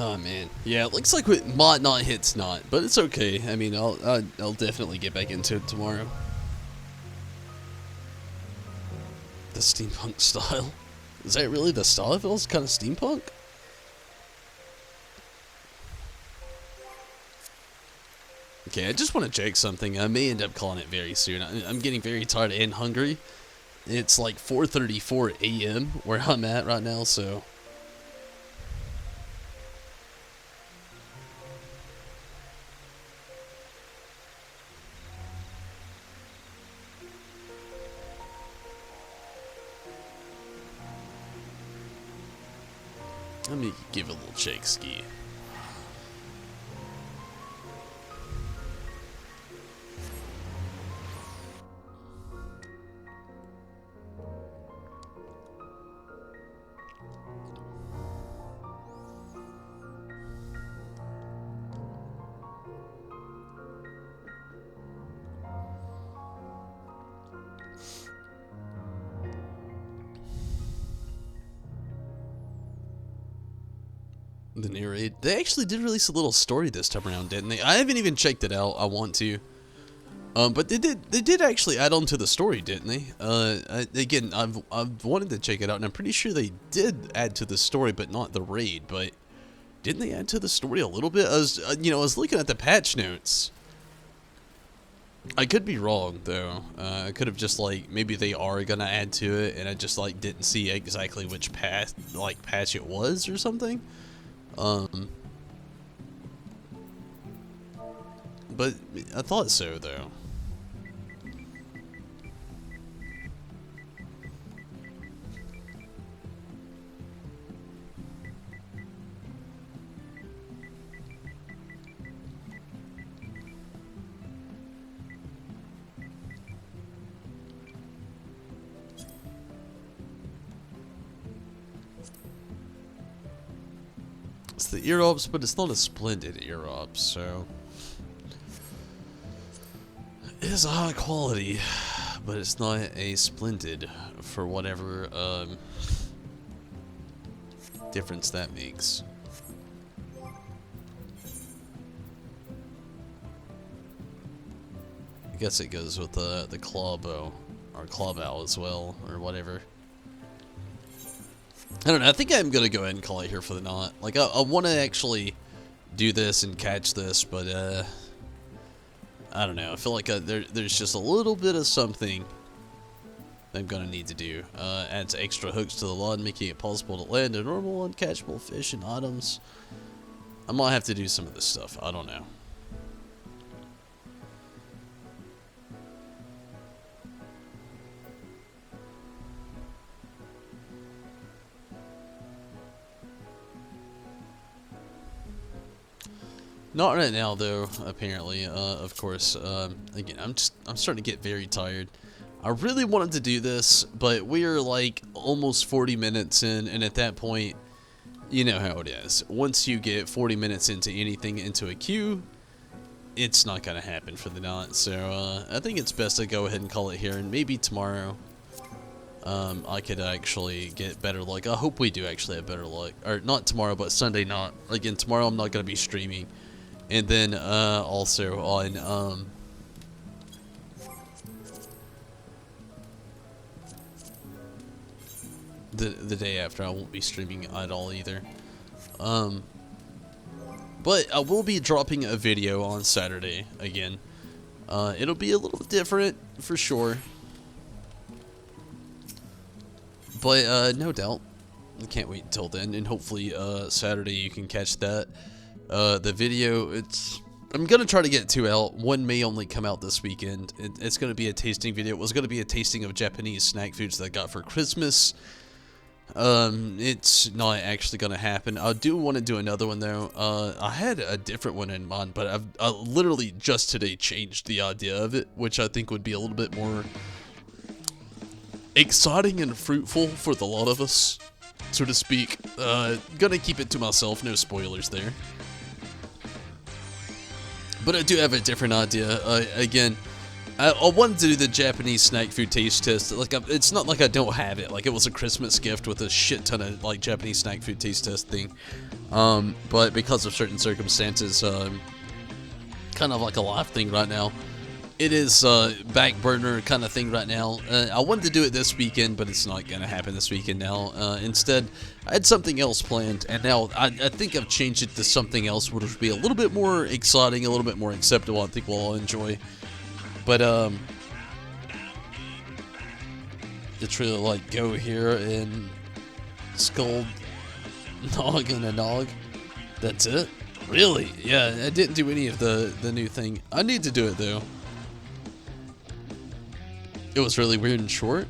Oh man, yeah, it looks like we might not hit snot, but it's okay. I mean, I'll definitely get back into it tomorrow. The steampunk style. Is that really the style? It feels kind of steampunk. Okay, I just want to check something. I may end up calling it very soon. I'm getting very tired and hungry. It's like 4:34 a.m. where I'm at right now, so. Let me give it a little shake ski. The narrate. They actually did release a little story this time around, didn't they? I haven't even checked it out. I want to. But they did actually add on to the story, didn't they? Again, I've wanted to check it out, and I'm pretty sure they did add to the story, but not the raid. But didn't they add to the story a little bit? I was looking at the patch notes. I could be wrong though. I could have just like maybe they are gonna add to it, and I just like didn't see exactly which patch it was or something. But I thought so though. It's the ear ops, but it's not a splendid ear op, so it is a high quality, but it's not a splendid for whatever difference that makes. I guess it goes with the claw bow or claw bow as well, or whatever. I don't know. I think I'm gonna go ahead and call it here for the night. Like I want to actually do this and catch this, but I don't know. I feel like there's just a little bit of something I'm gonna need to do. Adds extra hooks to the line, making it possible to land a normal uncatchable fish and items. I might have to do some of this stuff. I don't know. Not right now, though. Apparently, of course. Again, I'm starting to get very tired. I really wanted to do this, but we are like almost 40 minutes in, and at that point, you know how it is. Once you get 40 minutes into anything, into a queue, it's not gonna happen for the night. So I think it's best to go ahead and call it here, and maybe tomorrow I could actually get better luck. I hope we do actually have better luck, or not tomorrow, but Sunday night. Again, tomorrow I'm not gonna be streaming, and then also on the day after I won't be streaming at all either. But I will be dropping a video on Saturday again. It'll be a little different for sure, but no doubt I can't wait until then, and hopefully Saturday you can catch that. The video, I'm gonna try to get 2 out. One may only come out this weekend. It's gonna be a tasting video. It was gonna be a tasting of Japanese snack foods that I got for Christmas. It's not actually gonna happen. I do want to do another one though. I had a different one in mind, but I literally just today changed the idea of it, which I think would be a little bit more exciting and fruitful for the lot of us, so to speak. Gonna keep it to myself, no spoilers there. But I do have a different idea. Again, I wanted to do the Japanese snack food taste test. Like, it's not like I don't have it. Like, it was a Christmas gift with a shit ton of, like, Japanese snack food taste test thing. But because of certain circumstances, kind of like a live thing right now, it is back burner kind of thing right now. I wanted to do it this weekend, but it's not going to happen this weekend now. Instead, I had something else planned, and now I think I've changed it to something else, which would be a little bit more exciting, a little bit more acceptable. I think we'll all enjoy. But, it's really like go here and scold Nog and a Nog. That's it? Really? Yeah, I didn't do any of the new thing. I need to do it though. It was really weird and short.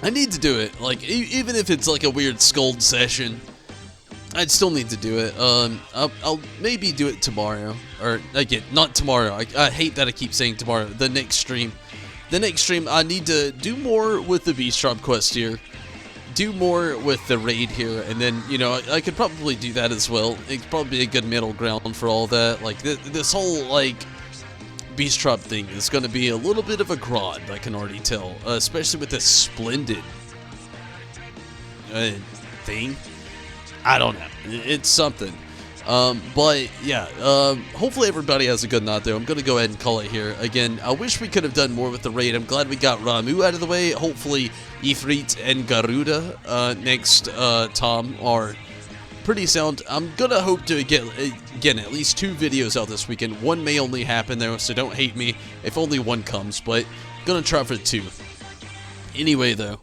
I need to do it. Like, even if it's like a weird scold session, I'd still need to do it. I'll maybe do it tomorrow. Or, again, not tomorrow. I hate that I keep saying tomorrow. The next stream. The next stream, I need to do more with the Beast Drop quest here. Do more with the raid here. And then, you know, I could probably do that as well. It'd probably be a good middle ground for all that. Like, this whole, like, Beast Drop thing is going to be a little bit of a grind, I can already tell. Especially with this Splendid thing. I don't know. It's something. But yeah, hopefully everybody has a good night though. I'm going to go ahead and call it here. Again, I wish we could have done more with the raid. I'm glad we got Ramu out of the way. Hopefully Ifrit and Garuda next time are pretty sound. I'm going to hope to get, again, at least 2 videos out this weekend. One may only happen though, so don't hate me if only one comes, but I'm going to try for 2. Anyway though,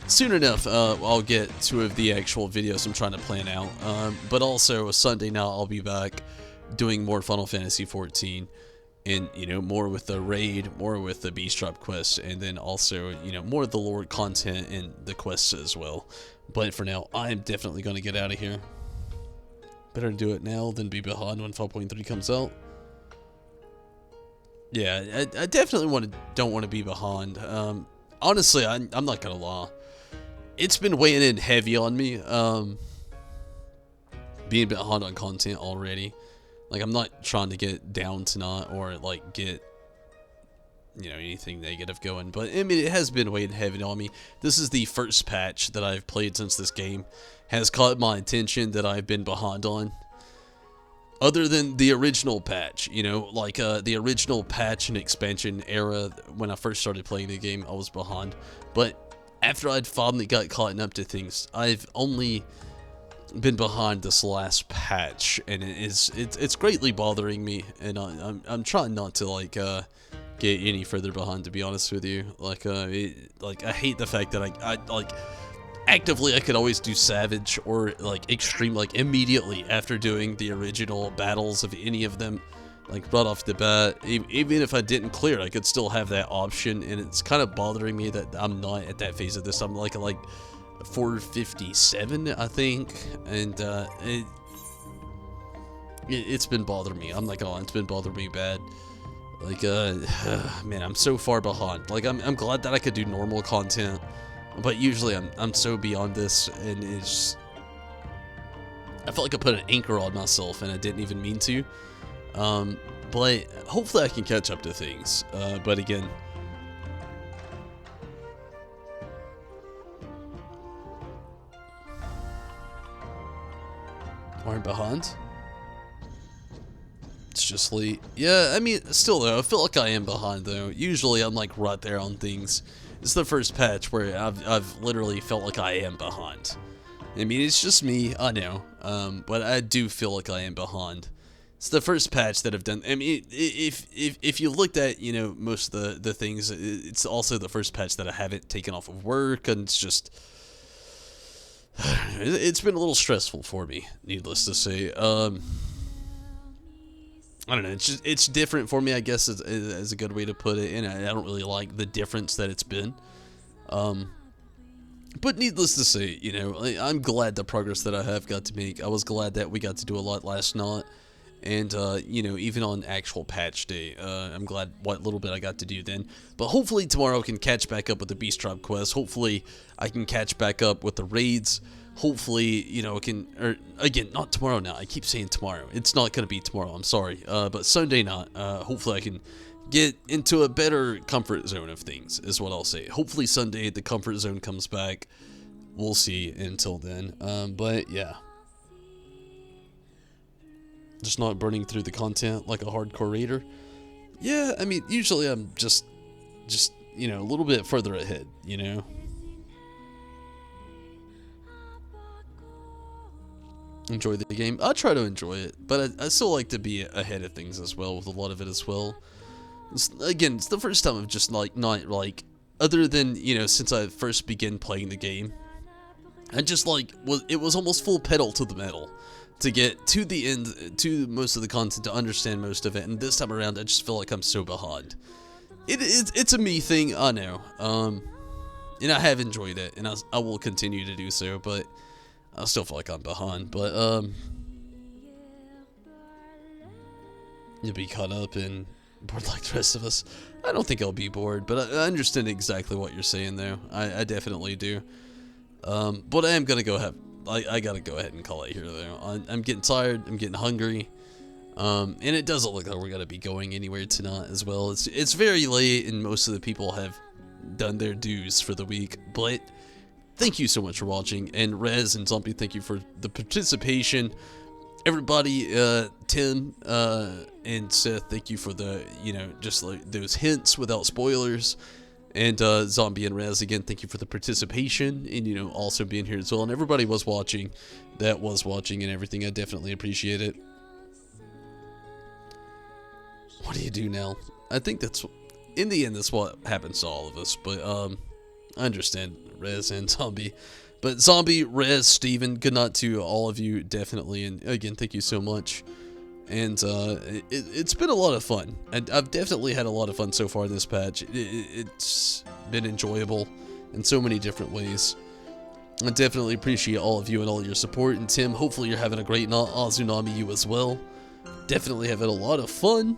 soon enough, I'll get 2 of the actual videos I'm trying to plan out. But also, Sunday now, I'll be back doing more Final Fantasy XIV. And, you know, more with the raid, more with the Beast Drop quest, and then also, you know, more of the lore content and the quests as well. But for now, I'm definitely going to get out of here. Better do it now than be behind when 5.3 comes out. Yeah, I definitely don't want to be behind. Honestly, I'm not going to lie. It's been weighing in heavy on me, being behind on content already. Like, I'm not trying to get down tonight or, like, get, you know, anything negative going. But, I mean, it has been weighing heavy on me. This is the first patch that I've played since this game has caught my attention that I've been behind on. Other than the original patch, you know, like, the original patch and expansion era, when I first started playing the game, I was behind. But after I'd finally got caught up to things, I've only been behind this last patch, and it's greatly bothering me, and I'm trying not to like get any further behind, to be honest with you. Like I hate the fact that I like actively I could always do Savage or like Extreme like immediately after doing the original battles of any of them. Like, right off the bat, even if I didn't clear, I could still have that option, and it's kind of bothering me that I'm not at that phase of this. I'm like 457, I think, and it's been bothering me. I'm not gonna lie, it's been bothering me bad. Like, man, I'm so far behind. Like, I'm glad that I could do normal content, but usually I'm so beyond this, and I felt like I put an anchor on myself and I didn't even mean to. But hopefully I can catch up to things. But again, aren't behind. It's just late. Yeah, I mean, still though, I feel like I am behind though. Usually I'm like right there on things. It's the first patch where I've literally felt like I am behind. I mean, it's just me, I know, but I do feel like I am behind. It's the first patch that I've done. I mean, if you looked at, you know, most of the things, it's also the first patch that I haven't taken off of work, and it's just, it's been a little stressful for me, needless to say. I don't know, it's different for me, I guess, is a good way to put it, and I don't really like the difference that it's been. But needless to say, you know, I'm glad the progress that I have got to make. I was glad that we got to do a lot last night, and, you know, even on actual patch day, I'm glad what little bit I got to do then. But hopefully tomorrow I can catch back up with the Beast Tribe quest. Hopefully I can catch back up with the raids. Hopefully, you know, or again, not tomorrow now. I keep saying tomorrow. It's not going to be tomorrow, I'm sorry. But Sunday night, hopefully I can get into a better comfort zone of things, is what I'll say. Hopefully Sunday the comfort zone comes back. We'll see until then. But yeah. Just not burning through the content like a hardcore raider. Yeah, I mean, usually I'm just, you know, a little bit further ahead, you know. Enjoy the game. I try to enjoy it, but I still like to be ahead of things as well with a lot of it as well. Again, it's the first time I've just like not like, other than, you know, since I first began playing the game, I just like it was almost full pedal to the metal to get to the end, to most of the content, to understand most of it. And this time around, I just feel like I'm so behind. It's a me thing, I know. And I have enjoyed it, and I will continue to do so, but I still feel like I'm behind. But you'll be caught up and bored like the rest of us. I don't think I'll be bored, but I understand exactly what you're saying though. I definitely do. But I am gonna go ahead. I gotta go ahead and call it here though. I'm getting tired. I'm getting hungry. And it doesn't look like we're gonna be going anywhere tonight as well. It's very late, and most of the people have done their dues for the week. But thank you so much for watching, and Rez and Zombie, thank you for the participation. Everybody, Tim and Seth, thank you for the, you know, just like those hints without spoilers. And Zombie and Rez, again, thank you for the participation, and, you know, also being here as well. And everybody was watching, that was watching and everything. I definitely appreciate it. What do you do now? I think that's, in the end, that's what happens to all of us. But I understand Rez and Zombie. But Zombie, Rez, Steven, good night to all of you, definitely. And again, thank you so much. And it's been a lot of fun. And I've definitely had a lot of fun so far this patch. It's been enjoyable in so many different ways. I definitely appreciate all of you and all your support. And Tim, hopefully you're having a great night. Azunami, you as well. Definitely having a lot of fun.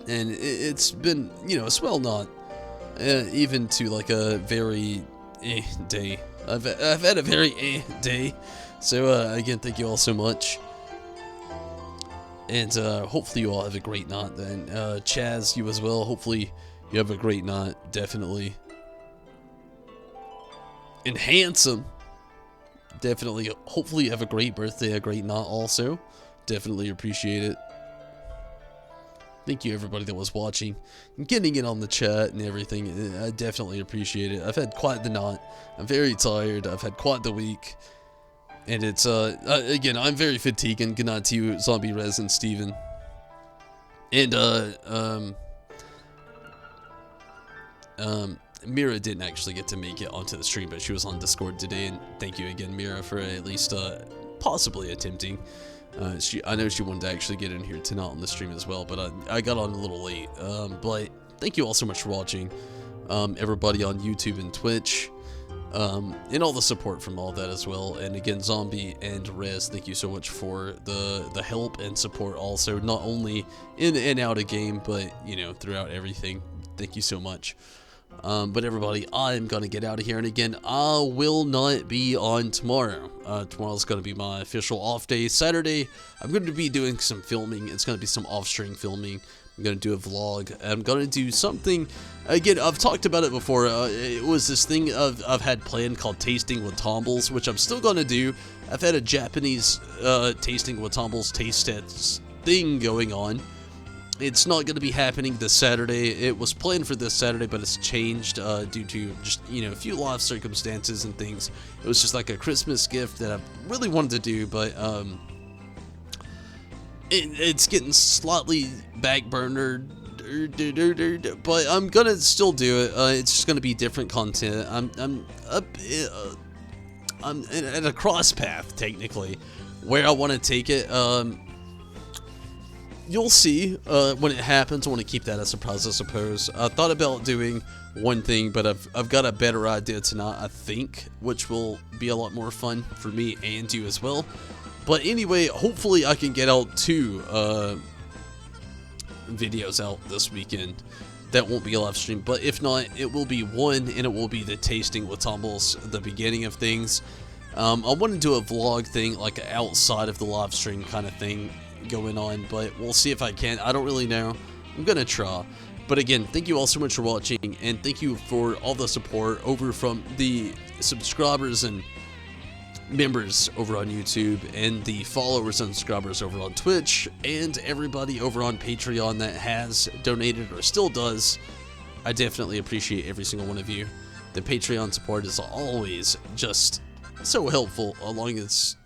And it's been, you know, a swell night. Even to like a very day. I've had a very day. So again, thank you all so much. And hopefully you all have a great night then. Chaz, you as well. Hopefully you have a great night. Definitely. And Handsome. Definitely. Hopefully you have a great birthday, a great night also. Definitely appreciate it. Thank you everybody that was watching and getting in on the chat and everything. I definitely appreciate it. I've had quite the night. I'm very tired. I've had quite the week. And it's, again, I'm very fatigued, and good night to you, Zombie, Rez, and Steven. And, Mira didn't actually get to make it onto the stream, but she was on Discord today, and thank you again, Mira, for at least, possibly attempting. I know she wanted to actually get in here tonight on the stream as well, but I got on a little late. But thank you all so much for watching, everybody on YouTube and Twitch. And all the support from all that as well. And again, Zombie and Rez, thank you so much for the help and support also, not only in and out of game, but, you know, throughout everything. Thank you so much. But everybody, I'm going to get out of here. And again, I will not be on tomorrow. Tomorrow's going to be my official off day. Saturday, I'm going to be doing some filming. It's going to be some off-stream filming. I'm going to do a vlog. I'm going to do something. Again, I've talked about it before. It was this thing I've had planned called Tasting with Tombles, which I'm still going to do. I've had a Japanese Tasting with Tombles taste test thing going on. It's not going to be happening this Saturday. It was planned for this Saturday, but it's changed due to just, a few life circumstances and things. It was just like a Christmas gift that I really wanted to do, but it's getting slightly backburnered. But I'm gonna still do it. It's just gonna be different content. I'm at a cross path technically, where I want to take it. You'll see when it happens. I want to keep that a surprise, I suppose. I thought about doing one thing, but I've got a better idea tonight, I think, which will be a lot more fun for me and you as well. But anyway, hopefully I can get out 2 videos out this weekend. That won't be a live stream, but if not, it will be one, and it will be the Tasting with Tumbles, the beginning of things. I want to do a vlog thing, like outside of the live stream kind of thing going on, but we'll see if I can. I don't really know. I'm gonna try. But again, thank you all so much for watching, and thank you for all the support over from the subscribers and members over on YouTube, and the followers and subscribers over on Twitch, and everybody over on Patreon that has donated or still does. I definitely appreciate every single one of you. The Patreon support is always just so helpful, along as,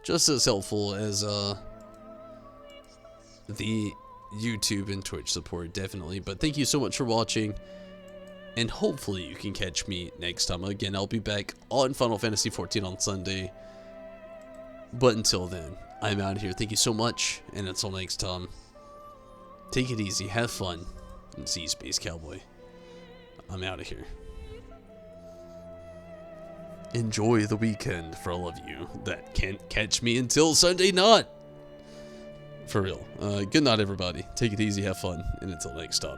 just as helpful as the YouTube and Twitch support, definitely. But thank you so much for watching, and hopefully you can catch me next time. Again, I'll be back on Final Fantasy XIV on Sunday. But until then, I'm out of here. Thank you so much, and until next time, take it easy, have fun, and see you, Space Cowboy. I'm out of here. Enjoy the weekend for all of you that can't catch me until Sunday night. For real. Good night, everybody. Take it easy, have fun, and until next time.